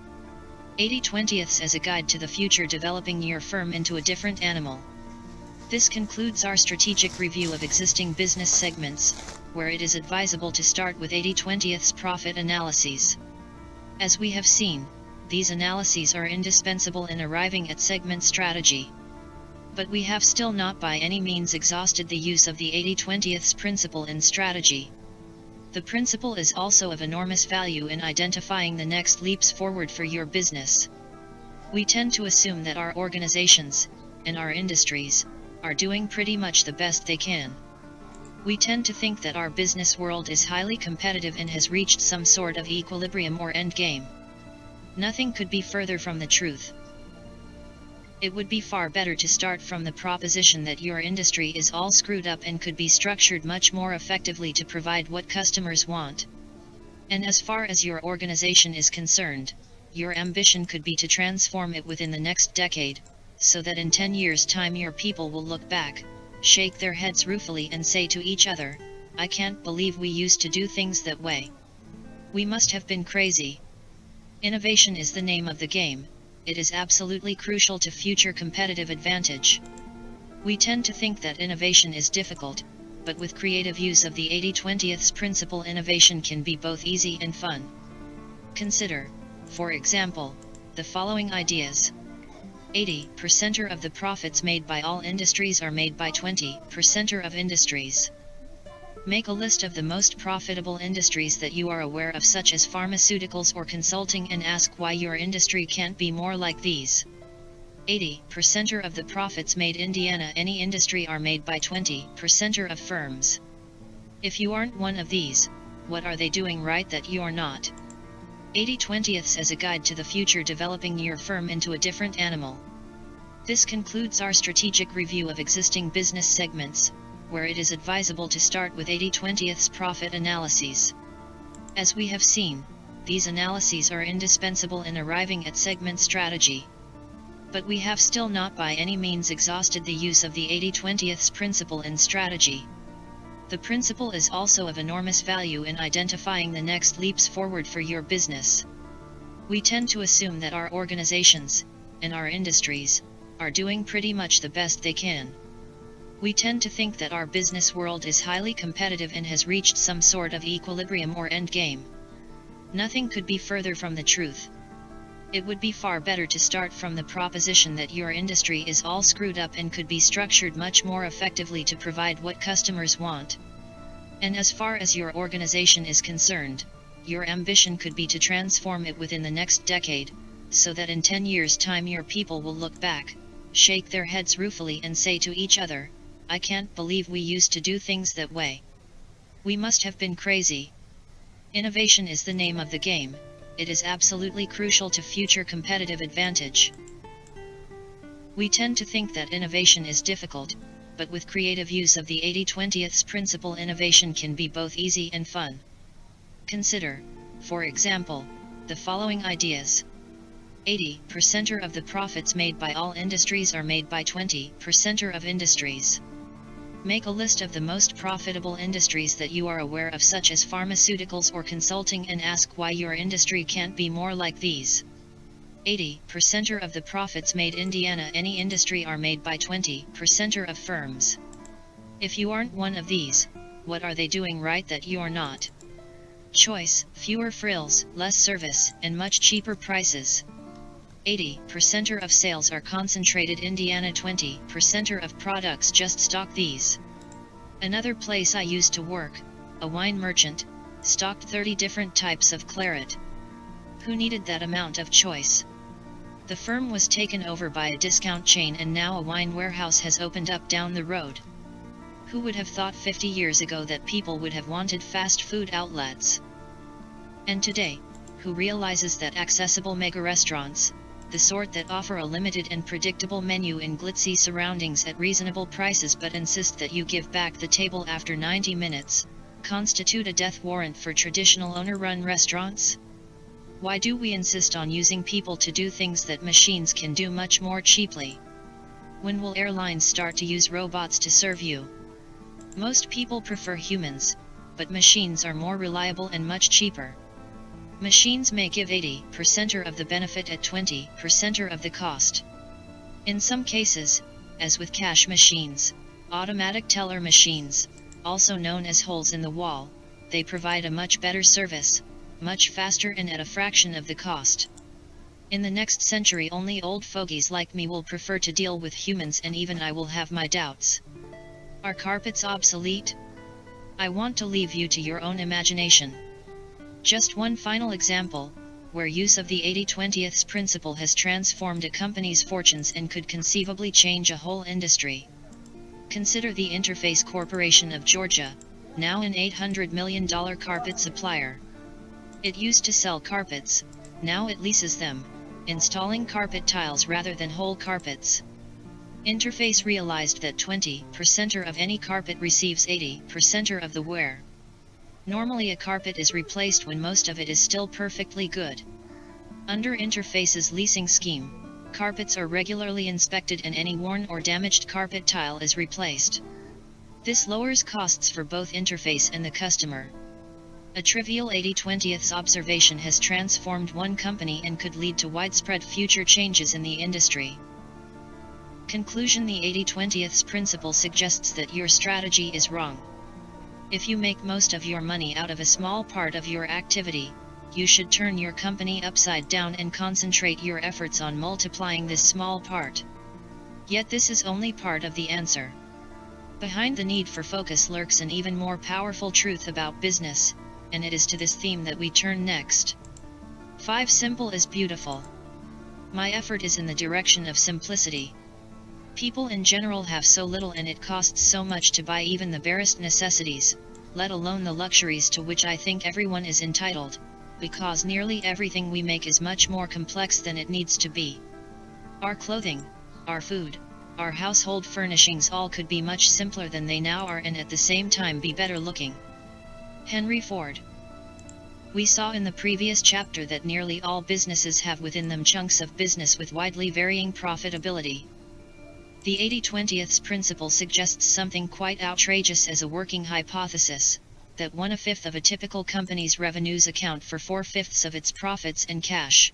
80/20th's as a guide to the future, developing your firm into a different animal. This concludes our strategic review of existing business segments, where it is advisable to start with 80/20th's profit analyses. As we have seen, these analyses are indispensable in arriving at segment strategy. But we have still not by any means exhausted the use of the 80/20th's principle in strategy. The principle is also of enormous value in identifying the next leaps forward for your business. We tend to assume that our organizations, and our industries, are doing pretty much the best they can. We tend to think that our business world is highly competitive and has reached some sort of equilibrium or endgame. Nothing could be further from the truth. It would be far better to start from the proposition that your industry is all screwed up and could be structured much more effectively to provide what customers want. And as far as your organization is concerned, your ambition could be to transform it within the next decade, so that in 10 years' time your people will look back, shake their heads ruefully and say to each other, "I can't believe we used to do things that way. We must have been crazy." Innovation is the name of the game. It is absolutely crucial to future competitive advantage. We tend to think that innovation is difficult, but with creative use of the 80/20 principle, innovation can be both easy and fun. Consider, for example, the following ideas. 80% of the profits made by all industries are made by 20% of industries. Make a list of the most profitable industries that you are aware of, such as pharmaceuticals or consulting, and ask why your industry can't be more like these. 80% of the profits made Indiana any industry are made by 20% of firms. If you aren't one of these, what are they doing right that you're not? 80/20 as a guide to the future, developing your firm into a different animal. This concludes our strategic review of existing business segments, where it is advisable to start with 80/20 profit analyses. As we have seen, these analyses are indispensable in arriving at segment strategy. But we have still not by any means exhausted the use of the 80/20 principle in strategy. The principle is also of enormous value in identifying the next leaps forward for your business. We tend to assume that our organizations, and our industries, are doing pretty much the best they can. We tend to think that our business world is highly competitive and has reached some sort of equilibrium or end game. Nothing could be further from the truth. It would be far better to start from the proposition that your industry is all screwed up and could be structured much more effectively to provide what customers want. And as far as your organization is concerned, your ambition could be to transform it within the next decade, so that in 10 years' time your people will look back, shake their heads ruefully and say to each other, "I can't believe we used to do things that way. We must have been crazy." Innovation is the name of the game. It is absolutely crucial to future competitive advantage. We tend to think that innovation is difficult, but with creative use of the 80/20 principle, innovation can be both easy and fun. Consider, for example, the following ideas. 80% of the profits made by all industries are made by 20% of industries. Make a list of the most profitable industries that you are aware of, such as pharmaceuticals or consulting, and ask why your industry can't be more like these. 80% of the profits made Indiana any industry are made by 20% of firms. If you aren't one of these, what are they doing right that you're not? Choice, fewer frills, less service, and much cheaper prices. 80% of sales are concentrated Indiana, 20% of products just stock these. Another place I used to work, a wine merchant, stocked 30 different types of claret. Who needed that amount of choice? The firm was taken over by a discount chain, and now a wine warehouse has opened up down the road. Who would have thought 50 years ago that people would have wanted fast food outlets? And today, who realizes that accessible mega restaurants, the sort that offer a limited and predictable menu in glitzy surroundings at reasonable prices but insist that you give back the table after 90 minutes, constitute a death warrant for traditional owner-run restaurants? Why do we insist on using people to do things that machines can do much more cheaply? When will airlines start to use robots to serve you? Most people prefer humans, but machines are more reliable and much cheaper. Machines may give 80% of the benefit at 20% of the cost. In some cases, as with cash machines, automatic teller machines, also known as holes in the wall, they provide a much better service, much faster and at a fraction of the cost. In the next century, only old fogies like me will prefer to deal with humans, and even I will have my doubts. Are carpets obsolete? I want to leave you to your own imagination. Just one final example, where use of the 80/20 principle has transformed a company's fortunes and could conceivably change a whole industry. Consider the Interface Corporation of Georgia, now an $800 million carpet supplier. It used to sell carpets, now it leases them, installing carpet tiles rather than whole carpets. Interface realized that 20% of any carpet receives 80% of the wear. Normally a carpet is replaced when most of it is still perfectly good. Under Interface's leasing scheme, carpets are regularly inspected and any worn or damaged carpet tile is replaced. This lowers costs for both Interface and the customer. A trivial 80/20 observation has transformed one company and could lead to widespread future changes in the industry. Conclusion: the 80/20th principle suggests that your strategy is wrong. If you make most of your money out of a small part of your activity, you should turn your company upside down and concentrate your efforts on multiplying this small part. Yet this is only part of the answer. Behind the need for focus lurks an even more powerful truth about business, and it is to this theme that we turn next. 5. Simple is beautiful. My effort is in the direction of simplicity. People in general have so little and it costs so much to buy even the barest necessities, let alone the luxuries to which I think everyone is entitled, because nearly everything we make is much more complex than it needs to be. Our clothing, our food, our household furnishings all could be much simpler than they now are and at the same time be better looking. Henry Ford. We saw in the previous chapter that nearly all businesses have within them chunks of business with widely varying profitability. The 80/20th principle suggests something quite outrageous as a working hypothesis, that 1/5 of a typical company's revenues account for 4/5 of its profits and cash.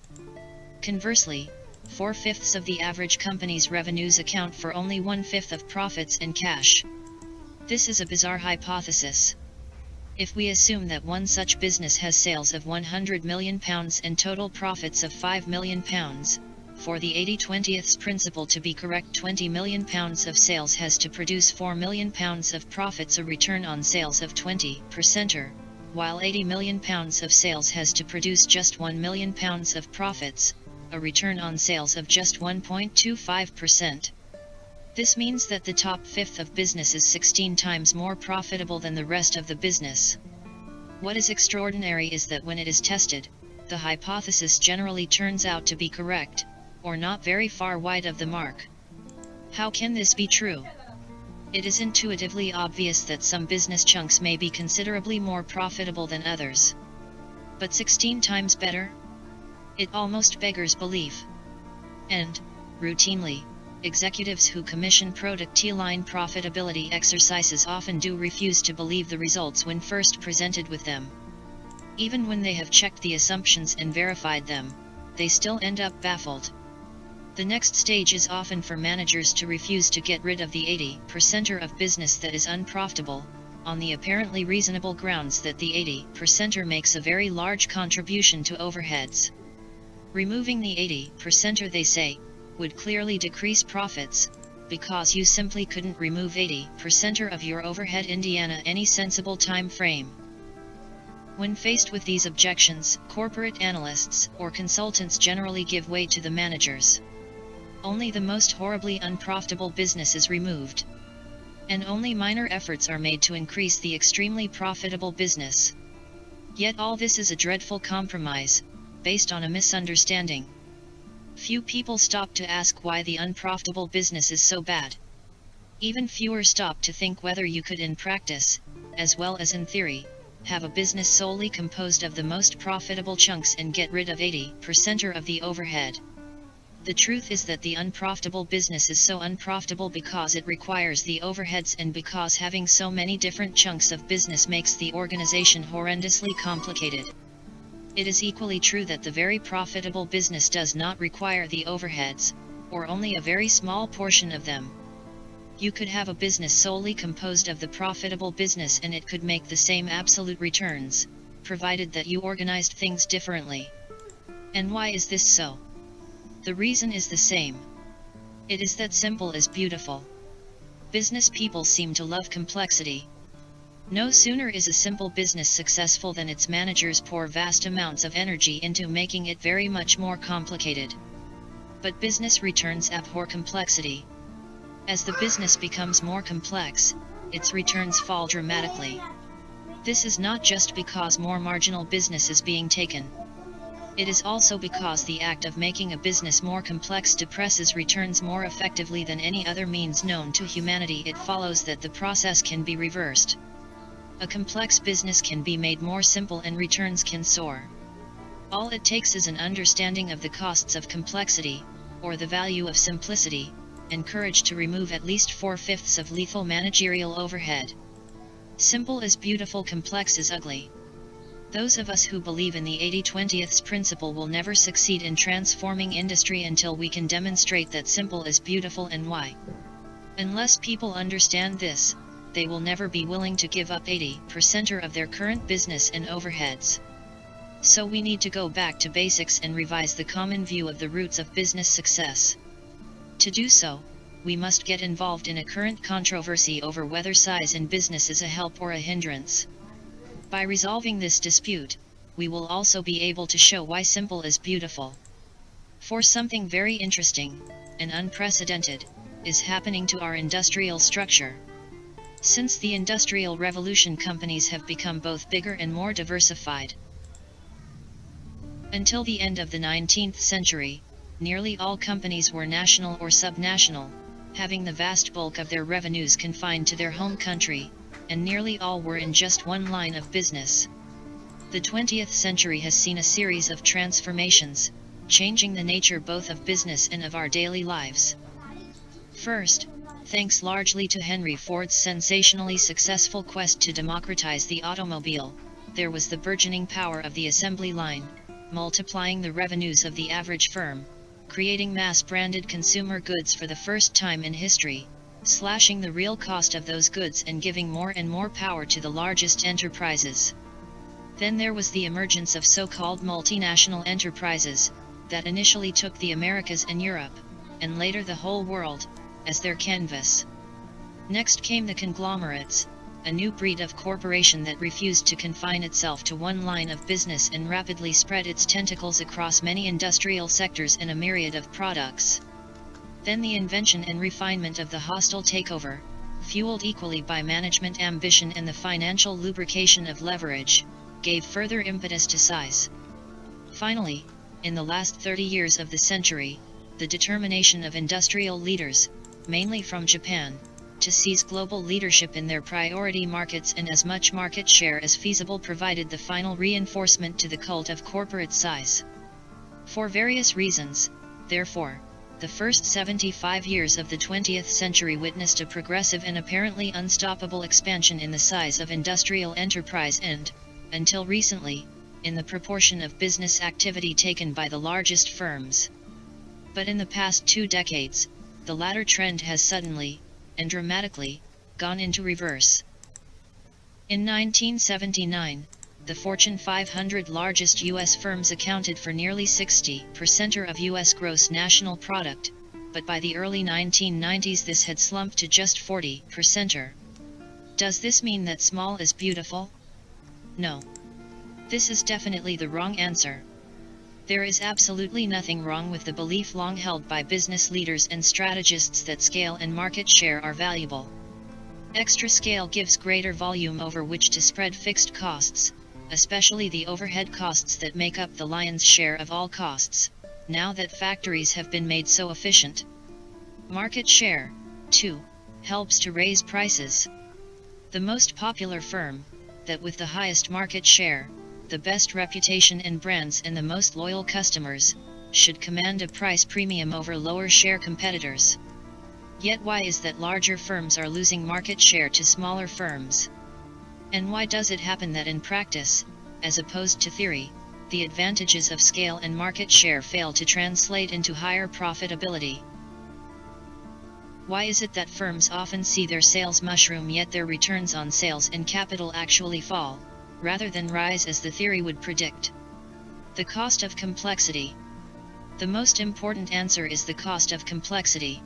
Conversely, 4/5 of the average company's revenues account for only 1/5 of profits and cash. This is a bizarre hypothesis. If we assume that one such business has sales of £100 million and total profits of £5 million, for the 80/20th principle to be correct, £20 million of sales has to produce £4 million of profits, a return on sales of 20%, while £80 million of sales has to produce just £1 million of profits, a return on sales of just 1.25%. This means that the top fifth of business is 16 times more profitable than the rest of the business. What is extraordinary is that when it is tested, the hypothesis generally turns out to be correct, or not very far wide of the mark. How can this be true? It is intuitively obvious that some business chunks may be considerably more profitable than others. But 16 times better? It almost beggars belief. And, routinely, executives who commission product line profitability exercises often do refuse to believe the results when first presented with them. Even when they have checked the assumptions and verified them, they still end up baffled. The next stage is often for managers to refuse to get rid of the 80% of business that is unprofitable, on the apparently reasonable grounds that the 80% makes a very large contribution to overheads. Removing the 80%, they say, would clearly decrease profits, because you simply couldn't remove 80% of your overhead in any sensible time frame. When faced with these objections, corporate analysts or consultants generally give way to the managers. Only the most horribly unprofitable business is removed. And only minor efforts are made to increase the extremely profitable business. Yet all this is a dreadful compromise, based on a misunderstanding. Few people stop to ask why the unprofitable business is so bad. Even fewer stop to think whether you could in practice, as well as in theory, have a business solely composed of the most profitable chunks and get rid of 80% of the overhead. The truth is that the unprofitable business is so unprofitable because it requires the overheads and because having so many different chunks of business makes the organization horrendously complicated. It is equally true that the very profitable business does not require the overheads, or only a very small portion of them. You could have a business solely composed of the profitable business and it could make the same absolute returns, provided that you organized things differently. And why is this so? The reason is the same. It is that simple is beautiful. Business people seem to love complexity. No sooner is a simple business successful than its managers pour vast amounts of energy into making it very much more complicated. But business returns abhor complexity. As the business becomes more complex, its returns fall dramatically. This is not just because more marginal business is being taken. It is also because the act of making a business more complex depresses returns more effectively than any other means known to humanity. It follows that the process can be reversed. A complex business can be made more simple and returns can soar. All it takes is an understanding of the costs of complexity, or the value of simplicity, and courage to remove at least 4/5 of lethal managerial overhead. Simple is beautiful, complex is ugly. Those of us who believe in the 80/20ths principle will never succeed in transforming industry until we can demonstrate that simple is beautiful and why. Unless people understand this, they will never be willing to give up 80% of their current business and overheads. So we need to go back to basics and revise the common view of the roots of business success. To do so, we must get involved in a current controversy over whether size in business is a help or a hindrance. By resolving this dispute, we will also be able to show why simple is beautiful. For something very interesting, and unprecedented, is happening to our industrial structure. Since the Industrial Revolution, companies have become both bigger and more diversified. Until the end of the 19th century, nearly all companies were national or subnational, having the vast bulk of their revenues confined to their home country, and nearly all were in just one line of business. The 20th century has seen a series of transformations, changing the nature both of business and of our daily lives. First, thanks largely to Henry Ford's sensationally successful quest to democratize the automobile, there was the burgeoning power of the assembly line, multiplying the revenues of the average firm, creating mass-branded consumer goods for the first time in history, slashing the real cost of those goods and giving more and more power to the largest enterprises. Then there was the emergence of so-called multinational enterprises, that initially took the Americas and Europe, and later the whole world, as their canvas. Next came the conglomerates, a new breed of corporation that refused to confine itself to one line of business and rapidly spread its tentacles across many industrial sectors and a myriad of products. Then the invention and refinement of the hostile takeover, fueled equally by management ambition and the financial lubrication of leverage, gave further impetus to size. Finally, in the last 30 years of the century, the determination of industrial leaders, mainly from Japan, to seize global leadership in their priority markets and as much market share as feasible provided the final reinforcement to the cult of corporate size. For various reasons, therefore, the first 75 years of the 20th century witnessed a progressive and apparently unstoppable expansion in the size of industrial enterprise and, until recently, in the proportion of business activity taken by the largest firms. But in the past 2 decades, the latter trend has suddenly, and dramatically, gone into reverse. In 1979, the Fortune 500 largest U.S. firms accounted for nearly 60% of U.S. gross national product, but by the early 1990s this had slumped to just 40%. Does this mean that small is beautiful? No. This is definitely the wrong answer. There is absolutely nothing wrong with the belief long held by business leaders and strategists that scale and market share are valuable. Extra scale gives greater volume over which to spread fixed costs, especially the overhead costs that make up the lion's share of all costs, now that factories have been made so efficient. Market share, too, helps to raise prices. The most popular firm, that with the highest market share, the best reputation and brands and the most loyal customers, should command a price premium over lower share competitors. Yet why is that larger firms are losing market share to smaller firms? And why does it happen that in practice, as opposed to theory, the advantages of scale and market share fail to translate into higher profitability? Why is it that firms often see their sales mushroom yet their returns on sales and capital actually fall, rather than rise as the theory would predict? The cost of complexity. The most important answer is the cost of complexity.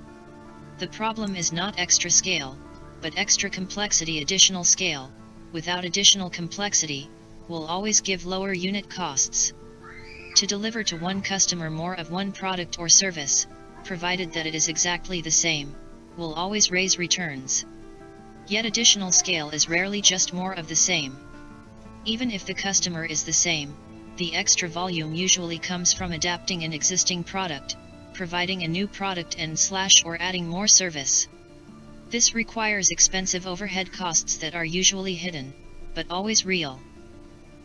The problem is not extra scale, but extra complexity. Additional scale, without additional complexity, will always give lower unit costs. To deliver to one customer more of one product or service, provided that it is exactly the same, will always raise returns. Yet additional scale is rarely just more of the same. Even if the customer is the same, the extra volume usually comes from adapting an existing product, providing a new product or adding more service. This requires expensive overhead costs that are usually hidden, but always real.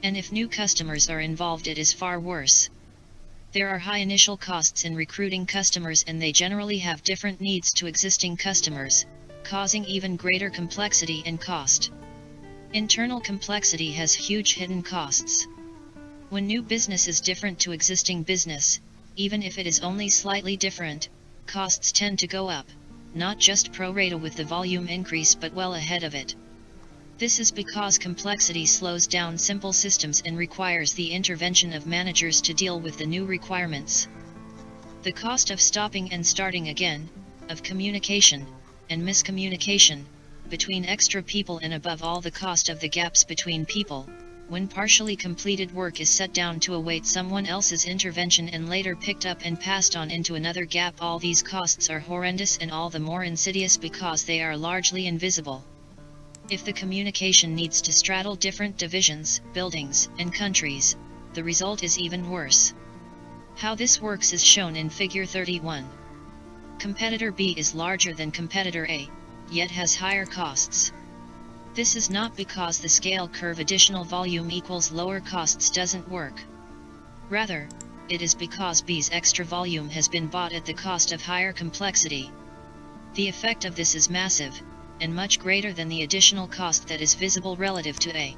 And if new customers are involved, it is far worse. There are high initial costs in recruiting customers, and they generally have different needs to existing customers, causing even greater complexity and cost. Internal complexity has huge hidden costs. When new business is different to existing business, even if it is only slightly different, costs tend to go up, not just pro rata with the volume increase but well ahead of it. This is because complexity slows down simple systems and requires the intervention of managers to deal with the new requirements. The cost of stopping and starting again, of communication, and miscommunication, between extra people and above all the cost of the gaps between people, when partially completed work is set down to await someone else's intervention and later picked up and passed on into another gap. All these costs are horrendous and all the more insidious because they are largely invisible. If the communication needs to straddle different divisions, buildings, and countries, the result is even worse. How this works is shown in Figure 31. Competitor B is larger than competitor A, yet has higher costs. This is not because the scale curve additional volume equals lower costs doesn't work. Rather, it is because B's extra volume has been bought at the cost of higher complexity. The effect of this is massive, and much greater than the additional cost that is visible relative to A.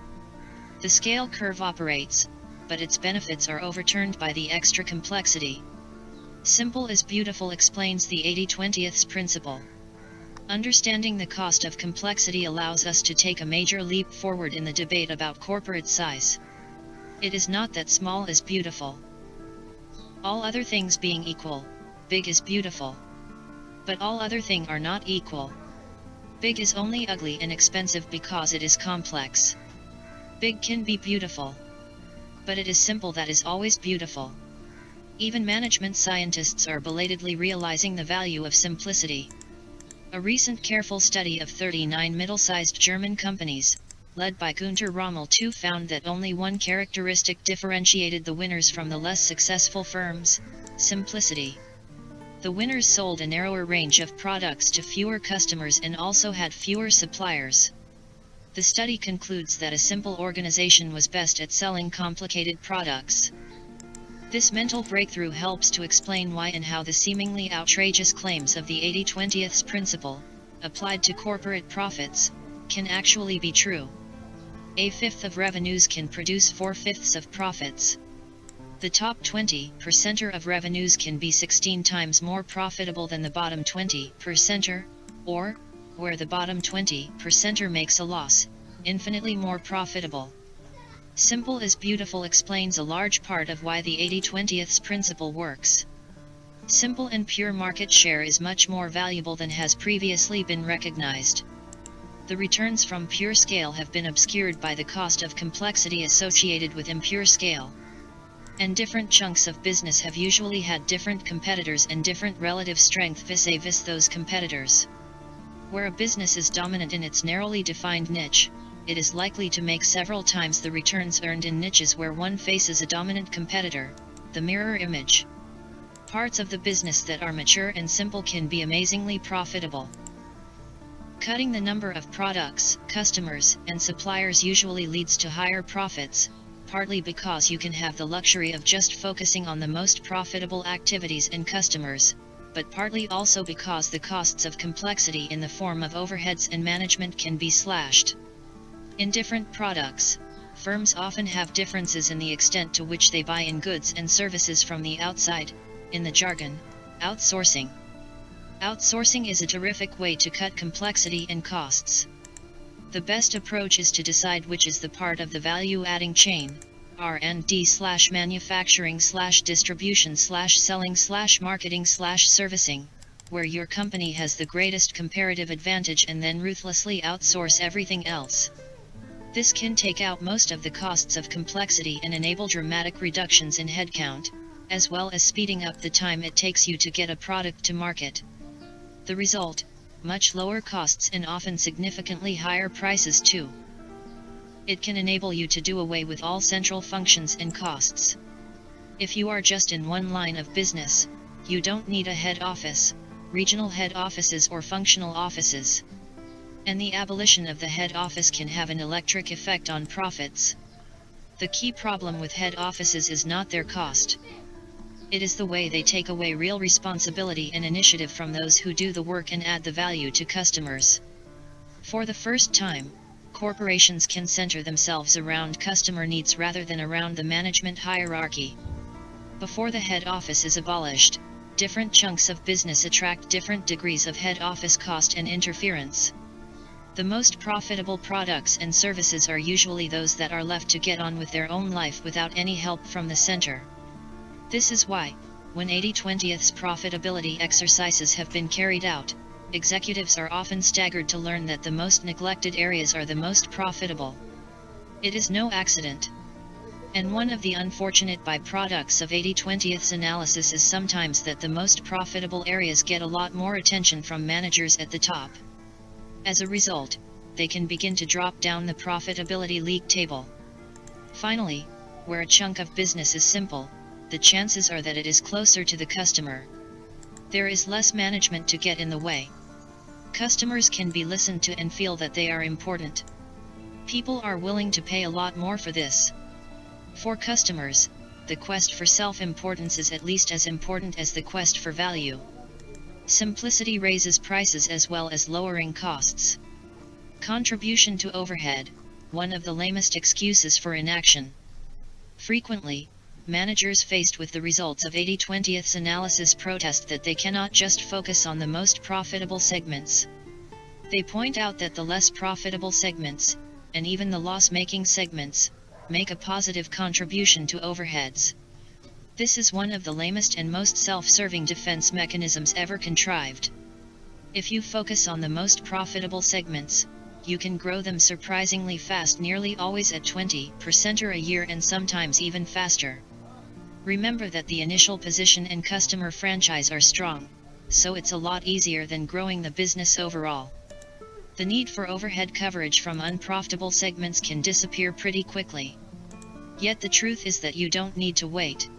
The scale curve operates, but its benefits are overturned by the extra complexity. Simple is beautiful explains the 80/20th principle. Understanding the cost of complexity allows us to take a major leap forward in the debate about corporate size. It is not that small is beautiful. All other things being equal, big is beautiful. But all other things are not equal. Big is only ugly and expensive because it is complex. Big can be beautiful. But it is simple that is always beautiful. Even management scientists are belatedly realizing the value of simplicity. A recent careful study of 39 middle-sized German companies, led by Günter Rommel II, found that only one characteristic differentiated the winners from the less successful firms: simplicity. The winners sold a narrower range of products to fewer customers and also had fewer suppliers. The study concludes that a simple organization was best at selling complicated products. This mental breakthrough helps to explain why and how the seemingly outrageous claims of the 80/20th principle, applied to corporate profits, can actually be true. A fifth of revenues can produce 4/5 of profits. The top 20% of revenues can be 16 times more profitable than the bottom 20%, or, where the bottom 20% makes a loss, infinitely more profitable. Simple is beautiful explains a large part of why the 80/20th principle works. Simple and pure market share is much more valuable than has previously been recognized. The returns from pure scale have been obscured by the cost of complexity associated with impure scale. And different chunks of business have usually had different competitors and different relative strength vis-a-vis those competitors. Where a business is dominant in its narrowly defined niche, it is likely to make several times the returns earned in niches where one faces a dominant competitor, the mirror image. Parts of the business that are mature and simple can be amazingly profitable. Cutting the number of products, customers, and suppliers usually leads to higher profits, partly because you can have the luxury of just focusing on the most profitable activities and customers, but partly also because the costs of complexity in the form of overheads and management can be slashed. In different products, firms often have differences in the extent to which they buy in goods and services from the outside, in the jargon, outsourcing. Outsourcing is a terrific way to cut complexity and costs. The best approach is to decide which is the part of the value-adding chain, R&D/manufacturing/distribution/selling/marketing/servicing, where your company has the greatest comparative advantage and then ruthlessly outsource everything else. This can take out most of the costs of complexity and enable dramatic reductions in headcount, as well as speeding up the time it takes you to get a product to market. The result: much lower costs and often significantly higher prices too. It can enable you to do away with all central functions and costs. If you are just in one line of business, you don't need a head office, regional head offices or functional offices. And the abolition of the head office can have an electric effect on profits. The key problem with head offices is not their cost. It is the way they take away real responsibility and initiative from those who do the work and add the value to customers. For the first time, corporations can center themselves around customer needs rather than around the management hierarchy. Before the head office is abolished, different chunks of business attract different degrees of head office cost and interference. The most profitable products and services are usually those that are left to get on with their own life without any help from the center. This is why, when 80/20th's profitability exercises have been carried out, executives are often staggered to learn that the most neglected areas are the most profitable. It is no accident. And one of the unfortunate byproducts of 80/20th's analysis is sometimes that the most profitable areas get a lot more attention from managers at the top. As a result, they can begin to drop down the profitability league table. Finally, where a chunk of business is simple, the chances are that it is closer to the customer. There is less management to get in the way. Customers can be listened to and feel that they are important. People are willing to pay a lot more for this. For customers, the quest for self-importance is at least as important as the quest for value. Simplicity raises prices as well as lowering costs. Contribution to overhead, one of the lamest excuses for inaction. Frequently, managers faced with the results of 80/20th's analysis protest that they cannot just focus on the most profitable segments. They point out that the less profitable segments, and even the loss-making segments, make a positive contribution to overheads. This is one of the lamest and most self-serving defense mechanisms ever contrived. If you focus on the most profitable segments, you can grow them surprisingly fast, nearly always at 20% a year and sometimes even faster. Remember that the initial position and customer franchise are strong, so it's a lot easier than growing the business overall. The need for overhead coverage from unprofitable segments can disappear pretty quickly. Yet the truth is that you don't need to wait.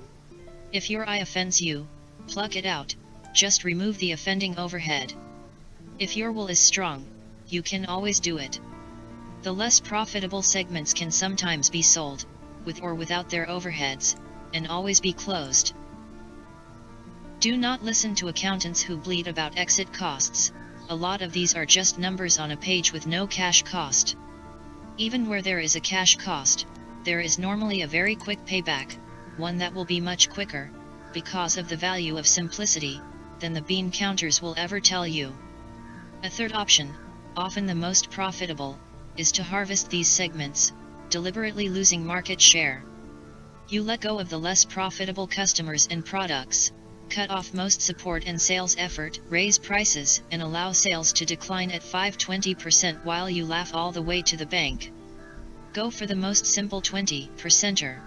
If your eye offends you, pluck it out, just remove the offending overhead. If your will is strong, you can always do it. The less profitable segments can sometimes be sold, with or without their overheads, and always be closed. Do not listen to accountants who bleat about exit costs. A lot of these are just numbers on a page with no cash cost. Even where there is a cash cost, there is normally a very quick payback, one that will be much quicker, because of the value of simplicity, than the bean counters will ever tell you. A third option, often the most profitable, is to harvest these segments, deliberately losing market share. You let go of the less profitable customers and products, cut off most support and sales effort, raise prices, and allow sales to decline at 5-20% while you laugh all the way to the bank. Go for the most simple 20%er.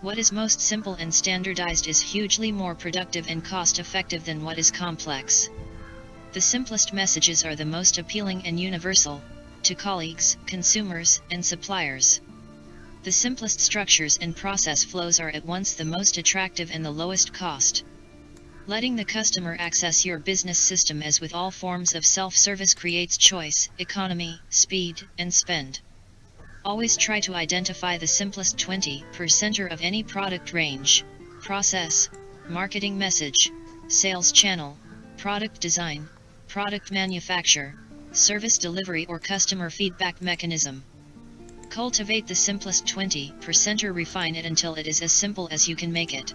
What is most simple and standardized is hugely more productive and cost-effective than what is complex. The simplest messages are the most appealing and universal, to colleagues, consumers, and suppliers. The simplest structures and process flows are at once the most attractive and the lowest cost. Letting the customer access your business system, as with all forms of self-service, creates choice, economy, speed, and spend. Always try to identify the simplest 20%er of any product range, process, marketing message, sales channel, product design, product manufacture, service delivery, or customer feedback mechanism. Cultivate the simplest 20%er, refine it until it is as simple as you can make it.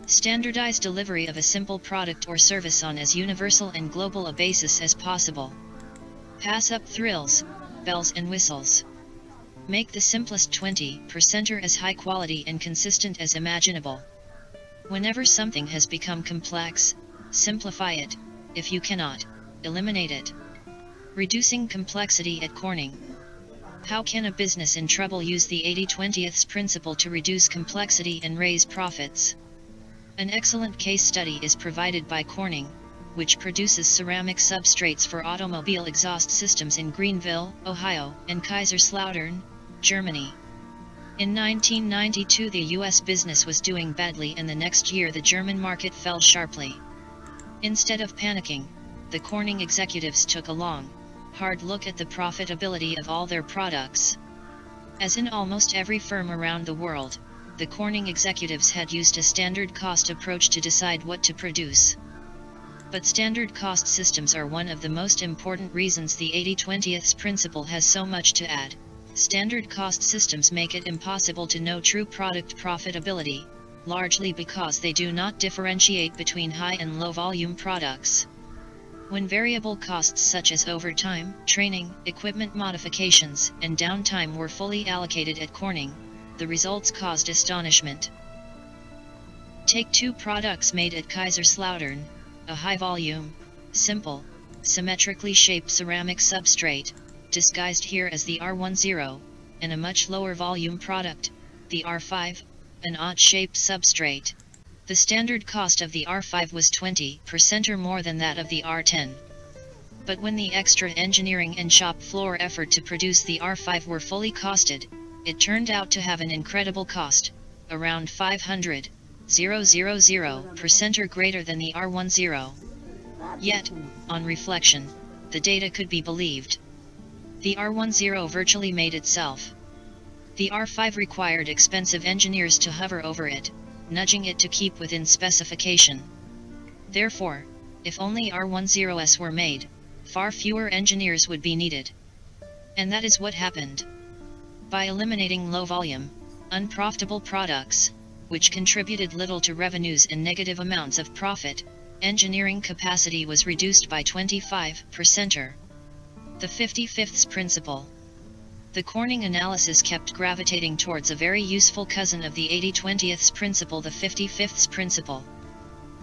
Standardize delivery of a simple product or service on as universal and global a basis as possible. Pass up thrills, bells and whistles. Make the simplest 20%er as high quality and consistent as imaginable. Whenever something has become complex, simplify it. If you cannot, eliminate it. Reducing complexity at Corning. How can a business in trouble use the 80/20th's principle to reduce complexity and raise profits? An excellent case study is provided by Corning, which produces ceramic substrates for automobile exhaust systems in Greenville, Ohio, and Kaiserslautern, Germany. In 1992 the US business was doing badly, and the next year the German market fell sharply. Instead of panicking, the Corning executives took a long, hard look at the profitability of all their products. As in almost every firm around the world, the Corning executives had used a standard cost approach to decide what to produce. But standard cost systems are one of the most important reasons the 80/20th principle has so much to add. Standard cost systems make it impossible to know true product profitability, largely because they do not differentiate between high and low volume products. When variable costs such as overtime, training, equipment modifications, and downtime were fully allocated at Corning, the results caused astonishment. Take two products made at Kaiserslautern, a high-volume, simple, symmetrically shaped ceramic substrate, disguised here as the R10, and a much lower volume product, the R5, an odd-shaped substrate. The standard cost of the R5 was 20% or more than that of the R10. But when the extra engineering and shop floor effort to produce the R5 were fully costed, it turned out to have an incredible cost, around 500,000% or greater than the R10. Yet, on reflection, the data could be believed. The R10 virtually made itself. The R5 required expensive engineers to hover over it, nudging it to keep within specification. Therefore, if only R10s were made, far fewer engineers would be needed. And that is what happened. By eliminating low-volume, unprofitable products, which contributed little to revenues and negative amounts of profit, engineering capacity was reduced by 25%. The 55th principle. The Corning analysis kept gravitating towards a very useful cousin of the 80/20th principle, the 55th principle.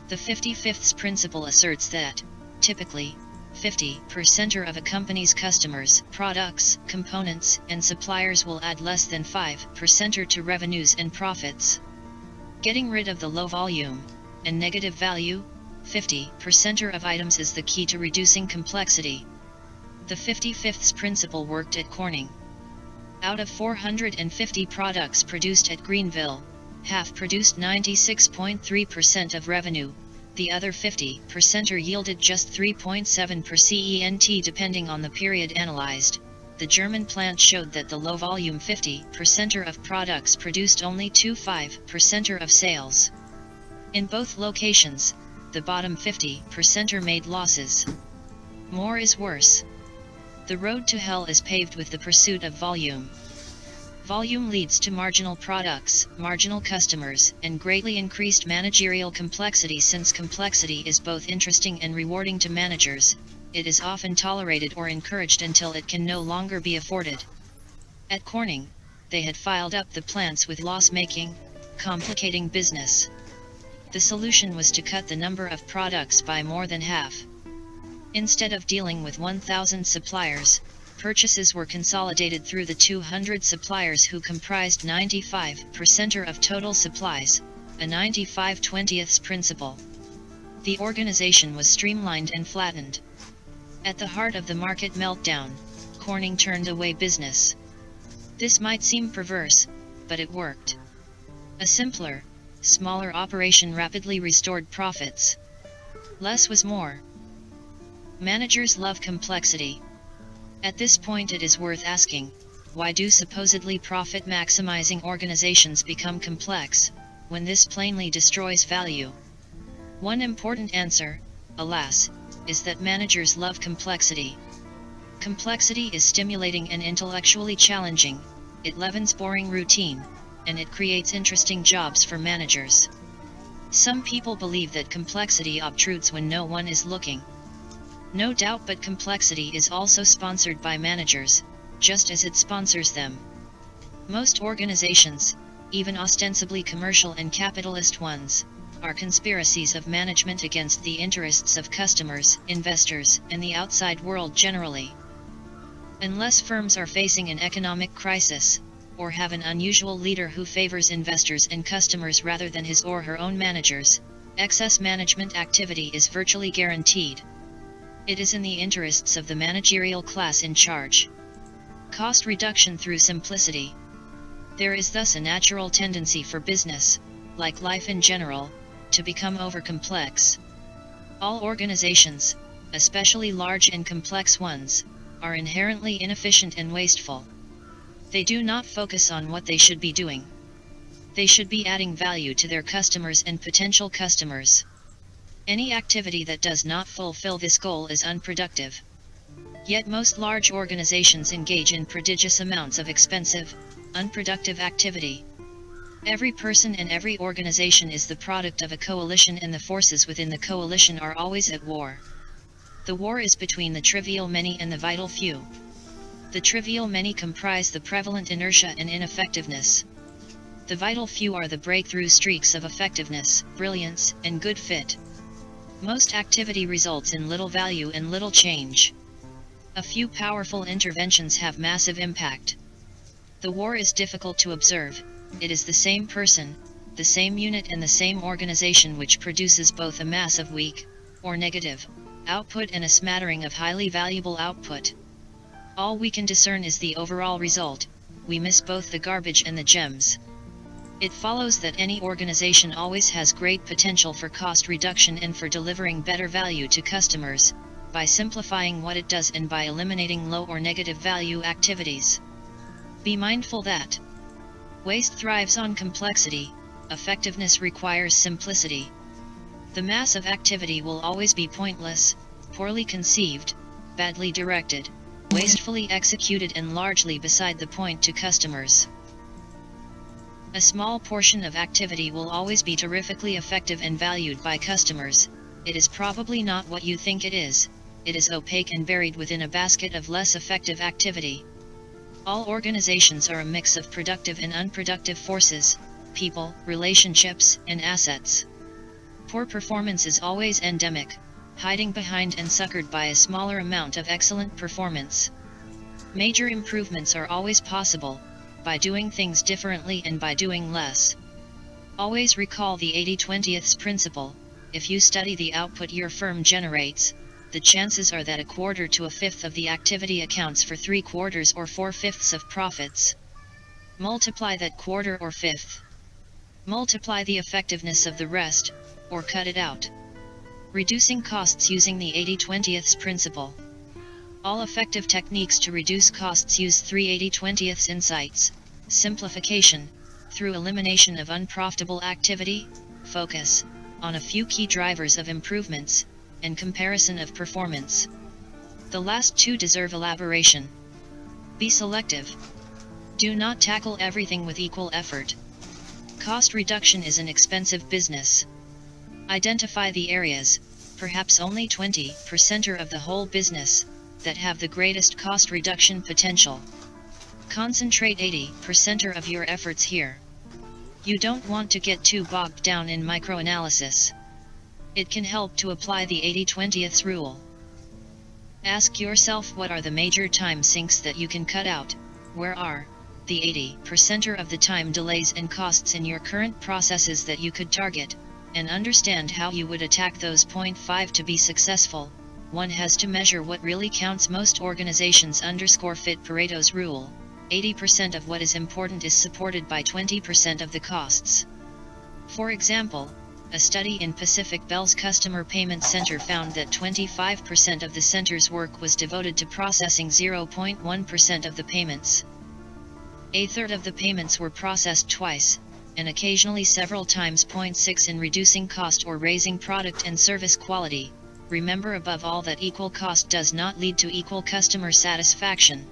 The 55th principle asserts that, typically, 50% of a company's customers, products, components, and suppliers will add less than 5% to revenues and profits. Getting rid of the low volume and negative value, 50% of items is the key to reducing complexity. The 55th principle worked at Corning. Out of 450 products produced at Greenville, half produced 96.3% of revenue, the other 50% yielded just 3.7% depending on the period analyzed. The German plant showed that the low-volume 50% of products produced only 25% of sales. In both locations, the bottom 50% made losses. More is worse. The road to hell is paved with the pursuit of volume. Volume leads to marginal products, marginal customers, and greatly increased managerial complexity. Since complexity is both interesting and rewarding to managers, it is often tolerated or encouraged until it can no longer be afforded. At Corning, they had filed up the plants with loss-making, complicating business. The solution was to cut the number of products by more than half. Instead of dealing with 1,000 suppliers, purchases were consolidated through the 200 suppliers who comprised 95% of total supplies, a 95/20th principle. The organization was streamlined and flattened. At the heart of the market meltdown, Corning turned away business. This might seem perverse, but it worked. A simpler, smaller operation rapidly restored profits. Less was more. Managers love complexity. At this point it is worth asking, why do supposedly profit-maximizing organizations become complex, when this plainly destroys value? One important answer, alas, is that managers love complexity. Complexity is stimulating and intellectually challenging, it leavens boring routine, and it creates interesting jobs for managers. Some people believe that complexity obtrudes when no one is looking. No doubt, but complexity is also sponsored by managers, just as it sponsors them. Most organizations, even ostensibly commercial and capitalist ones, are conspiracies of management against the interests of customers, investors, and the outside world generally. Unless firms are facing an economic crisis, or have an unusual leader who favors investors and customers rather than his or her own managers, excess management activity is virtually guaranteed. It is in the interests of the managerial class in charge. Cost reduction through simplicity. There is thus a natural tendency for business, like life in general, to become overcomplex. All organizations, especially large and complex ones, are inherently inefficient and wasteful. They do not focus on what they should be doing. They should be adding value to their customers and potential customers. Any activity that does not fulfill this goal is unproductive. Yet most large organizations engage in prodigious amounts of expensive, unproductive activity. Every person and every organization is the product of a coalition, and the forces within the coalition are always at war. The war is between the trivial many and the vital few. The trivial many comprise the prevalent inertia and ineffectiveness. The vital few are the breakthrough streaks of effectiveness, brilliance, and good fit. Most activity results in little value and little change. A few powerful interventions have massive impact. The war is difficult to observe. It is the same person, the same unit and the same organization which produces both a mass of weak, or negative, output and a smattering of highly valuable output. All we can discern is the overall result. We miss both the garbage and the gems. It follows that any organization always has great potential for cost reduction and for delivering better value to customers, by simplifying what it does and by eliminating low or negative value activities. Be mindful that waste thrives on complexity, effectiveness requires simplicity. The mass of activity will always be pointless, poorly conceived, badly directed, wastefully executed and largely beside the point to customers. A small portion of activity will always be terrifically effective and valued by customers. It is probably not what you think it is opaque and buried within a basket of less effective activity. All organizations are a mix of productive and unproductive forces, people, relationships, and assets. Poor performance is always endemic, hiding behind and suckered by a smaller amount of excellent performance. Major improvements are always possible, by doing things differently and by doing less. Always recall the 80/20 principle. If you study the output your firm generates, the chances are that a quarter to a fifth of the activity accounts for 3/4 or 4/5 of profits. Multiply that quarter or fifth. Multiply the effectiveness of the rest, or cut it out. Reducing costs using the 80/20 principle. All effective techniques to reduce costs use 3 80/20 insights: simplification, through elimination of unprofitable activity, focus, on a few key drivers of improvements, and comparison of performance. The last two deserve elaboration. Be selective. Do not tackle everything with equal effort. Cost reduction is an expensive business. Identify the areas, perhaps only 20% of the whole business, that have the greatest cost reduction potential. Concentrate 80% of your efforts here. You don't want to get too bogged down in microanalysis. It can help to apply the 80/20 rule. Ask yourself, what are the major time sinks that you can cut out? Where are the 80% of the time delays and costs in your current processes that you could target, and understand how you would attack those. 5 To be successful, one has to measure what really counts. Most organizations fit Pareto's rule. 80% of what is important is supported by 20% of the costs. For example, a study in Pacific Bell's Customer Payment Center found that 25% of the center's work was devoted to processing 0.1% of the payments. A third of the payments were processed twice, and occasionally several times. 6 In reducing cost or raising product and service quality, remember above all that equal cost does not lead to equal customer satisfaction.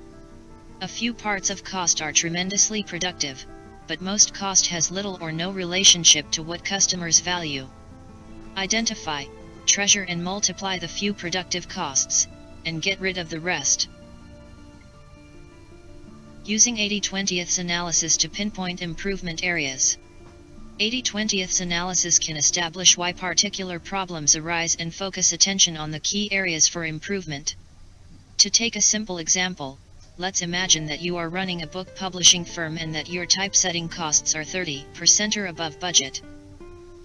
A few parts of cost are tremendously productive, but most cost has little or no relationship to what customers value. Identify, treasure and multiply the few productive costs, and get rid of the rest. Using 80/20 analysis to pinpoint improvement areas. 80/20 analysis can establish why particular problems arise and focus attention on the key areas for improvement. To take a simple example, let's imagine that you are running a book publishing firm and that your typesetting costs are 30% or above budget.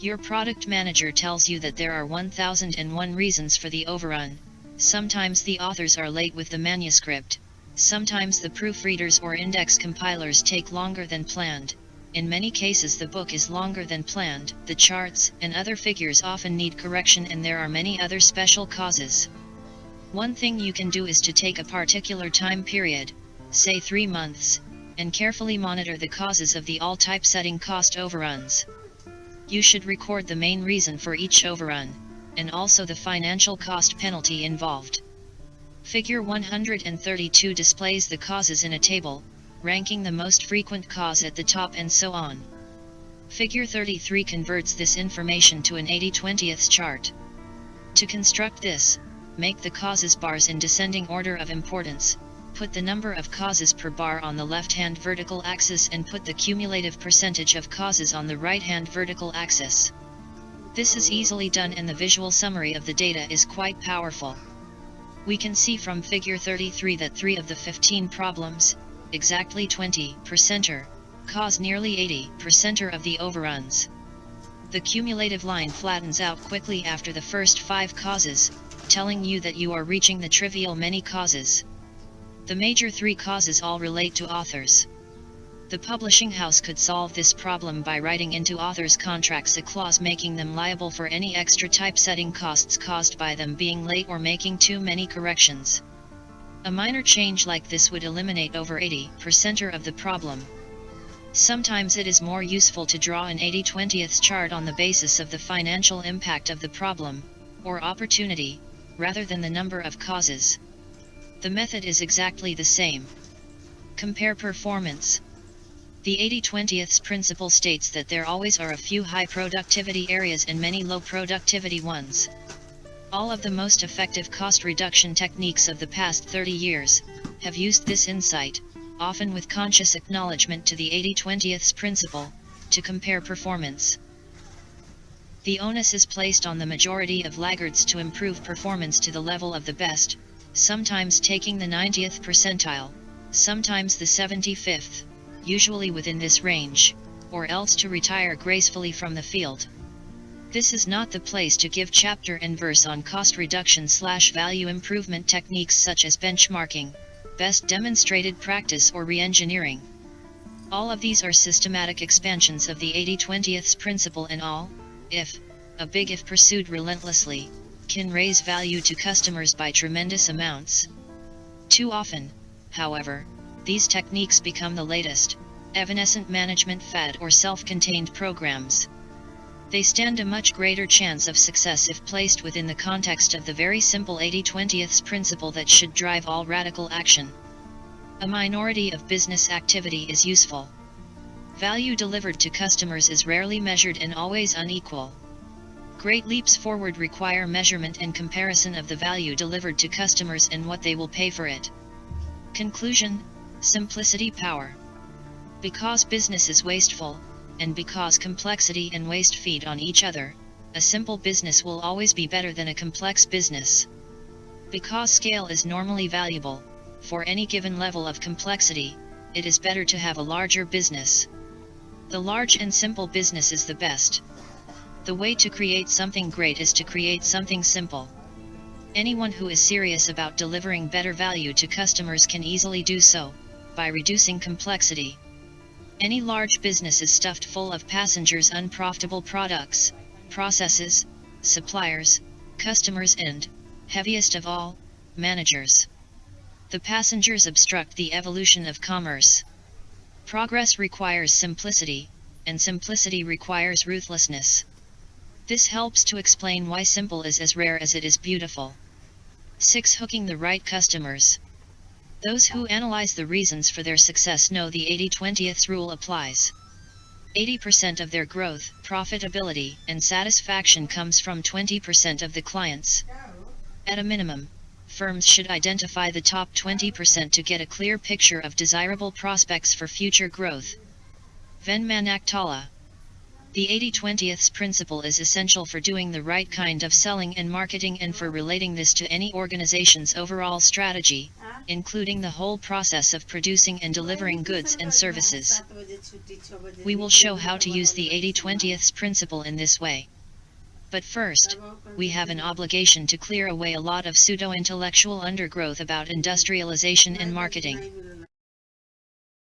Your product manager tells you that there are 1001 reasons for the overrun. Sometimes the authors are late with the manuscript. Sometimes the proofreaders or index compilers take longer than planned. In many cases the book is longer than planned. The charts and other figures often need correction, and there are many other special causes. One thing you can do is to take a particular time period, say 3 months, and carefully monitor the causes of the all typesetting cost overruns. You should record the main reason for each overrun, and also the financial cost penalty involved. Figure 132 displays the causes in a table, ranking the most frequent cause at the top and so on. Figure 33 converts this information to an 80/20ths chart. To construct this, make the causes bars in descending order of importance, put the number of causes per bar on the left-hand vertical axis and put the cumulative percentage of causes on the right-hand vertical axis. This is easily done and the visual summary of the data is quite powerful. We can see from figure 33 that 3 of the 15 problems, exactly 20%, cause nearly 80% of the overruns. The cumulative line flattens out quickly after the first 5 causes, telling you that you are reaching the trivial many causes. The major 3 causes all relate to authors. The publishing house could solve this problem by writing into authors' contracts a clause making them liable for any extra typesetting costs caused by them being late or making too many corrections. A minor change like this would eliminate over 80% of the problem. Sometimes it is more useful to draw an 80/20ths chart on the basis of the financial impact of the problem, or opportunity, rather than the number of causes. The method is exactly the same. Compare performance. The 80/20ths principle states that there always are a few high productivity areas and many low productivity ones. All of the most effective cost reduction techniques of the past 30 years have used this insight, often with conscious acknowledgement to the 80/20ths principle, to compare performance. The onus is placed on the majority of laggards to improve performance to the level of the best, sometimes taking the 90th percentile, sometimes the 75th, usually within this range, or else to retire gracefully from the field. This is not the place to give chapter and verse on cost reduction/value improvement techniques such as benchmarking, best demonstrated practice or re-engineering. All of these are systematic expansions of the 80/20ths principle and all, if pursued relentlessly, can raise value to customers by tremendous amounts. Too often, however, these techniques become the latest, evanescent management fad or self-contained programs. They stand a much greater chance of success if placed within the context of the very simple 80/20ths principle that should drive all radical action. A minority of business activity is useful. Value delivered to customers is rarely measured and always unequal. Great leaps forward require measurement and comparison of the value delivered to customers and what they will pay for it. Conclusion: simplicity power. Because business is wasteful, and because complexity and waste feed on each other, a simple business will always be better than a complex business. Because scale is normally valuable, for any given level of complexity, it is better to have a larger business. The large and simple business is the best. The way to create something great is to create something simple. Anyone who is serious about delivering better value to customers can easily do so, by reducing complexity. Any large business is stuffed full of passengers' unprofitable products, processes, suppliers, customers and, heaviest of all, managers. The passengers obstruct the evolution of commerce. Progress requires simplicity, and simplicity requires ruthlessness. This helps to explain why simple is as rare as it is beautiful. 6. Hooking the right customers. Those who analyze the reasons for their success know the 80/20ths rule applies. 80% of their growth, profitability, and satisfaction comes from 20% of the clients. At a minimum, firms should identify the top 20% to get a clear picture of desirable prospects for future growth. Venmanaktala. The 80/20ths principle is essential for doing the right kind of selling and marketing and for relating this to any organization's overall strategy, including the whole process of producing and delivering goods and services. We will show how to use the 80/20ths principle in this way. But first, we have an obligation to clear away a lot of pseudo-intellectual undergrowth about industrialization and marketing.